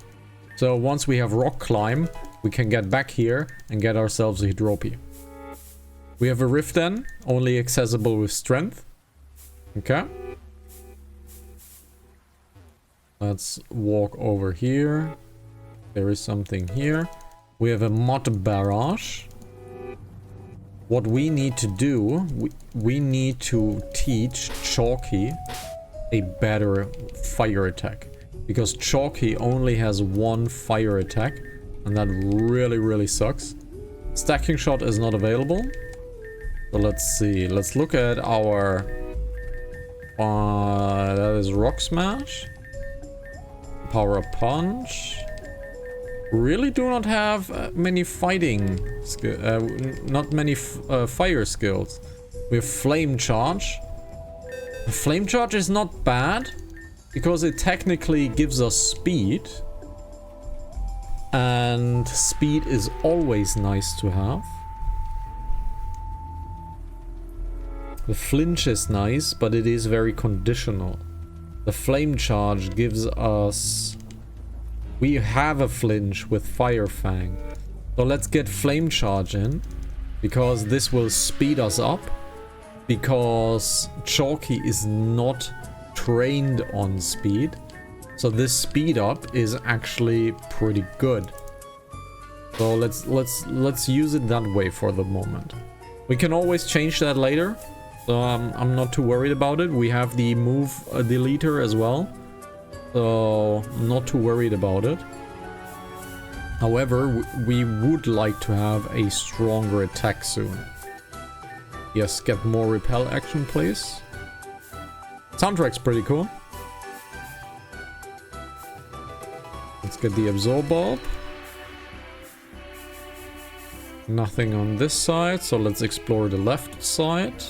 So once we have Rock Climb, we can get back here and get ourselves a Hydropie. We have a Riften, only accessible with Strength. Okay. Let's walk over here. There is something here. We have a Mud Barrage. What we need to do, we need to teach Chalky a better fire attack. Because Chalky only has one fire attack, and that really sucks. Stacking shot is not available. So let's see. Let's look at our... that is Rock Smash. Power Up Punch. Really do not have many fighting skills. Not many fire skills. We have Flame Charge. Flame Charge is not bad, because it technically gives us speed. And speed is always nice to have. The flinch is nice, but it is very conditional. The Flame Charge gives us... We have a flinch with Fire Fang. So let's get Flame Charge in, because this will speed us up. Because Chalky is not trained on speed. So this speed up is actually pretty good. So let's use it that way for the moment. We can always change that later. So I'm not too worried about it. We have the move deleter as well. So I'm not too worried about it. However, we would like to have a stronger attack soon. Yes, get more repel action, please. Soundtrack's pretty cool. Let's get the Absorb Bulb. Nothing on this side, so let's explore the left side.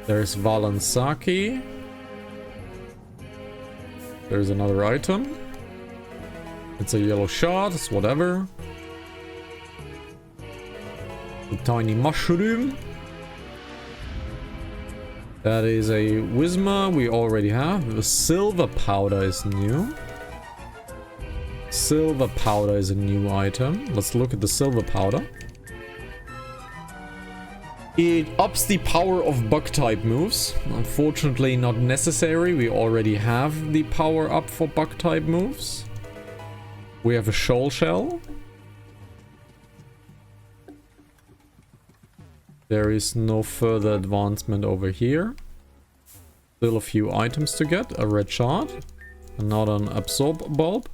There's Valansaki. There's another item. It's a yellow shot, it's whatever. The tiny mushroom. That is a Whisma we already have. The Silver Powder is new. Silver Powder is a new item. Let's look at the Silver Powder. It ups the power of bug type moves. Unfortunately not necessary. We already have the power up for bug type moves. We have a Shoal Shell. There is no further advancement over here. Still a few items to get. A red shard. And not an Absorb Bulb.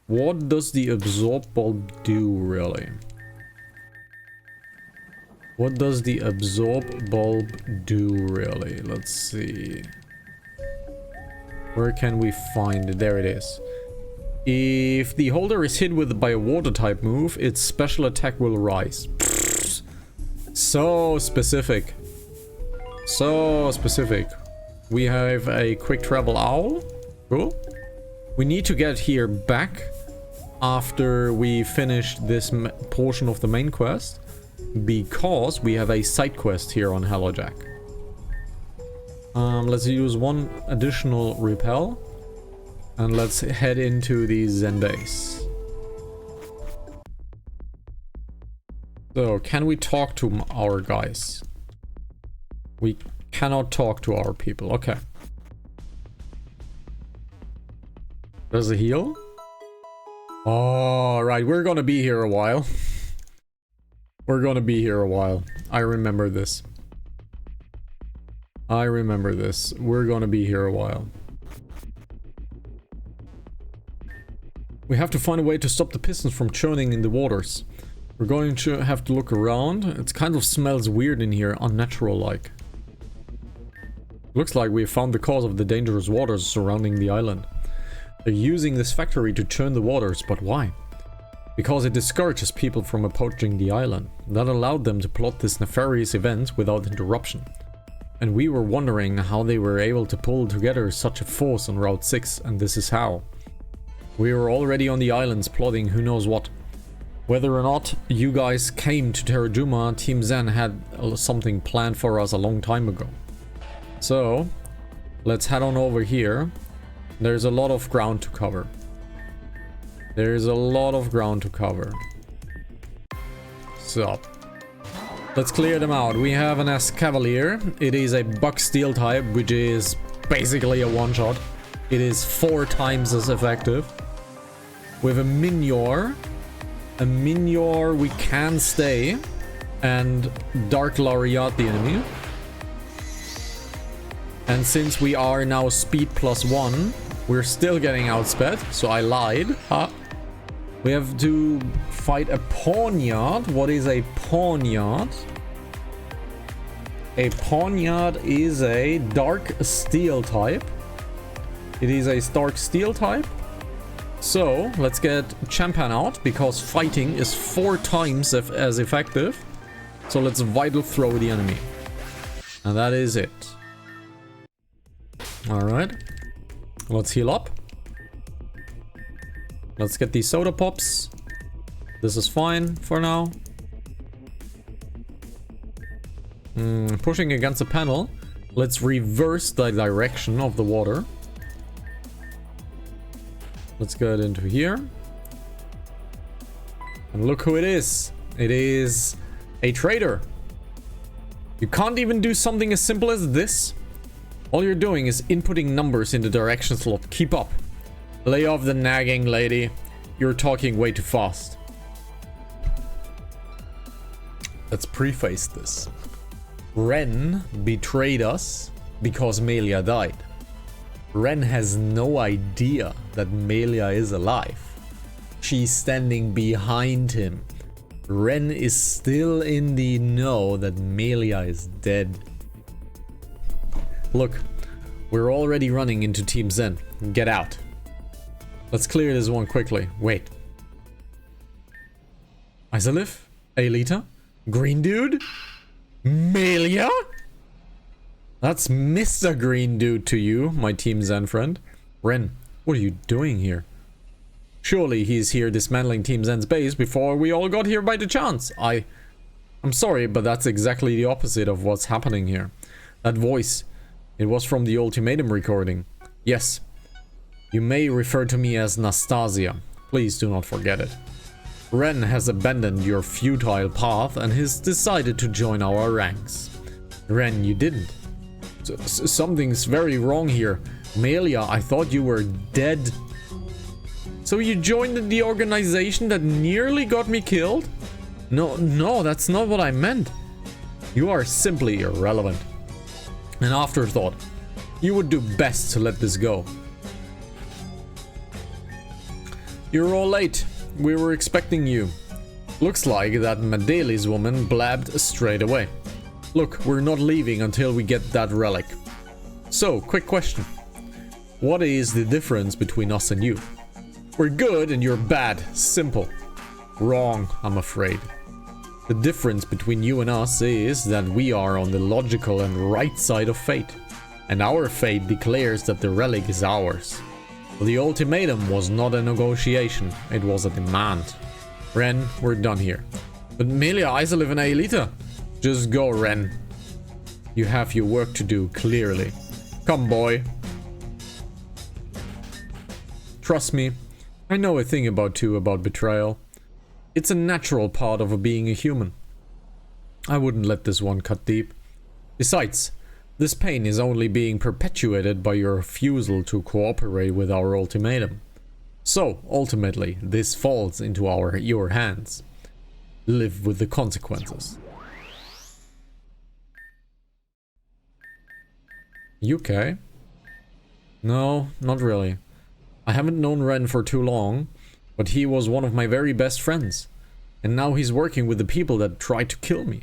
What does the Absorb Bulb do, really? What does the Absorb Bulb do, really? Let's see. Where can we find it? There it is. If the holder is hit by a water type move, its special attack will rise. So specific. So specific. We have a quick travel owl. Cool. We need to get here back after we finish this portion of the main quest, because we have a side quest here on Hello Jack. Let's use one additional repel and let's head into the Zen base. So, can we talk to our guys? We cannot talk to our people. Okay. There's a heal. All right, we're gonna be here a while. We're gonna be here a while. I remember this. I remember this. We're gonna be here a while. We have to find a way to stop the pistons from churning in the waters. We're going to have to look around. It kind of smells weird in here, unnatural-like. Looks like we have found the cause of the dangerous waters surrounding the island. They're using this factory to churn the waters, but why? Because it discourages people from approaching the island. That allowed them to plot this nefarious event without interruption. And we were wondering how they were able to pull together such a force on Route 6, and this is how. We were already on the islands plotting who knows what. Whether or not you guys came to Terajuma, Team Zen had something planned for us a long time ago. So, let's head on over here. There's a lot of ground to cover. There's a lot of ground to cover. So, let's clear them out. We have an Escavalier. It is a Buck Steel type, which is basically a one-shot. It is 4 times as effective. With a Minior. A Minior we can stay. And Dark Lariat the enemy. And since we are now speed +1, we're still getting outsped, so I lied. We have to fight a poniard. What is a poniard? A poniard is a dark steel type. It is a dark steel type. So let's get Champan out, because fighting is 4 times as effective. So let's vital throw the enemy. And that is it. Alright. Let's heal up. Let's get these soda pops. This is fine for now. Pushing against the panel. Let's reverse the direction of the water. Let's get into here. And look who it is. It is a trader. You can't even do something as simple as this. All you're doing is inputting numbers in the direction slot. Keep up. Lay off the nagging, lady. You're talking way too fast. Let's preface this. Ren betrayed us because Melia died. Ren has no idea that Melia is alive. She's standing behind him. Ren is still in the know that Melia is dead. Look, we're already running into Team Zen. Get out. Let's clear this one quickly. Wait. Isolif? Aelita? Green Dude? Melia? That's Mr. Green Dude to you, my Team Zen friend. Ren, what are you doing here? Surely he's here dismantling Team Zen's base before we all got here by the chance. I'm sorry, but that's exactly the opposite of what's happening here. That voice, it was from the ultimatum recording. Yes. You may refer to me as Nastasia. Please do not forget it. Ren has abandoned your futile path and has decided to join our ranks. Ren, you didn't. Something's very wrong here. Melia, I thought you were dead. So you joined the organization that nearly got me killed? No, that's not what I meant. You are simply irrelevant. An afterthought. You would do best to let this go. You're all late. We were expecting you. Looks like that Madeli's woman blabbed straight away. Look, we're not leaving until we get that relic. So, quick question. What is the difference between us and you? We're good and you're bad. Simple. Wrong, I'm afraid. The difference between you and us is that we are on the logical and right side of fate. And our fate declares that the relic is ours. The ultimatum was not a negotiation, it was a demand. Ren, we're done here. But Melia, Isolif and Aelita. Just go, Ren. You have your work to do, clearly. Come, boy. Trust me, I know a thing about betrayal. It's a natural part of being a human. I wouldn't let this one cut deep. Besides, this pain is only being perpetuated by your refusal to cooperate with our ultimatum. So, ultimately, this falls into your hands. Live with the consequences. You okay? No, not really. I haven't known Ren for too long, but he was one of my very best friends. And now he's working with the people that tried to kill me.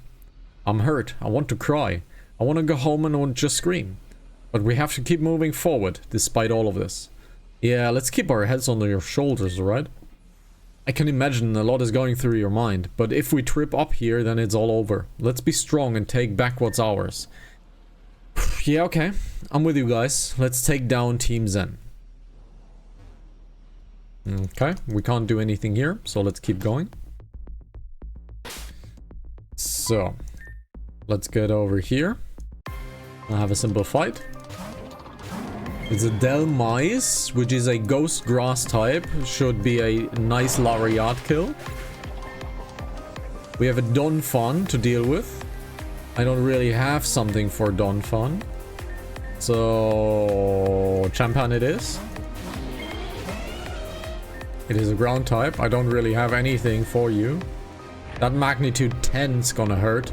I'm hurt. I want to cry. I want to go home and just scream. But we have to keep moving forward, despite all of this. Yeah, let's keep our heads on your shoulders, alright? I can imagine a lot is going through your mind, but if we trip up here, then it's all over. Let's be strong and take back what's ours. Yeah, okay. I'm with you guys. Let's take down Team Zen. Okay, we can't do anything here, so let's keep going. So, let's get over here. I'll have a simple fight. It's a Del Mais, which is a ghost grass type. Should be a nice Lariat kill. We have a Donphan to deal with. I don't really have something for Donphan. So, Champan it is. It is a ground type. I don't really have anything for you. That magnitude 10's gonna hurt.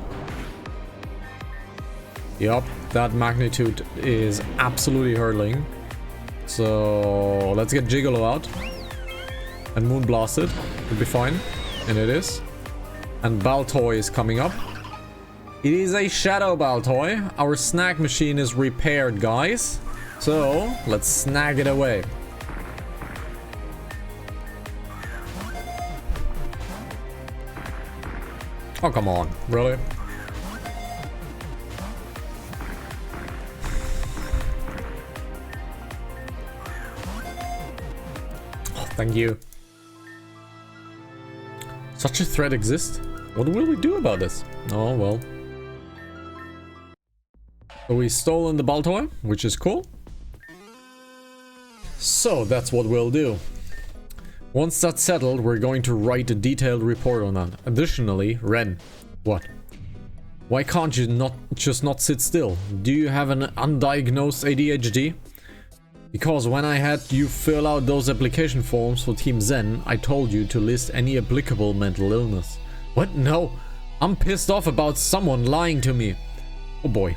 Yup, that magnitude is absolutely hurtling. So let's get Gigolo out. And Moonblast it. It'll be fine. And it is. And Baltoy is coming up. It is a Shadow Baltoy. Our snag machine is repaired, guys. So let's snag it away. Oh, come on. Really? Oh, thank you. Such a threat exists? What will we do about this? Oh, well. So we stolen the Baltoy, which is cool. So that's what we'll do. Once that's settled, we're going to write a detailed report on that. Additionally, Ren, what? Why can't you not sit still? Do you have an undiagnosed ADHD? Because when I had you fill out those application forms for Team Zen, I told you to list any applicable mental illness. What? No. I'm pissed off about someone lying to me. Oh boy.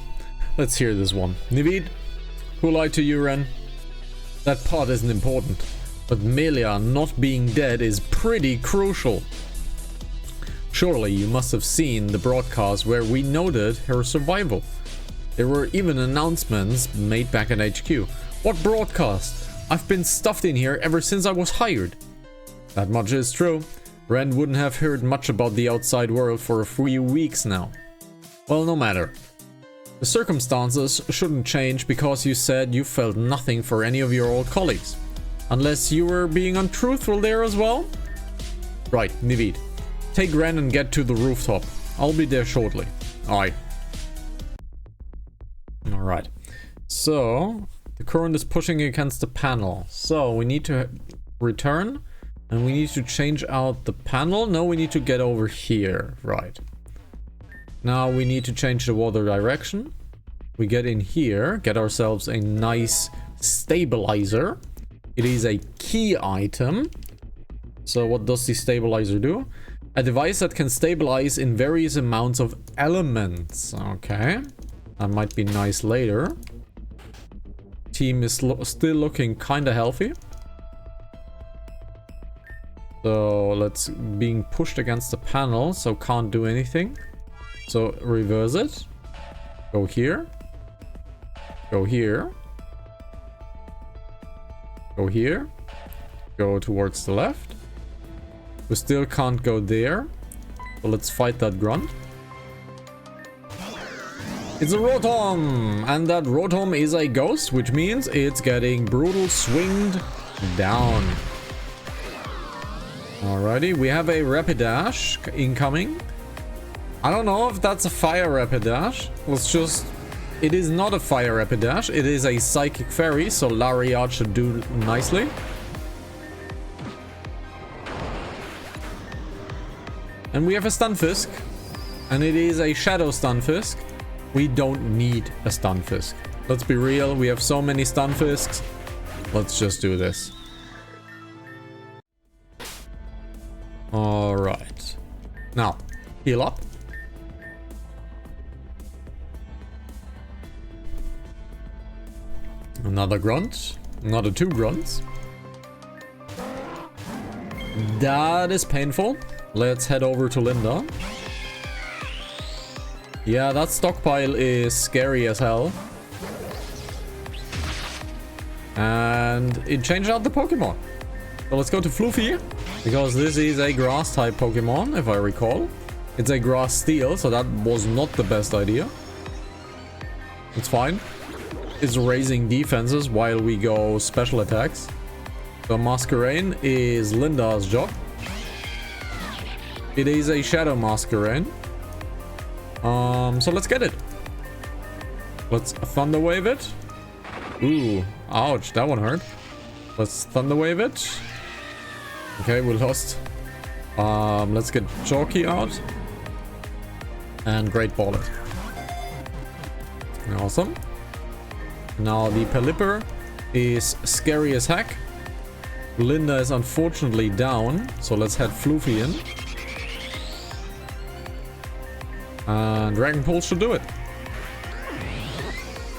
Let's hear this one. Naveed, who lied to you, Ren? That part isn't important. But Melia not being dead is pretty crucial. Surely you must have seen the broadcast where we noted her survival. There were even announcements made back at HQ. What broadcast? I've been stuffed in here ever since I was hired. That much is true. Ren wouldn't have heard much about the outside world for a few weeks now. Well, no matter. The circumstances shouldn't change because you said you felt nothing for any of your old colleagues. Unless you were being untruthful there as well? Right, Naveed. Take Ren and get to the rooftop. I'll be there shortly. Aye. Alright. So, the current is pushing against the panel. So, we need to return. And we need to change out the panel. No, we need to get over here. Right. Now we need to change the water direction. We get in here. Get ourselves a nice stabilizer. It is a key item. So what does the stabilizer do? A device that can stabilize in various amounts of elements. Okay. That might be nice later. Team is still looking kind of healthy. So let's being pushed against the panel. So can't do anything. So reverse it. Go here. Go here. Go here. Go towards the left. We still can't go there. So let's fight that grunt. It's a Rotom! And that Rotom is a ghost, which means it's getting brutal swinged down. Alrighty, we have a Rapidash incoming. I don't know if that's a Fire Rapidash. Let's just... It is not a Fire Rapidash. It is a Psychic Fairy, so Lariat should do nicely. And we have a Stunfisk. And it is a Shadow Stunfisk. We don't need a Stunfisk. Let's be real, we have so many Stunfisks. Let's just do this. Alright. Now, heal up. Another grunt. Another 2 grunts. That is painful. Let's head over to Linda. Yeah, that stockpile is scary as hell. And it changed out the Pokemon. So let's go to Floofy. Because this is a grass type Pokemon, if I recall. It's a grass steel, so that was not the best idea. It's fine. It's raising defenses while we go special attacks. So Masquerain is Linda's job. It is a Shadow Masquerain. So let's get it. Let's Thunder Wave it. Ooh, ouch, that one hurt. Let's Thunder Wave it. Okay, we lost. Let's get Chalky out. And Great Ball it. Awesome. Now the Pelipper is scary as heck. Linda is unfortunately down, so let's head Floofy in. And Dragon Pulse should do it.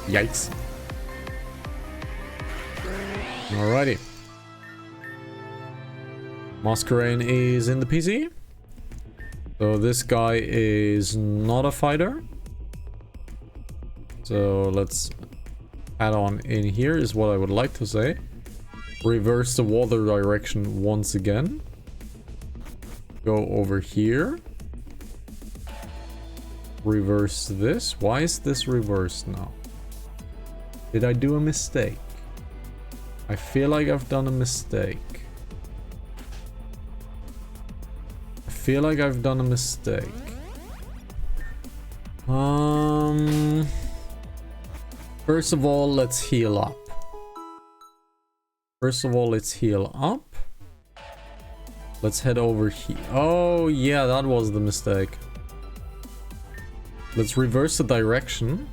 Yikes. Alrighty. Masquerade is in the PC. So this guy is not a fighter. So let's add on in here is what I would like to say. Reverse the water direction once again. Go over here. Reverse this. Why is this reversed now? Did I do a mistake? I feel like I've done a mistake. First of all, let's heal up. Let's head over here. Oh, yeah, that was the mistake. Let's reverse the direction.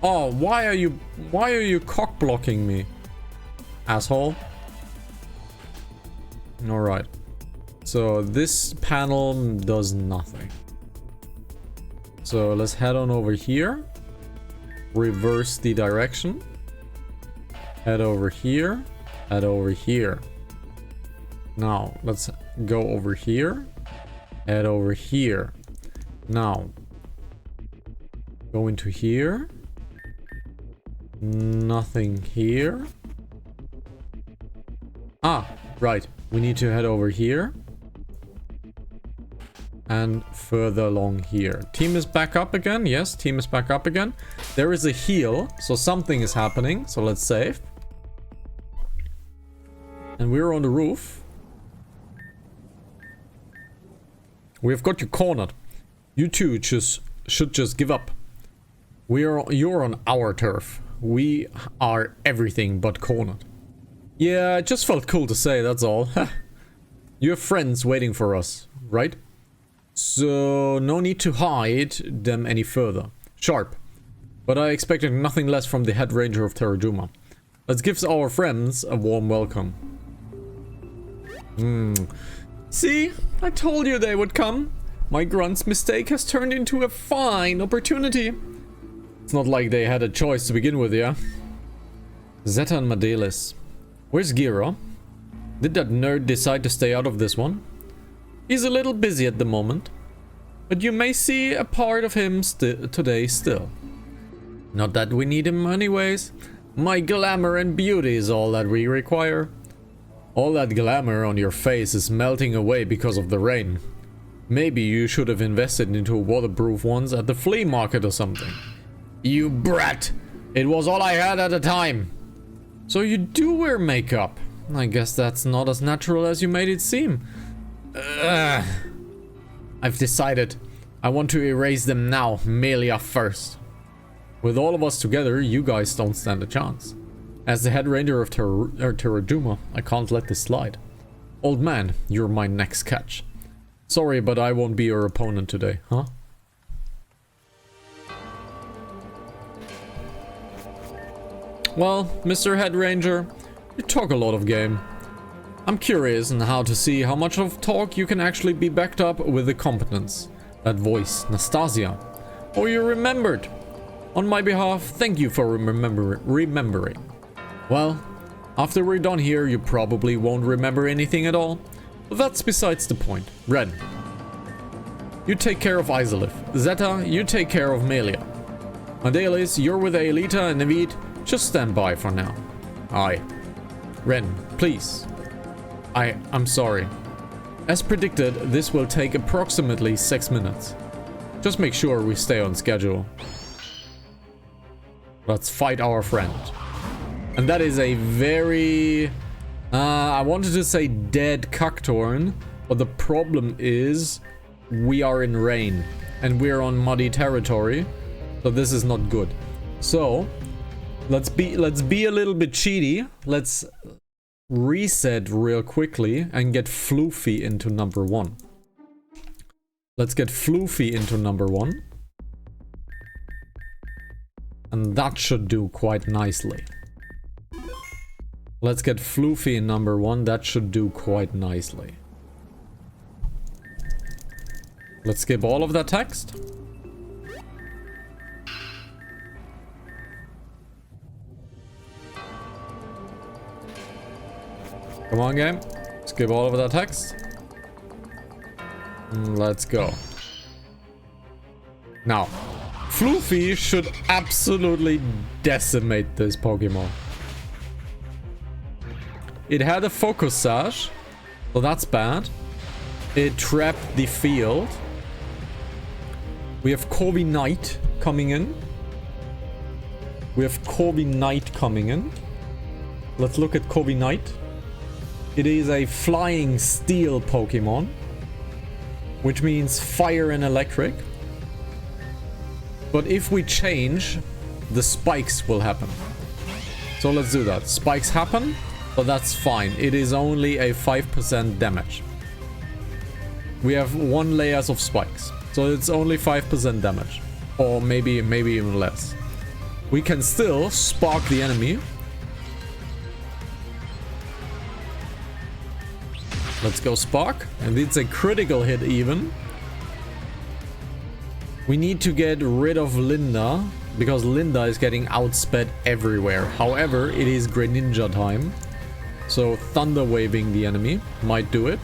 Oh, why are you cock blocking me? Asshole. Alright. So this panel does nothing. So let's head on over here. Reverse the direction. Head over here. Head over here. Now, let's go over here. Head over here. Now, go into here. Nothing here. Ah, right. We need to head over here. And further along here. Team is back up again. Yes, team is back up again. There is a heal, so something is happening. So let's save. And we're on the roof. We've got you cornered. You two should just give up. You're on our turf. We are everything but cornered. Yeah, it just felt cool to say, that's all. You have friends waiting for us, right? So, no need to hide them any further. Sharp. But I expected nothing less from the head ranger of Terajuma. Let's give our friends a warm welcome. See? I told you they would come. My grunt's mistake has turned into a fine opportunity. It's not like they had a choice to begin with, yeah? Zeta and Madelis. Where's Gira? Did that nerd decide to stay out of this one? He's a little busy at the moment, but you may see a part of him today still. Not that we need him anyways. My glamour and beauty is all that we require. All that glamour on your face is melting away because of the rain. Maybe you should have invested into waterproof ones at the flea market or something. You brat! It was all I had at the time. So you do wear makeup. I guess that's not as natural as you made it seem. I've decided. I want to erase them now, Melia first. With all of us together, you guys don't stand a chance. As the head ranger of Terajuma, I can't let this slide. Old man, you're my next catch. Sorry, but I won't be your opponent today, huh? Well, Mr. Head Ranger, you talk a lot of game. I'm curious on how to see how much of talk you can actually be backed up with the competence. That voice, Nastasia. Oh, you remembered. On my behalf, thank you for remembering. Well, after we're done here, you probably won't remember anything at all. But that's besides the point. Ren, you take care of Isolith. Zeta, you take care of Melia. Madelis, you're with Aelita and Navid. Just stand by for now. Aye. Ren, please. I'm sorry. As predicted, this will take approximately 6 minutes. Just make sure we stay on schedule. Let's fight our friend. And that is a very... I wanted to say dead Cactorn, but the problem is we are in rain and we're on muddy territory, so this is not good. So let's be a little bit cheaty. Let's reset real quickly and get Floofy into number 1. Let's get Floofy into number 1. And that should do quite nicely. Let's get Floofy in number 1. That should do quite nicely. Let's skip all of that text. Come on, game. Skip all of that text. Let's go. Now, Floofy should absolutely decimate this Pokemon. It had a Focus Sash, so that's bad. It trapped the field. We have Corby Knight coming in. Let's look at Corby Knight. It is a flying steel Pokemon, which means fire and electric. But if we change, the spikes will happen. So let's do that. Spikes happen, but that's fine. It is only a 5% damage. We have 1 layer of spikes, so it's only 5% damage. Or maybe even less. We can still spark the enemy. Let's go spark. And it's a critical hit even. We need to get rid of Linda, because Linda is getting outsped everywhere. However, it is Greninja time. So Thunder Waving the enemy might do it.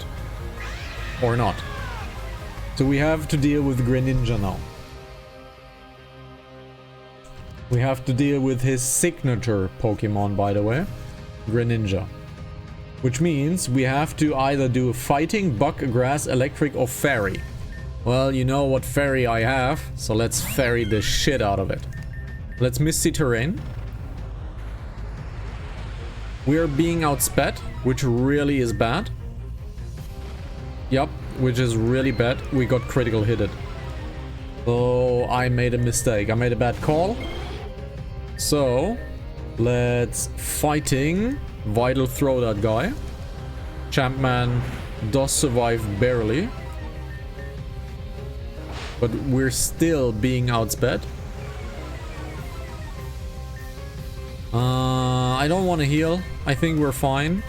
Or not. So we have to deal with Greninja now. We have to deal with his signature Pokemon, by the way. Greninja. Which means we have to either do Fighting, Bug, Grass, Electric, or Fairy. Well, you know what Fairy I have, so let's Fairy the shit out of it. Let's Misty Terrain. We are being outsped, which really is bad. Yup, which is really bad. We got critical hit. So I made a mistake. I made a bad call. So let's Fighting. Vital Throw that guy. Champman does survive barely. But we're still being outsped. I don't want to heal. I think we're fine.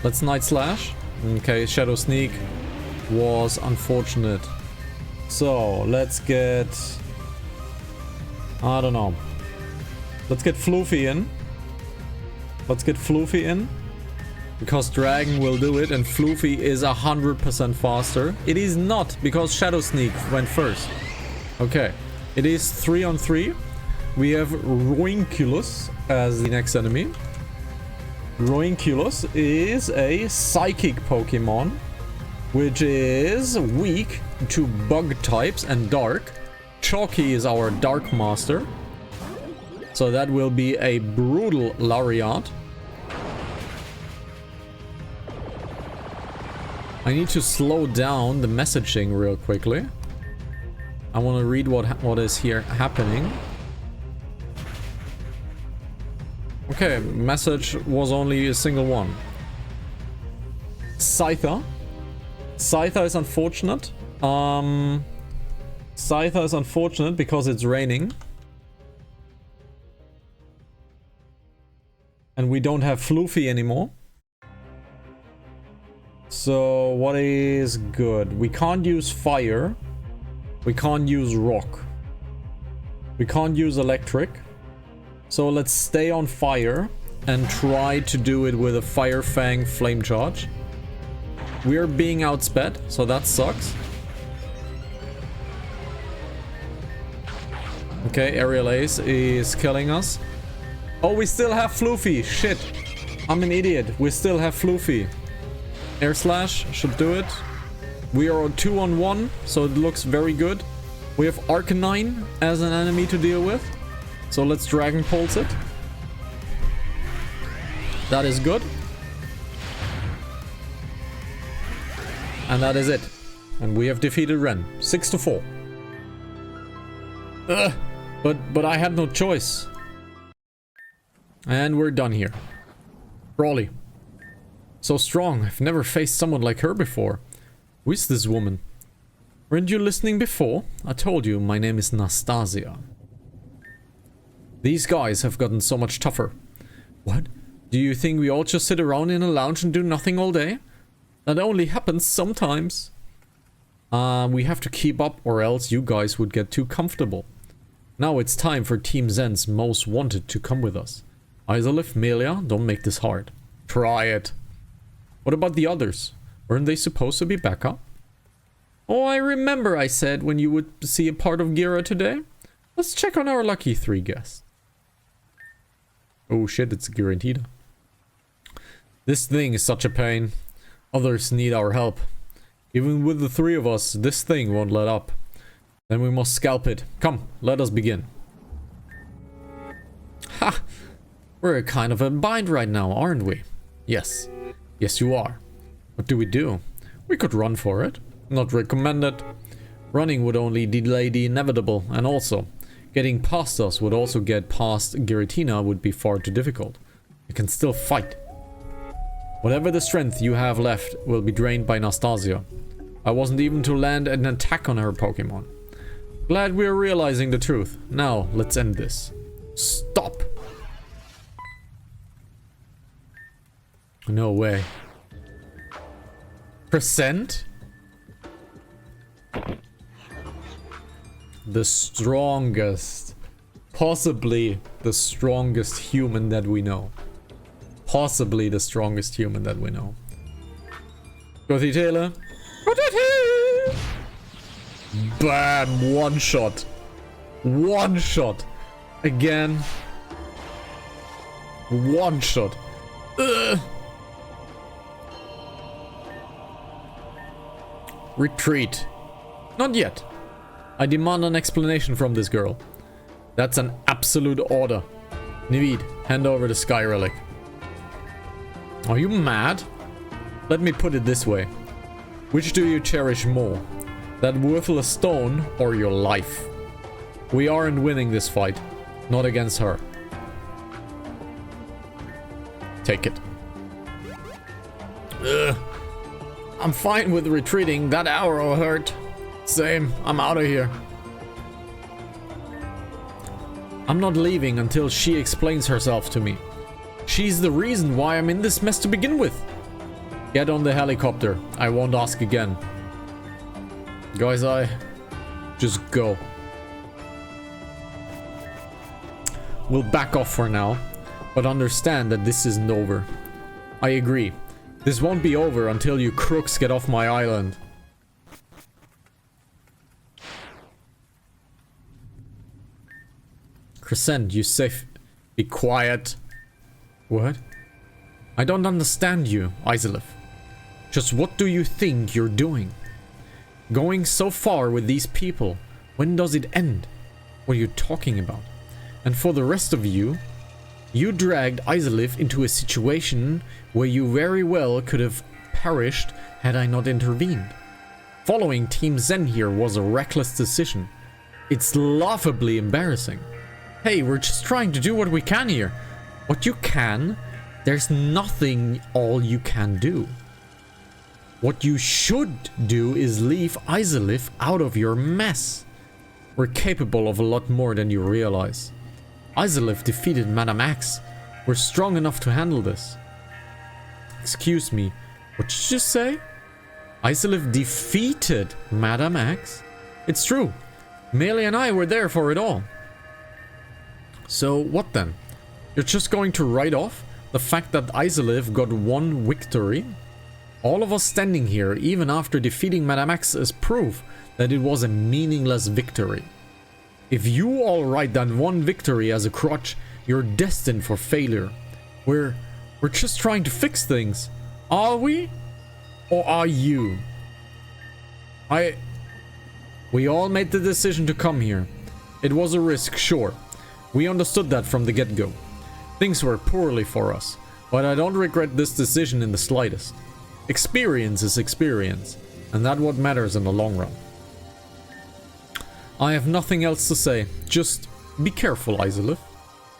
Let's Night Slash. Okay, Shadow Sneak was unfortunate. So, let's get... I don't know. Let's get Floofy in. Because Dragon will do it and Floofy is 100% faster. It is not, because Shadow Sneak went first. Okay. It is 3-on-3. We have Roinculus as the next enemy. Roinculus is a Psychic Pokemon, which is weak to Bug types and Dark. Chalky is our Dark Master. So that will be a brutal Lariat. I need to slow down the messaging real quickly. I want to read what is here happening. Okay, message was only a single one. Scyther. Scyther is unfortunate. Scyther is unfortunate because it's raining. And we don't have Floofy anymore. So what is good? We can't use fire. We can't use rock. We can't use electric. So let's stay on fire and try to do it with a Fire Fang Flame Charge. We're being outsped, so that sucks. Okay, Aerial Ace is killing us. Oh, we still have Floofy. Shit. I'm an idiot. We still have Floofy. Air Slash should do it. We are on 2-on-1, so it looks very good. We have Arcanine as an enemy to deal with. So let's Dragon Pulse it. That is good. And that is it. And we have defeated Ren. 6-4. But I had no choice. And we're done here. Brawly. So strong. I've never faced someone like her before. Who is this woman? Weren't you listening before? I told you, my name is Nastasia. These guys have gotten so much tougher. What? Do you think we all just sit around in a lounge and do nothing all day? That only happens sometimes. We have to keep up or else you guys would get too comfortable. Now it's time for Team Zen's most wanted to come with us. Isolith, Melia, don't make this hard. Try it. What about the others? Weren't they supposed to be backup? Oh, I remember I said when you would see a part of Gira today. Let's check on our lucky 3 guests. Oh shit, it's guaranteed. This thing is such a pain. Others need our help. Even with the 3 of us, this thing won't let up. Then we must scalp it. Come, let us begin. Ha! We're kind of in a bind right now, aren't we? Yes. Yes, you are. What do we do? We could run for it. Not recommended. Running would only delay the inevitable, and also, getting past us would also get past Giratina would be far too difficult. We can still fight. Whatever the strength you have left will be drained by Nastasia. I wasn't even to land an attack on her Pokemon. Glad we're realizing the truth. Now, let's end this. Stop! No way. Percent? The strongest. Possibly the strongest human that we know. Possibly the strongest human that we know. Gothy Taylor. Bam! One shot. One shot. Again. One shot. Ugh. Retreat. Not yet. I demand an explanation from this girl. That's an absolute order. Nivid, hand over the Sky Relic. Are you mad? Let me put it this way. Which do you cherish more? That worthless stone or your life? We aren't winning this fight. Not against her. Take it. Ugh. I'm fine with retreating. That arrow hurt. Same. I'm out of here. I'm not leaving until she explains herself to me. She's the reason why I'm in this mess to begin with. Get on the helicopter. I won't ask again. Guys, just go. We'll back off for now, but understand that this isn't over. I agree. This won't be over until you crooks get off my island. Crescent, you safe. Be quiet. What? I don't understand you, Izalith. Just what do you think you're doing? Going so far with these people, when does it end? What are you talking about? And for the rest of you, you dragged Izalith into a situation where you very well could have perished had I not intervened. Following Team Zen here was a reckless decision. It's laughably embarrassing. Hey, we're just trying to do what we can here. What you can, there's nothing all you can do. What you should do is leave Izalith out of your mess. We're capable of a lot more than you realize. Izalith defeated Madame X. We're strong enough to handle this. Excuse me, what did you just say? Izalith defeated Madame X? It's true. Melee and I were there for it all. So what then? You're just going to write off the fact that Izalith got one victory? All of us standing here, even after defeating Madame X, is proof that it was a meaningless victory. If you all write that one victory as a crutch, you're destined for failure. We're just trying to fix things. Are we? Or are you? We all made the decision to come here. It was a risk, sure. We understood that from the get-go. Things were poorly for us, but I don't regret this decision in the slightest. Experience is experience, and that's what matters in the long run. I have nothing else to say. Just be careful, Izalith.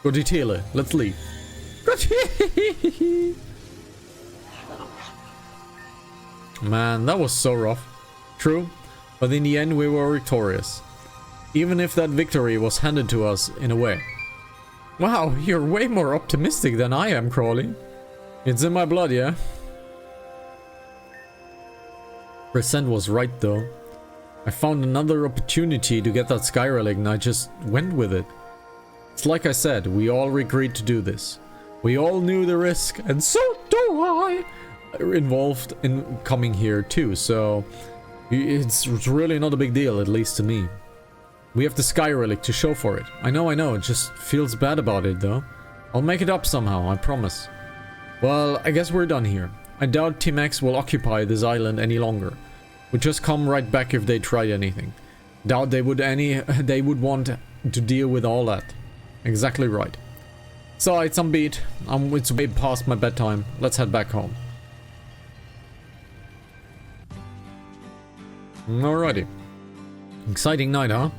Goditele, let's leave. Man, that was so rough. True, but in the end we were victorious. Even if that victory was handed to us in a way. Wow, you're way more optimistic than I am, Crawley. It's in my blood, yeah? Percent was right though. I found another opportunity to get that Sky Relic and I just went with it. It's like I said, we all agreed to do this. We all knew the risk, and so do I. involved in coming here too, so it's really not a big deal, at least to me. We have the Sky Relic to show for it. I know, it just feels bad about it though. I'll make it up somehow, I promise. Well, I guess we're done here. I doubt Team X will occupy this island any longer. Would just come right back if they tried anything. Doubt they would want to deal with all that. Exactly right. So it's on beat. It's way past my bedtime. Let's head back home. Alrighty. Exciting night, huh?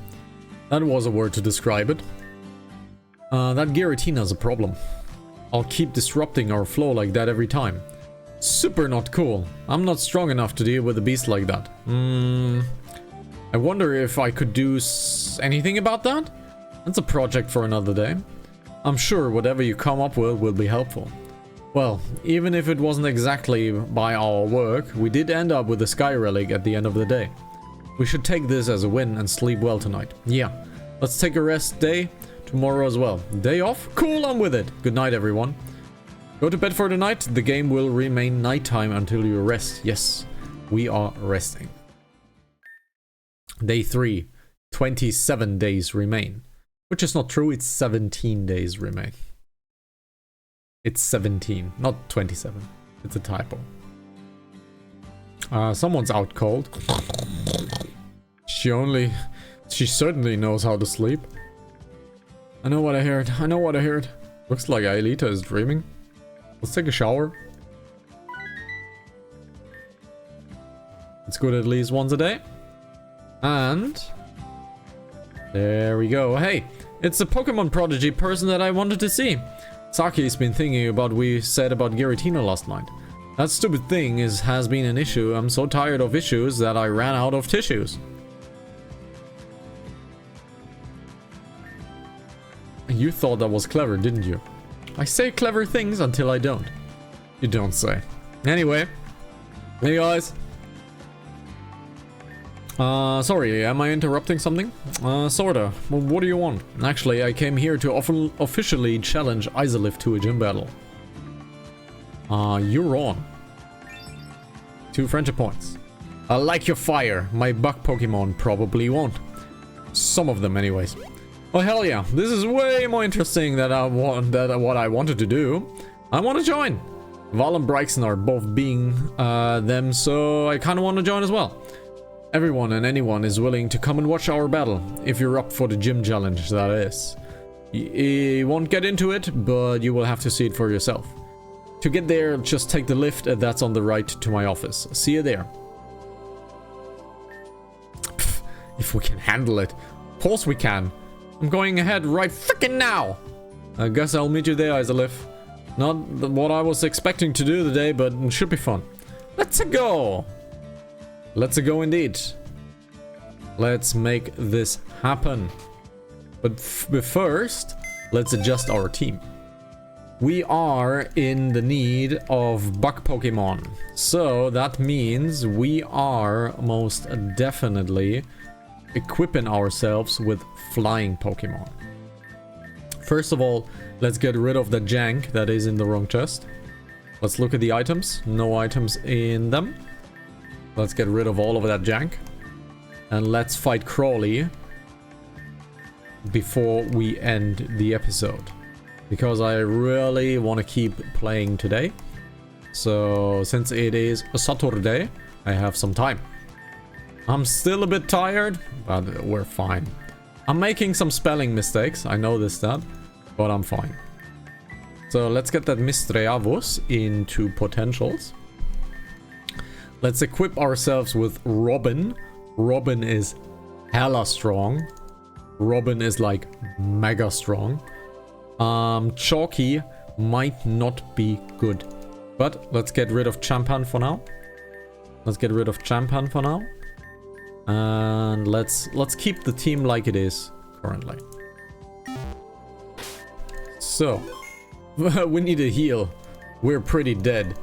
That was a word to describe it. That Giratina's a problem. I'll keep disrupting our flow like that every time. Super not cool. I'm not strong enough to deal with a beast like that. I wonder if I could do anything about that? That's a project for another day. I'm sure whatever you come up with will be helpful. Well, even if it wasn't exactly by our work, we did end up with the Sky Relic at the end of the day. We should take this as a win and sleep well tonight. Yeah, let's take a rest day tomorrow as well. Day off? Cool, I'm with it. Good night, everyone. Go to bed for the night. The game will remain nighttime until you rest. Yes, we are resting. Day 3. 27 days remain. Which is not true, it's 17 days remain. It's 17, not 27. It's a typo. Someone's out cold. She certainly knows how to sleep. I know what I heard. Looks like Aelita is dreaming. Let's take a shower. It's good at least once a day. And there we go. Hey, it's the Pokemon Prodigy person that I wanted to see. Saki's been thinking about what we said about Giratina last night. That stupid thing has been an issue. I'm so tired of issues that I ran out of tissues. You thought that was clever, didn't you? I say clever things until I don't. You don't say. Anyway. Hey guys. Sorry, am I interrupting something? Sorta. Well, what do you want? Actually, I came here to officially challenge Izalith to a gym battle. You're on. 2 friendship points. I like your fire. My bug Pokemon probably won't. Some of them anyways. Oh hell yeah, this is way more interesting than what I wanted to do. I want to join. Val and Bryson are both being them, so I kind of want to join as well. Everyone and anyone is willing to come and watch our battle, if you're up for the gym challenge, that is. You won't get into it, but you will have to see it for yourself. To get there, just take the lift that's on the right to my office. See you there. Pff, if we can handle it. Of course we can. I'm going ahead right freaking now. I guess I'll meet you there, Izalith. Not what I was expecting to do today, but it should be fun. Let's go. Let's go indeed. Let's make this happen. But first, let's adjust our team. We are in the need of bug Pokemon. So that means we are most definitely equipping ourselves with flying Pokemon. First of all, let's get rid of the jank that is in the wrong chest. Let's look at the items. No items in them. Let's get rid of all of that jank. And let's fight Crawley before we end the episode. Because I really want to keep playing today. So, since it is a Saturday, I have some time. I'm still a bit tired, but we're fine. I'm making some spelling mistakes, I noticed that, but I'm fine. So let's get that Mistreavus into potentials. Let's equip ourselves with Robin. Robin is hella strong. Robin is like mega strong. Chalky might not be good, but let's get rid of Champan for now. And let's keep the team like it is currently. So, we need a heal. We're pretty dead.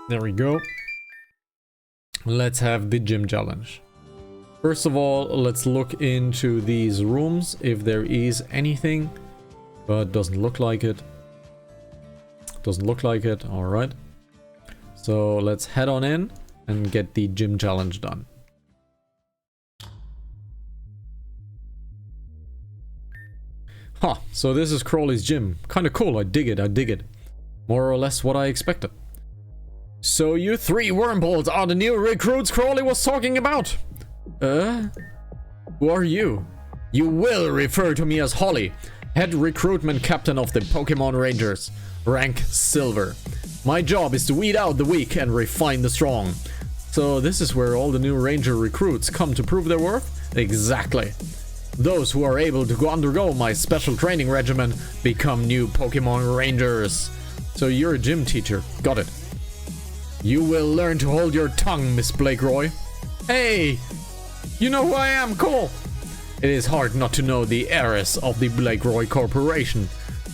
There we go. Let's have the gym challenge. First of all, let's look into these rooms if there is anything, but doesn't look like it. Doesn't look like it. Alright. So let's head on in and get the gym challenge done. Huh, so this is Crowley's gym. Kinda cool, I dig it, I dig it. More or less what I expected. So you 3 wormholes are the new recruits Crowley was talking about? Who are you? You will refer to me as Holly, head recruitment captain of the Pokemon Rangers, rank Silver. My job is to weed out the weak and refine the strong. So this is where all the new Ranger recruits come to prove their worth? Exactly. Those who are able to undergo my special training regimen become new Pokemon Rangers. So you're a gym teacher, got it. You will learn to hold your tongue, Miss Blakeroy. Hey, you know who I am, cool. It is hard not to know the heiress of the Blakeroy Corporation.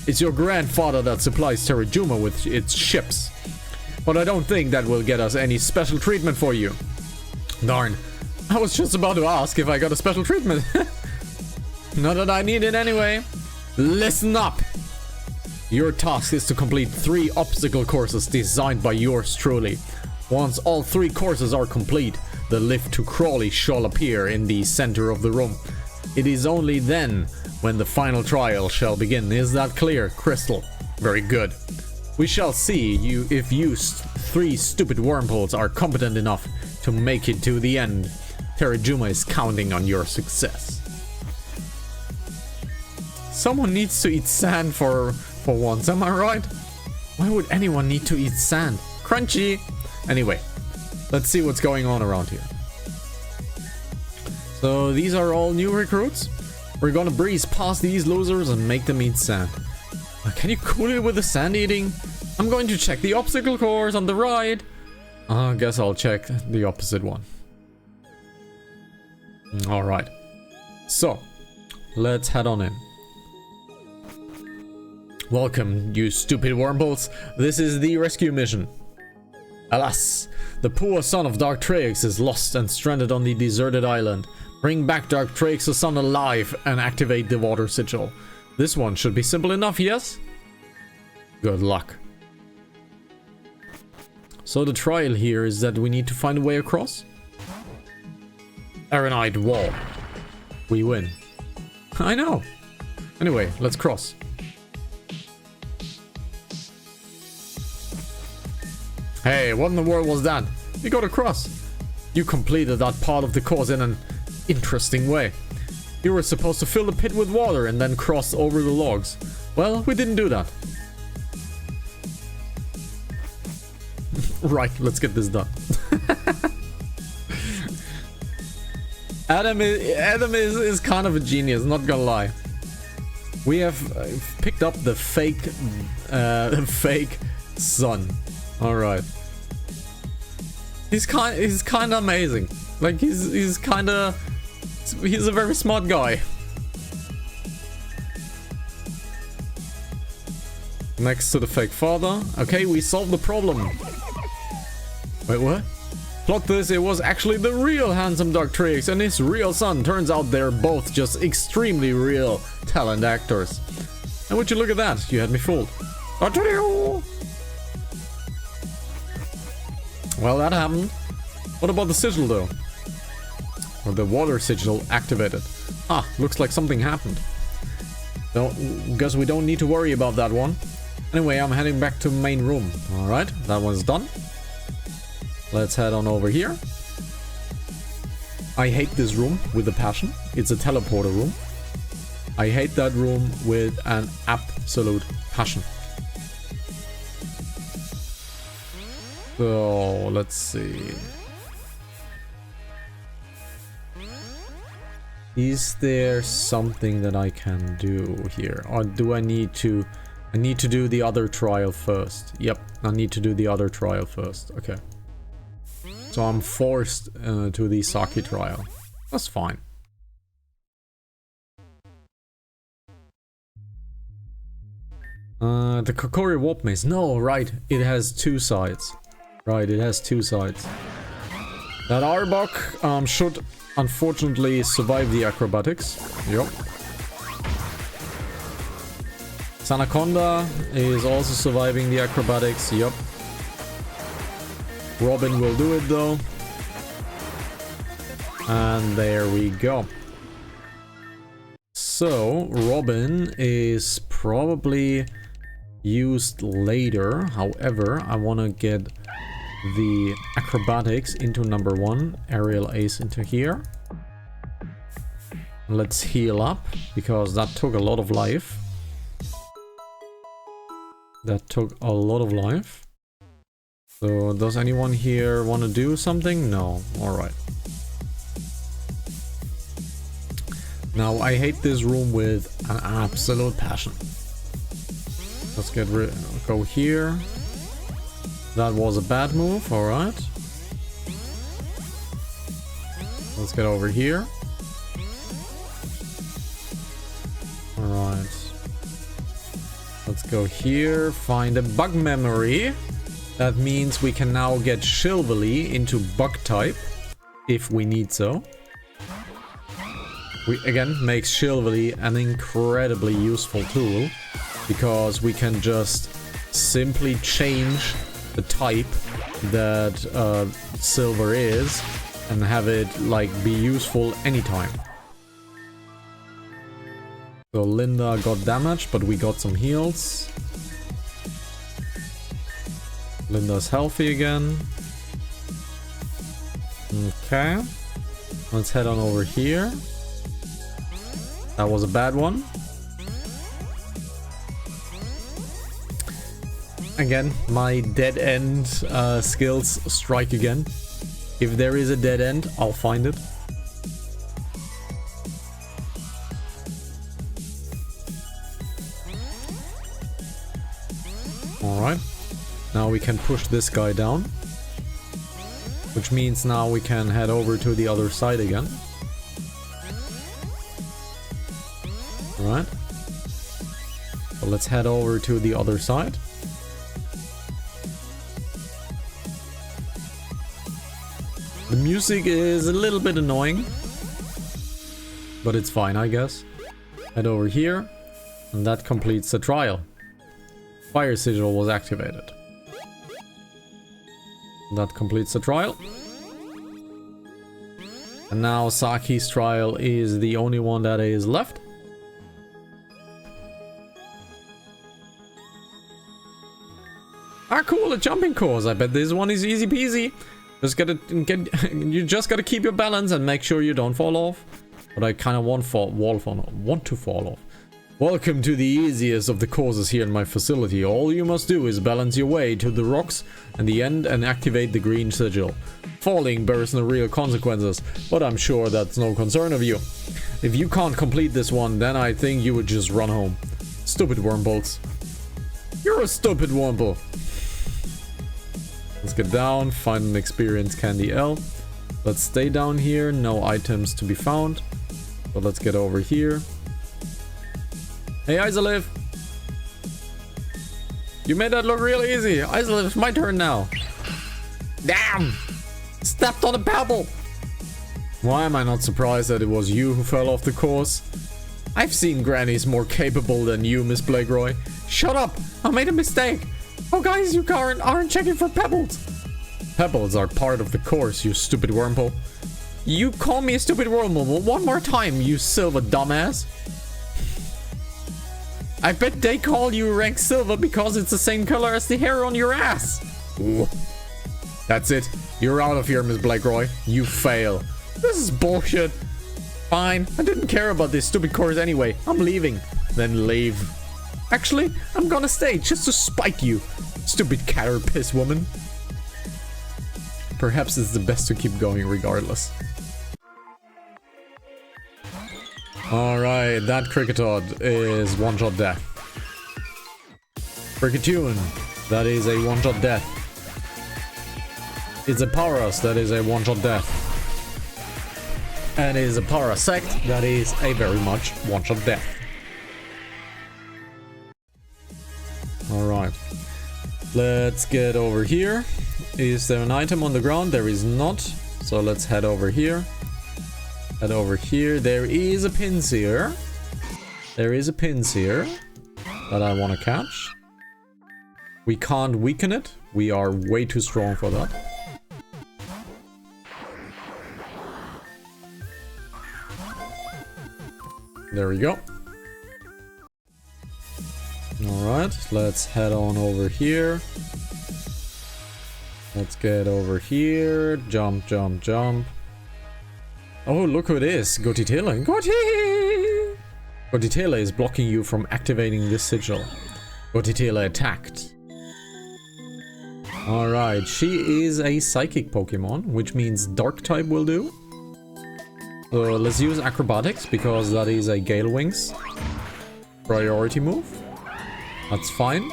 It's your grandfather that supplies Terajuma with its ships. But I don't think that will get us any special treatment for you. Darn, I was just about to ask if I got a special treatment. Not that I need it anyway. Listen up! Your task is to complete 3 obstacle courses designed by yours truly. Once all 3 courses are complete, the lift to Crowley shall appear in the center of the room. It is only then when the final trial shall begin. Is that clear, Crystal? Very good. We shall see if you 3 stupid wormholes are competent enough to make it to the end. Terajuma is counting on your success. Someone needs to eat sand for once, am I right? Why would anyone need to eat sand? Crunchy! Anyway, let's see what's going on around here. So these are all new recruits. We're gonna breeze past these losers and make them eat sand. Can you cool it with the sand eating? I'm going to check the obstacle course on the right. I guess I'll check the opposite one. Alright. So, let's head on in. Welcome, you stupid wormholes. This is the rescue mission. Alas, the poor son of Darktreix is lost and stranded on the deserted island. Bring back Darktreix's son alive and activate the water sigil. This one should be simple enough, yes? Good luck. So the trial here is that we need to find a way across? Aranite wall. We win. I know. Anyway, let's cross. Hey, what in the world was that? You got across. You completed that part of the course in an interesting way. You were supposed to fill the pit with water and then cross over the logs. Well, we didn't do that. Right, let's get this done. Adam is kind of a genius, not gonna lie. We have picked up the fake sun. All right. He's kind of amazing. Like he's a very smart guy. Next to the fake father. Okay, we solved the problem. Wait, what? Plot this, it was actually the real handsome Darktrix and his real son. Turns out they're both just extremely real talent actors. And would you look at that? You had me fooled. Well, that happened. What about the sigil, though? Or the water sigil activated. Ah, looks like something happened. So, guess we don't need to worry about that one. Anyway, I'm heading back to main room. Alright, that one's done. Let's head on over here. I hate this room with a passion. It's a teleporter room. I hate that room with an absolute passion. So, let's see. Is there something that I can do here? Or do I need to... I need to do the other trial first. Yep, I need to do the other trial first. Okay. So I'm forced to the Saki trial. That's fine. The Kokori Warp Maze. No, right. It has 2 sides. Right, it has 2 sides. That Arbok should unfortunately survive the acrobatics. Yup. Sanaconda is also surviving the acrobatics. Yup. Robin will do it though. And there we go. So, Robin is probably used later. However, I want to get the acrobatics into number 1. Aerial Ace into here. Let's heal up, because that took a lot of life. That took a lot of life. So, does anyone here want to do something? No. Alright. Now, I hate this room with an absolute passion. Let's go here. That was a bad move, alright. Let's get over here. Alright. Let's go here, find a bug memory. That means we can now get Chivalry into bug type, if we need so. We again makes Chivalry an incredibly useful tool, because we can just simply change the type that Silver is and have it like be useful anytime. So Linda got damaged, but we got some heals. Linda's healthy again. Okay. Let's head on over here. That was a bad one. Again, my dead end skills strike again. If there is a dead end, I'll find it. Alright. Now we can push this guy down. Which means now we can head over to the other side again. Alright. So let's head over to the other side. The music is a little bit annoying, but it's fine, I guess. Head over here, and that completes the trial. Fire sigil was activated. That completes the trial. And now Saki's trial is the only one that is left. Ah, cool, a jumping course. I bet this one is easy peasy. You just gotta keep your balance and make sure you don't fall off. But I kind of want to fall off. Welcome to the easiest of the courses here in my facility. All you must do is balance your way to the rocks and the end and activate the green sigil. Falling bears no real consequences, but I'm sure that's no concern of you. If you can't complete this one, then I think you would just run home. Stupid wormholes. You're a stupid wormhole. Let's get down, find an experience candy L. Let's stay down here, no items to be found. So let's get over here. Hey Isolive! You made that look real easy. Isolive, it's my turn now. Damn! Stepped on a pebble! Why am I not surprised that it was you who fell off the course? I've seen grannies more capable than you, Miss Blakeroy. Shut up! I made a mistake! Oh guys, you aren't checking for pebbles! Pebbles are part of the course, you stupid wormhole. You call me a stupid wormhole one more time, you silver dumbass. I bet they call you rank silver because it's the same color as the hair on your ass. Ooh. That's it. You're out of here, Miss Blakeroy. You fail. This is bullshit. Fine. I didn't care about this stupid course anyway. I'm leaving. Then leave. Actually, I'm gonna stay just to spite you, stupid caterpiss woman. Perhaps it's the best to keep going regardless. Alright, that Cricketod is one-shot death. Cricketune, that is a one-shot death. It's a Paras, that is a one-shot death. And it is a Parasect, that is a very much one-shot death. Alright. Let's get over here. Is there an item on the ground? There is not. So let's head over here. Head over here. There is a Pinsir. There is a Pinsir. that I want to catch. We can't weaken it. We are way too strong for that. There we go. Alright, let's head on over here. Let's get over here. Jump, jump, jump. Oh, look who it is. Gotitela. Gotitela is blocking you from activating this sigil. Gotitela attacked. Alright, she is a psychic Pokemon, which means dark type will do. So let's use acrobatics because that is a Gale Wings priority move. That's fine.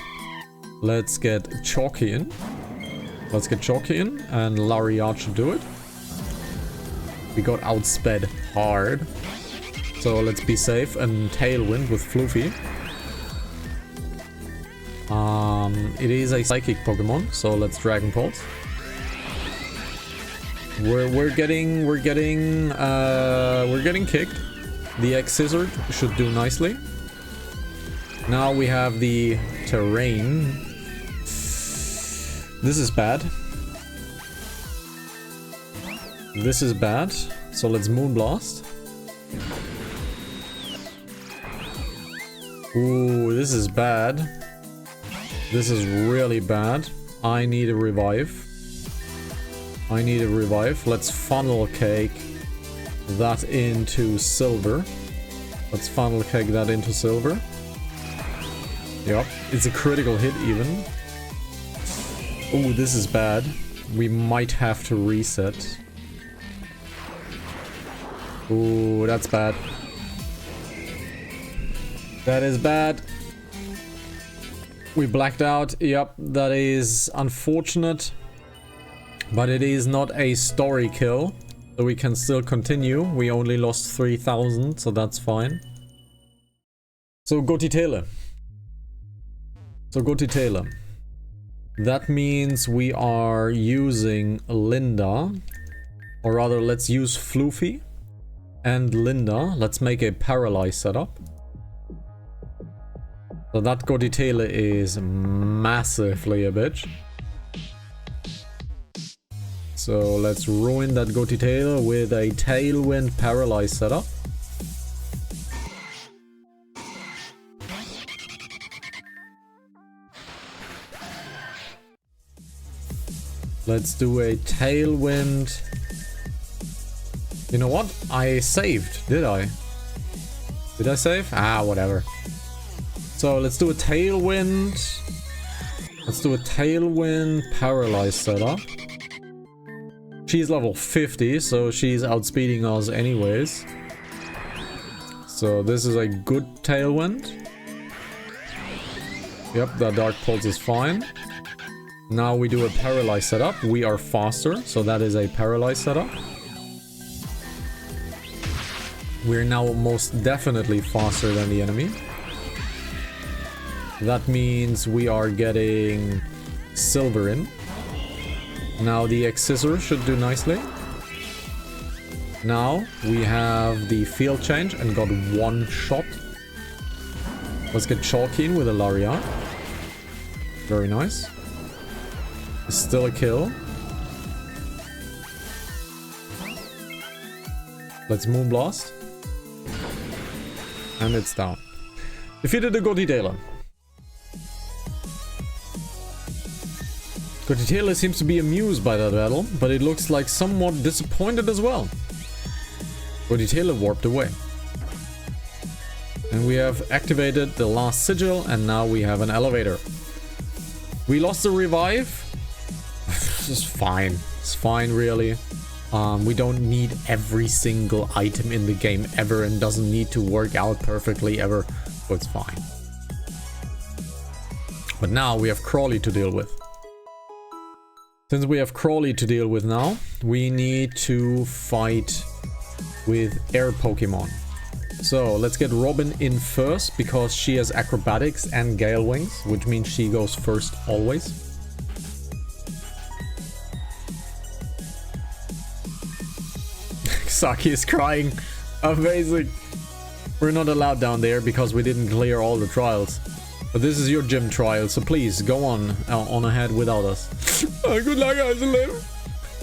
Let's get Chalky in. Let's get Chalky in and Lariat should do it. We got outsped hard. So let's be safe and Tailwind with Floofy. It is a psychic Pokemon, so let's Dragon Pulse. We're getting kicked. The X-Scissor should do nicely. Now we have the terrain. This is bad. This is bad. So let's Moonblast. Ooh, this is bad. This is really bad. I need a revive. I need a revive. Let's Funnel Cake that into Silver. Let's Funnel Cake that into Silver. Yep, it's a critical hit even. Oh, this is bad. We might have to reset. Oh, that's bad. That is bad. We blacked out. Yep, that is unfortunate. But it is not a story kill. So we can still continue. We only lost 3,000, so that's fine. So Gotitela. That means we are using Linda. Or rather, let's use Floofy and Linda. Let's make a Paralyze setup. So that Gotitela is massively a bitch. So let's ruin that Gotitela with a Tailwind Paralyze setup. Let's do a Tailwind. You know what? I saved, did I? Did I save? Ah, whatever. So let's do a Tailwind. Let's do a Tailwind Paralyze setup. She's level 50, so she's outspeeding us anyways. So this is a good Tailwind. Yep, that Dark Pulse is fine. Now we do a Paralyze setup. We are faster, so that is a Paralyze setup. We're now most definitely faster than the enemy. That means we are getting Silver in. Now the X-Scissor should do nicely. Now we have the field change and got one shot. Let's get Chalky in with a Lariat. Very nice. It's still a kill. Let's Moonblast. And it's down. Defeated the Gotitela. Gotitela seems to be amused by that battle, but it looks like somewhat disappointed as well. Gotitela warped away. And we have activated the last sigil, and now we have an elevator. We lost the revive. It's fine. It's fine, really. We don't need every single item in the game ever, and doesn't need to work out perfectly ever, so it's fine. But now we have Crawley to deal with. Since we have Crawley to deal with now, we need to fight with air Pokemon. So let's get Robin in first, because she has acrobatics and Gale Wings, which means she goes first always. Saki is crying. Amazing. We're not allowed down there because we didn't clear all the trials. But this is your gym trial, so please go on ahead without us. Good luck, Isolate.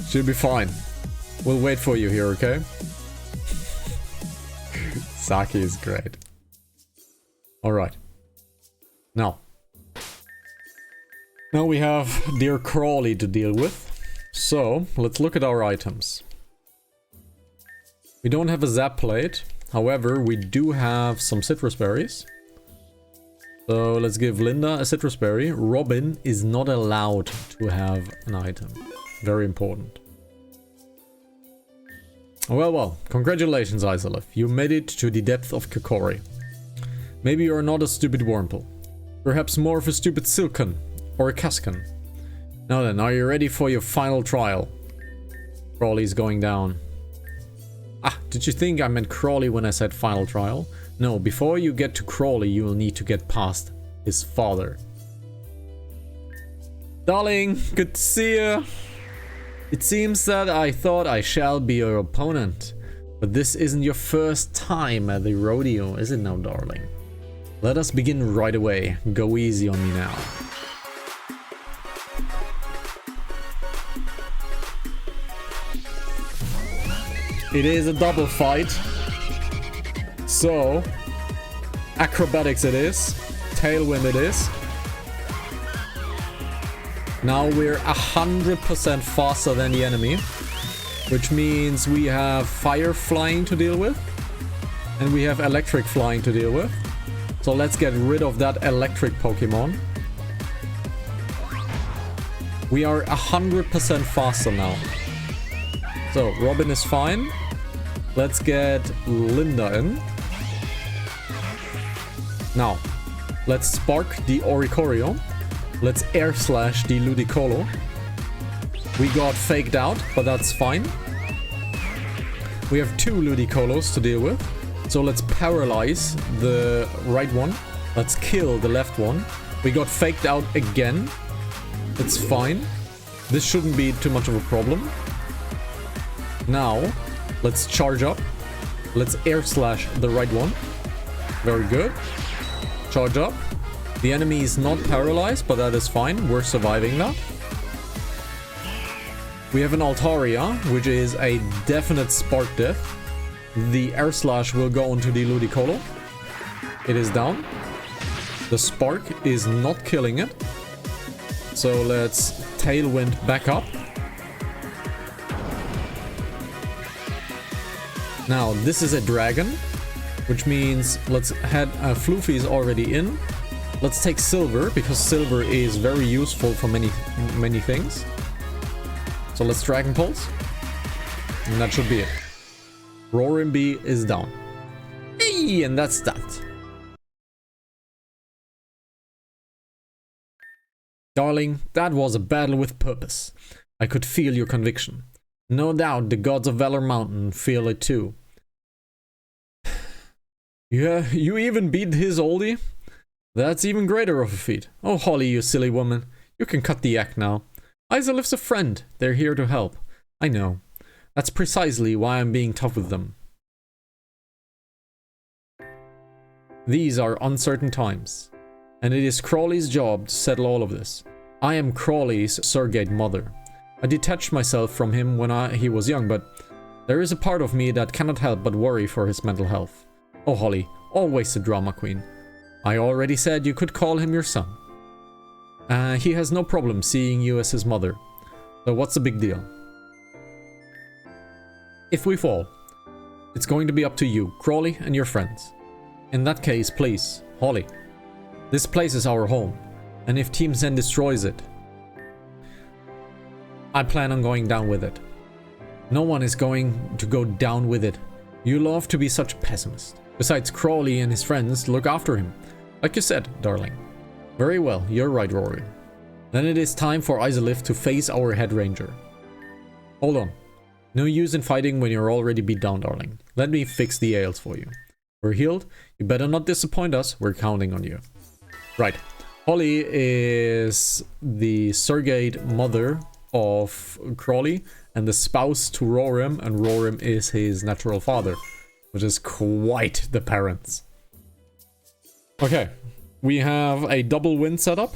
Should be fine. We'll wait for you here, okay? Saki is great. Alright. Now we have dear Crawley to deal with. So, let's look at our items. We don't have a zap plate. However, we do have some citrus berries. So, let's give Linda a citrus berry. Robin is not allowed to have an item. Very important. Well, congratulations, Isolith. You made it to the depth of Kokori. Maybe you're not a stupid Wurmple. Perhaps more of a stupid Silken. Or a Kaskan. Now then, are you ready for your final trial? Crawley's going down. Ah, did you think I meant Crawley when I said final trial? No, before you get to Crawley, you will need to get past his father. Darling, good to see you. It seems that I thought I shall be your opponent. But this isn't your first time at the rodeo, is it now, darling? Let us begin right away. Go easy on me now. It is a double fight. So, acrobatics it is. Tailwind it is. Now we're 100% faster than the enemy. Which means we have fire flying to deal with. And we have electric flying to deal with. So let's get rid of that electric Pokemon. We are 100% faster now. So, Robin is fine. Let's get Linda in. Now, let's spark the Oricorio. Let's air slash the Ludicolo. We got faked out, but that's fine. We have 2 Ludicolos to deal with. So let's paralyze the right one. Let's kill the left one. We got faked out again. It's fine. This shouldn't be too much of a problem. Now, let's charge up. Let's air slash the right one. Very good. Charge up. The enemy is not paralyzed, but that is fine. We're surviving that. We have an Altaria, which is a definite spark death. The air slash will go onto the Ludicolo. It is down. The spark is not killing it. So let's tailwind back up. Now, this is a dragon, which means let's head... Floofy is already in. Let's take Silver, because Silver is very useful for many things. So let's Dragon Pulse. And that should be it. Roarimby is down. Hey, and that's that. Darling, that was a battle with purpose. I could feel your conviction. No doubt the gods of Valor Mountain feel it too. Yeah, you even beat his oldie? That's even greater of a feat. Oh, Holly, you silly woman. You can cut the act now. Isolith's a friend. They're here to help. I know. That's precisely why I'm being tough with them. These are uncertain times. And it is Crawley's job to settle all of this. I am Crawley's surrogate mother. I detached myself from him when he was young, but there is a part of me that cannot help but worry for his mental health. Oh, Holly, always the drama queen. I already said you could call him your son. He has no problem seeing you as his mother. So what's the big deal? If we fall, it's going to be up to you, Crawley, and your friends. In that case, please, Holly. This place is our home, and if Team Zen destroys it, I plan on going down with it. No one is going to go down with it. You love to be such a pessimist. Besides, Crawley and his friends look after him. Like you said, darling. Very well, you're right, Rory. Then it is time for Isolith to face our head ranger. Hold on. No use in fighting when you're already beat down, darling. Let me fix the ails for you. We're healed. You better not disappoint us. We're counting on you. Right. Holly is the surrogate mother of Crawley and the spouse to Rorim, and Rorim is his natural father, which is quite the parents. Okay, We have a double wind setup.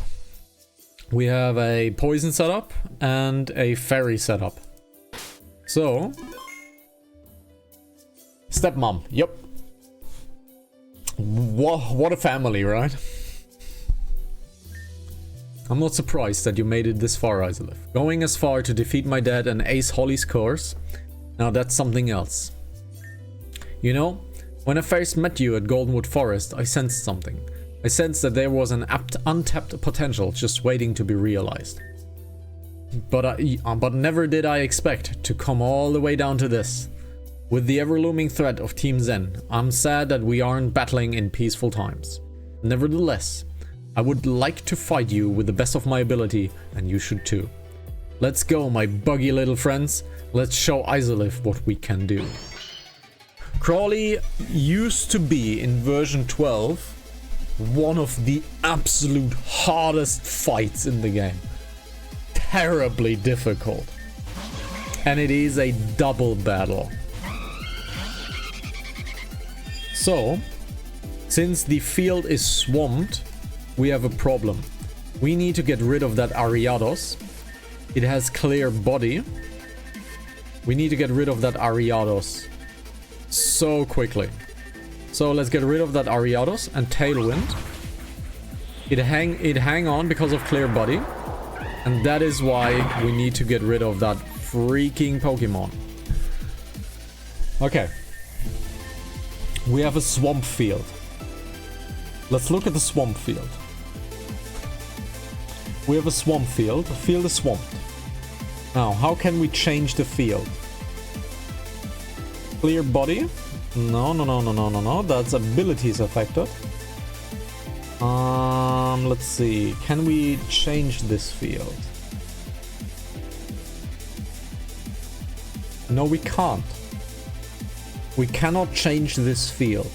We have a poison setup and a fairy setup. So, stepmom, yep. What a family, right? I'm not surprised that you made it this far, Isolith. Going as far to defeat my dad and ace Holly's course. Now that's something else. You know, when I first met you at Goldenwood Forest, I sensed something. I sensed that there was an untapped potential just waiting to be realized. But never did I expect to come all the way down to this. With the ever-looming threat of Team Zen, I'm sad that we aren't battling in peaceful times. Nevertheless, I would like to fight you with the best of my ability, and you should too. Let's go, my buggy little friends. Let's show Isolith what we can do. Crawley used to be, in version 12, one of the absolute hardest fights in the game. Terribly difficult. And it is a double battle. So, since the field is swamped, we have a problem. We need to get rid of that Ariados. It has clear body. We need to get rid of that Ariados so quickly. So let's get rid of that Ariados and Tailwind. It hang on because of clear body. And that is why we need to get rid of that freaking Pokemon. Okay. We have a swamp field. Let's look at the swamp field. We have a swamp field. The field is swamped. Now, how can we change the field? Clear body? No. That's abilities affected. Let's see. Can we change this field? No, we can't. We cannot change this field.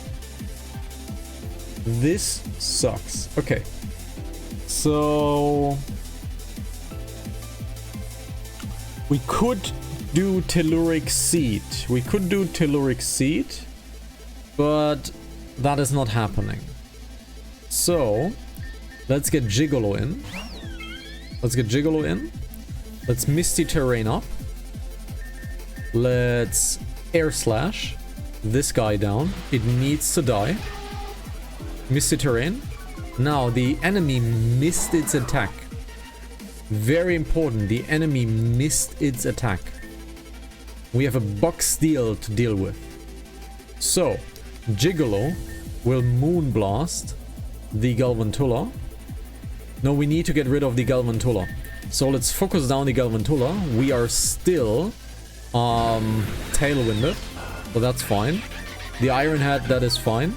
This sucks. Okay. So we could do Telluric Seed. But that is not happening. So let's get Gigolo in. Let's Misty Terrain up. Let's Air Slash this guy down. It needs to die. Misty Terrain. Now the enemy missed its attack. Very important, the enemy missed its attack. We have a Buck Steel to deal with. So, Gigolo will Moonblast the Galvantula. No, we need to get rid of the Galvantula. So let's focus down the Galvantula. We are still Tailwinded, but that's fine. The Iron Head, that is fine.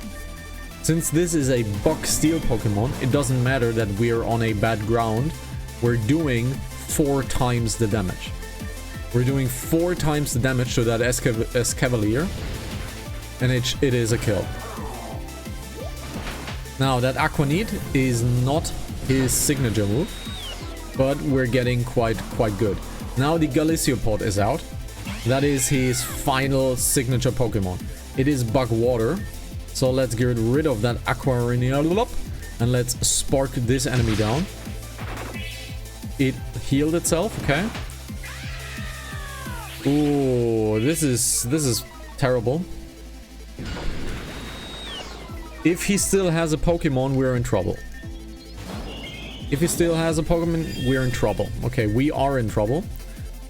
Since this is a Buck Steel Pokemon, it doesn't matter that we're on a bad ground. We're doing 4 times the damage. We're doing 4 times the damage to that Escavalier. And it is a kill. Now, that Aquanid is not his signature move. But we're getting quite good. Now the Galiciopod is out. That is his final signature Pokemon. It is Bug Water. So let's get rid of that Aquarinia and let's spark this enemy down. It healed itself, okay. Ooh, this is terrible. If he still has a Pokemon, we're in trouble. Okay, we are in trouble.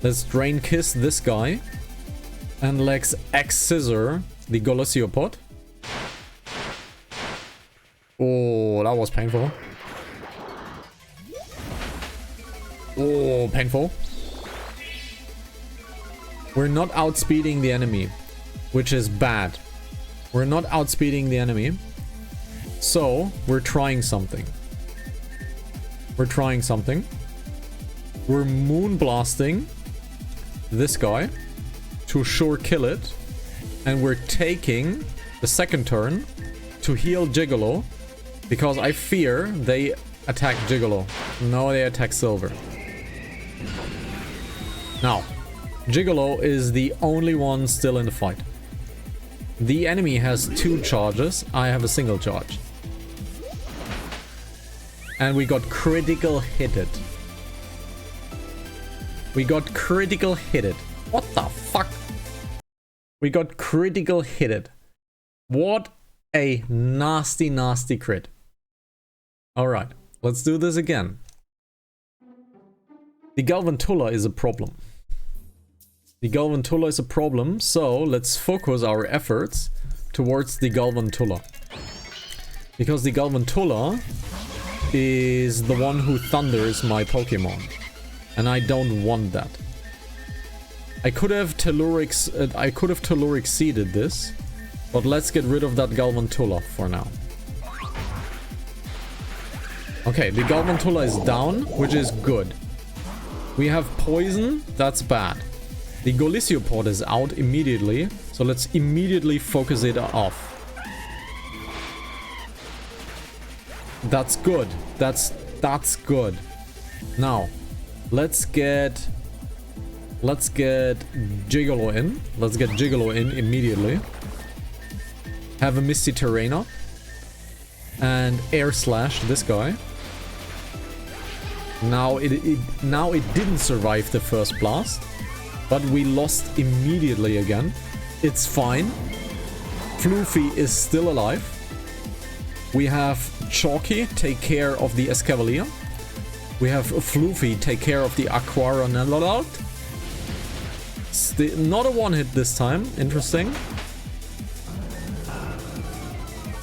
Let's Drain Kiss this guy. And let's X-Scissor the Galiciopod. Oh, that was painful. Oh, painful. We're not outspeeding the enemy, which is bad. We're not outspeeding the enemy. So, we're trying something. We're Moonblasting this guy to sure kill it. And we're taking the second turn to heal Gigolo. Because I fear they attack Gigolo. No, they attack Silver. Now, Gigolo is the only one still in the fight. The enemy has 2 charges. I have a single charge. And we got critical hitted. We got critical hitted. What the fuck? We got critical hitted. What a nasty, nasty crit. Alright, let's do this again. The Galvantula is a problem. The Galvantula is a problem, so let's focus our efforts towards the Galvantula. Because the Galvantula is the one who thunders my Pokemon. And I don't want that. I could have Telluric seeded this, but let's get rid of that Galvantula for now. Okay, the Galvantula is down, which is good. We have poison, that's bad. The Golisopod is out immediately, so let's immediately focus it off. That's good. That's good. Now, let's get Gigolo in. Let's get Gigolo in immediately. Have a Misty Terrain up. And Air Slash this guy. Now it didn't survive the first blast, but we lost immediately again. It's fine. Floofy is still alive. We have Chalky take care of the Escavalier. We have Floofy take care of the Aquaranellout. Not a one-hit this time. Interesting.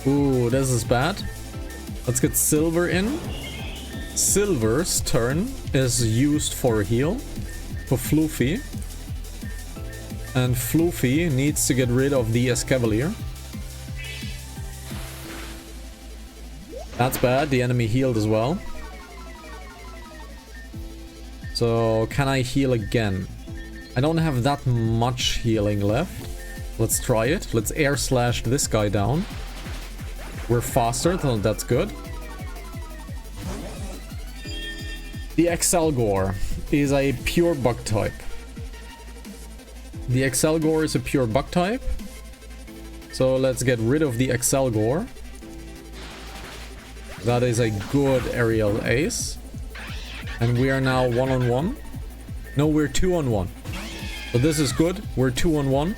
Ooh, this is bad. Let's get Silver in. Silver's turn is used for a heal for Floofy. And Floofy needs to get rid of the Escavalier. That's bad. The enemy healed as well. So, can I heal again? I don't have that much healing left. Let's try it. Let's Air Slash this guy down. We're faster, so that's good. The Excelgor is a pure bug type. The Excelgor is a pure bug type. So let's get rid of the Excelgor. That is a good aerial ace. And we are now 1-on-1. No, we're 2-on-1. So this is good. We're 2-on-1.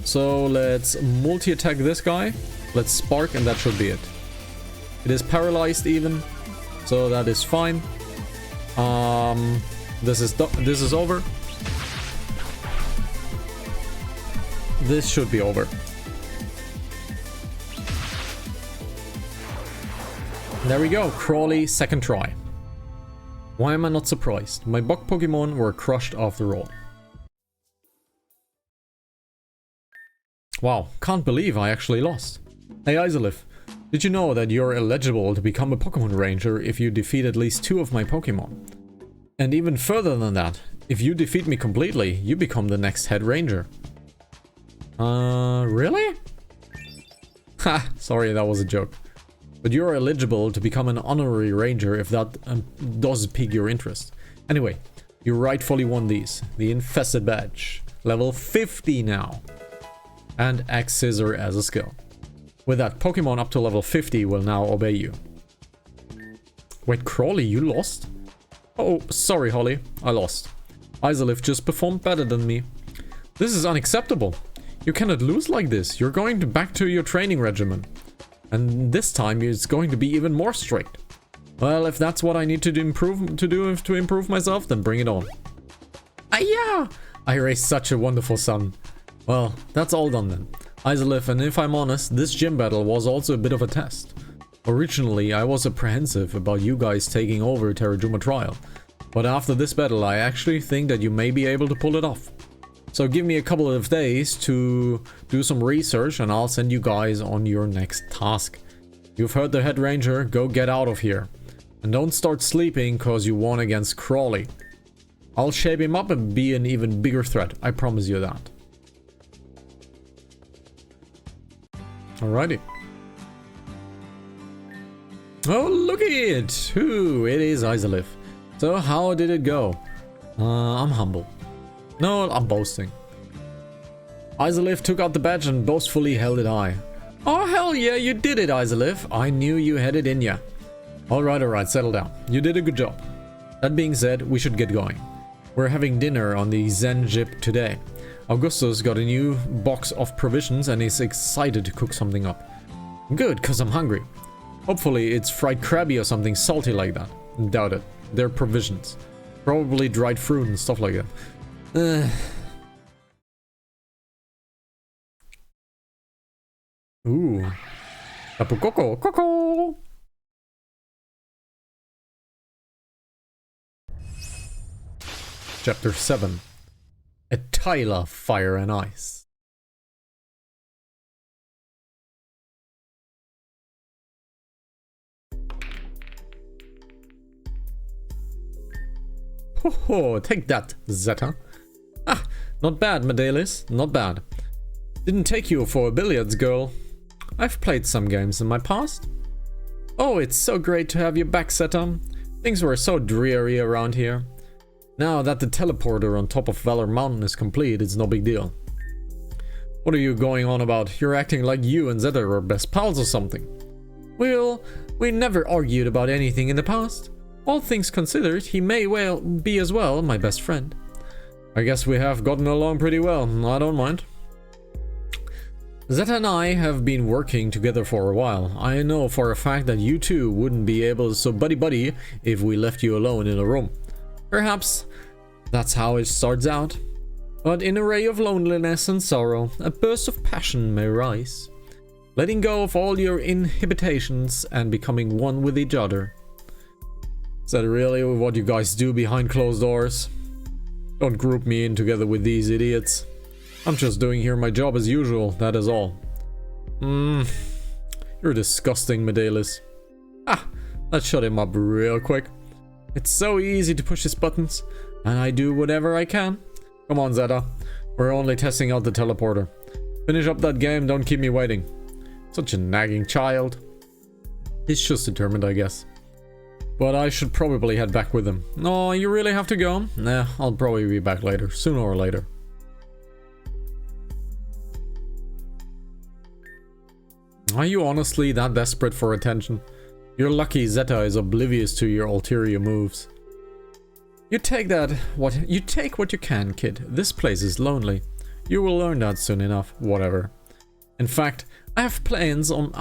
So let's multi-attack this guy. Let's Spark and that should be it. It is paralyzed even. So that is fine. This is over. This should be over. There we go. Crawley, second try. Why am I not surprised? My bug Pokemon were crushed after all. Wow, can't believe I actually lost. Hey Isolith, did you know that you're eligible to become a Pokemon Ranger if you defeat at least 2 of my Pokemon? And even further than that, if you defeat me completely, you become the next head ranger. Really? Ha, sorry, that was a joke. But you're eligible to become an honorary ranger if that does pique your interest. Anyway, you rightfully won these. The Infested Badge. Level 50 now. And Axe Scissor as a skill. With that, Pokemon up to level 50 will now obey you. Wait, Crawley, you lost? Oh, sorry, Holly. I lost. Isolith just performed better than me. This is unacceptable. You cannot lose like this. You're going back to your training regimen. And this time it's going to be even more strict. Well, if that's what I need to improve myself, then bring it on. Yeah! I raised such a wonderful son. Well, that's all done then. Isolith, and if I'm honest, this gym battle was also a bit of a test. Originally, I was apprehensive about you guys taking over Terajuma Trial. But after this battle, I actually think that you may be able to pull it off. So give me a couple of days to do some research and I'll send you guys on your next task. You've heard the head ranger, go get out of here. And don't start sleeping cause you won against Crawley. I'll shape him up and be an even bigger threat, I promise you that. Alrighty. Oh, look at it! Ooh, it is Isolith. So how did it go? I'm humble. No, I'm boasting. Isolith took out the badge and boastfully held it high. Oh hell yeah, you did it, Isolith. I knew you had it in ya. Alright, settle down. You did a good job. That being said, we should get going. We're having dinner on the Zen ship today. Augustus got a new box of provisions and is excited to cook something up. Good, cause I'm hungry. Hopefully it's fried crabby or something salty like that. Doubt it. They're provisions. Probably dried fruit and stuff like that. Ooh. Tapu Coco, Coco! Chapter 7. A Tyler Fire and Ice. Ho, take that, Zeta. Ah, not bad, Medalis, not bad. Didn't take you for a billiards girl. I've played some games in my past. Oh, it's so great to have you back, Zeta. Things were so dreary around here. Now that the teleporter on top of Valor Mountain is complete, it's no big deal. What are you going on about? You're acting like you and Zeta are best pals or something. Well, we never argued about anything in the past. All things considered, he may well be as well my best friend. I guess we have gotten along pretty well. I don't mind. Zeta and I have been working together for a while. I know for a fact that you two wouldn't be able to so buddy-buddy if we left you alone in a room. Perhaps that's how it starts out. But in a ray of loneliness and sorrow, a burst of passion may rise. Letting go of all your inhibitions and becoming one with each other. Is that really what you guys do behind closed doors? Don't group me in together with these idiots. I'm just doing here my job as usual, that is all. You're disgusting, Medalis. Ah, let's shut him up real quick. It's so easy to push his buttons, and I do whatever I can. Come on, Zeta. We're only testing out the teleporter. Finish up that game, don't keep me waiting. Such a nagging child. He's just determined, I guess. But I should probably head back with him. Oh, you really have to go? Nah, I'll probably be back later, sooner or later. Are you honestly that desperate for attention? You're lucky Zeta is oblivious to your ulterior moves. You take what you can, kid. This place is lonely. You will learn that soon enough, whatever. In fact, I have plans on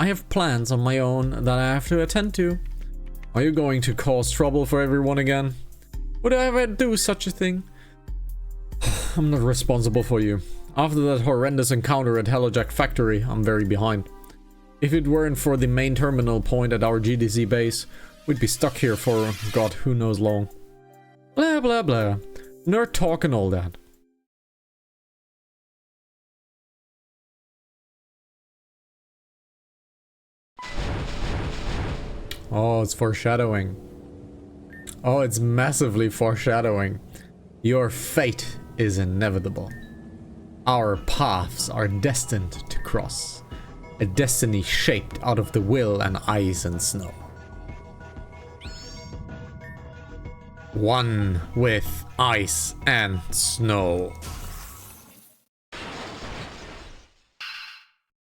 my own that I have to attend to. Are you going to cause trouble for everyone again? Would I ever do such a thing? I'm not responsible for you. After that horrendous encounter at Hellojack Factory, I'm very behind. If it weren't for the main terminal point at our GDC base, we'd be stuck here for God who knows long. Blah blah blah. Nerd talk and all that. Oh, it's foreshadowing. Oh, it's massively foreshadowing. Your fate is inevitable. Our paths are destined to cross. A destiny shaped out of the will and ice and snow. One with ice and snow.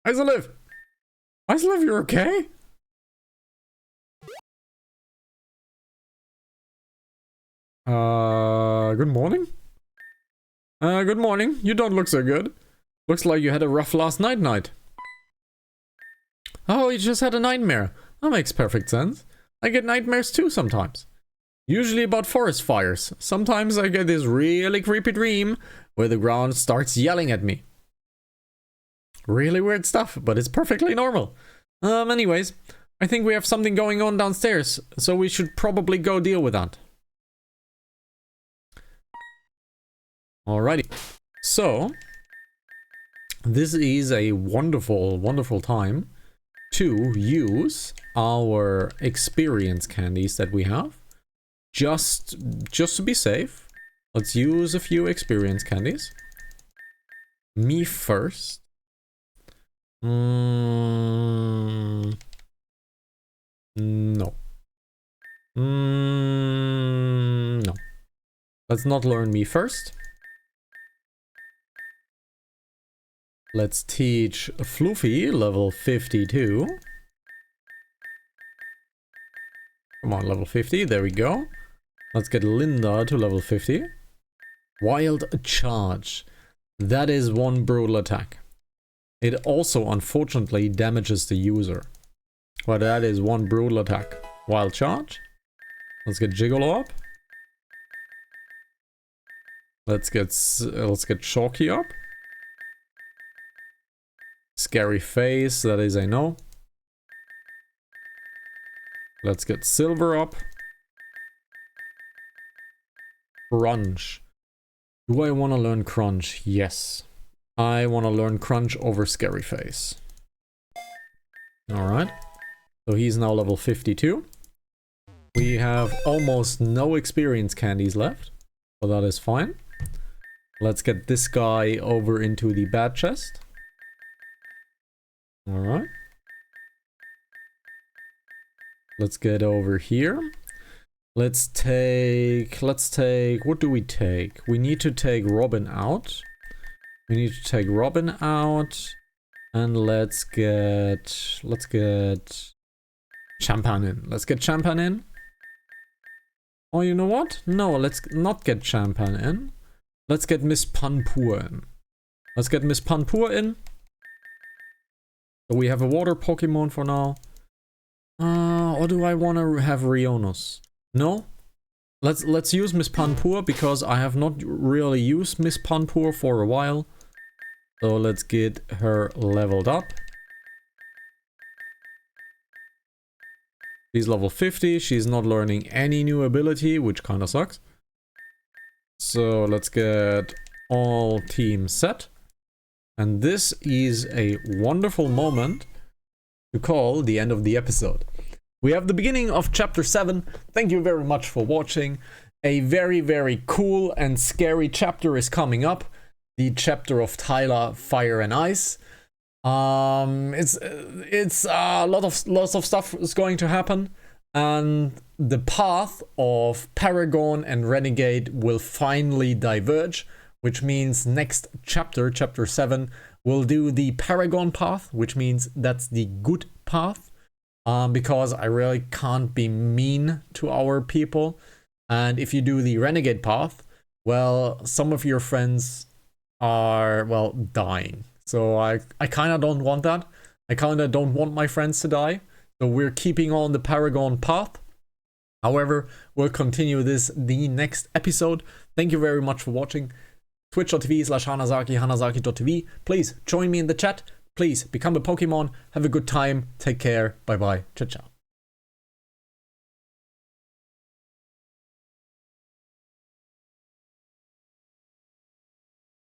Isolive! Isolive, you're okay? Good morning? Good morning. You don't look so good. Looks like you had a rough last night. Oh, you just had a nightmare. That makes perfect sense. I get nightmares too sometimes. Usually about forest fires. Sometimes I get this really creepy dream where the ground starts yelling at me. Really weird stuff, but it's perfectly normal. Anyways, I think we have something going on downstairs, so we should probably go deal with that. Alrighty. So, this is a wonderful, wonderful time to use our experience candies that we have. Just to be safe, let's use a few experience candies. Me first. No. No. Let's not learn me first. Let's teach Floofy, level 52. Come on, level 50. There we go. Let's get Linda to level 50. Wild Charge. That is one brutal attack. It also, unfortunately, damages the user. But that is one brutal attack. Wild Charge. Let's get Gigolo up. Let's get Chalky up. Scary Face, that is a no. Let's get Silver up. Crunch. Do I want to learn Crunch? Yes. I want to learn Crunch over Scary Face. Alright. So he's now level 52. We have almost no experience candies left. So that is fine. Let's get this guy over into the bad chest. Alright. Let's get over here. Let's take, what do we take? We need to take Robin out. We need to take Robin out. And let's get Champagne in. Let's get Champagne in. Oh, you know what? No, let's not get Champagne in. Let's get Miss Panpur in. Let's get Miss Panpur in. So we have a water Pokemon for now. Or do I want to have Rionos? No. Let's use Miss Panpur because I have not really used Miss Panpur for a while. So let's get her leveled up. She's level 50. She's not learning any new ability, which kind of sucks. So let's get all team set. And this is a wonderful moment to call the end of the episode. We have the beginning of chapter 7. Thank you very much for watching. A very, very cool and scary chapter is coming up. The chapter of Tyler, Fire and Ice. It's lots of stuff is going to happen. And the path of Paragon and Renegade will finally diverge. Which means next chapter, chapter 7, we'll do the Paragon path. Which means that's the good path. Because I really can't be mean to our people. And if you do the Renegade path, well, some of your friends are, well, dying. So I kind of don't want that. I kind of don't want my friends to die. So we're keeping on the Paragon path. However, we'll continue this the next episode. Thank you very much for watching. Twitch.tv/Hanazaki, Hanazaki.tv. Please join me in the chat. Please become a Pokemon. Have a good time. Take care. Bye bye. Ciao, ciao.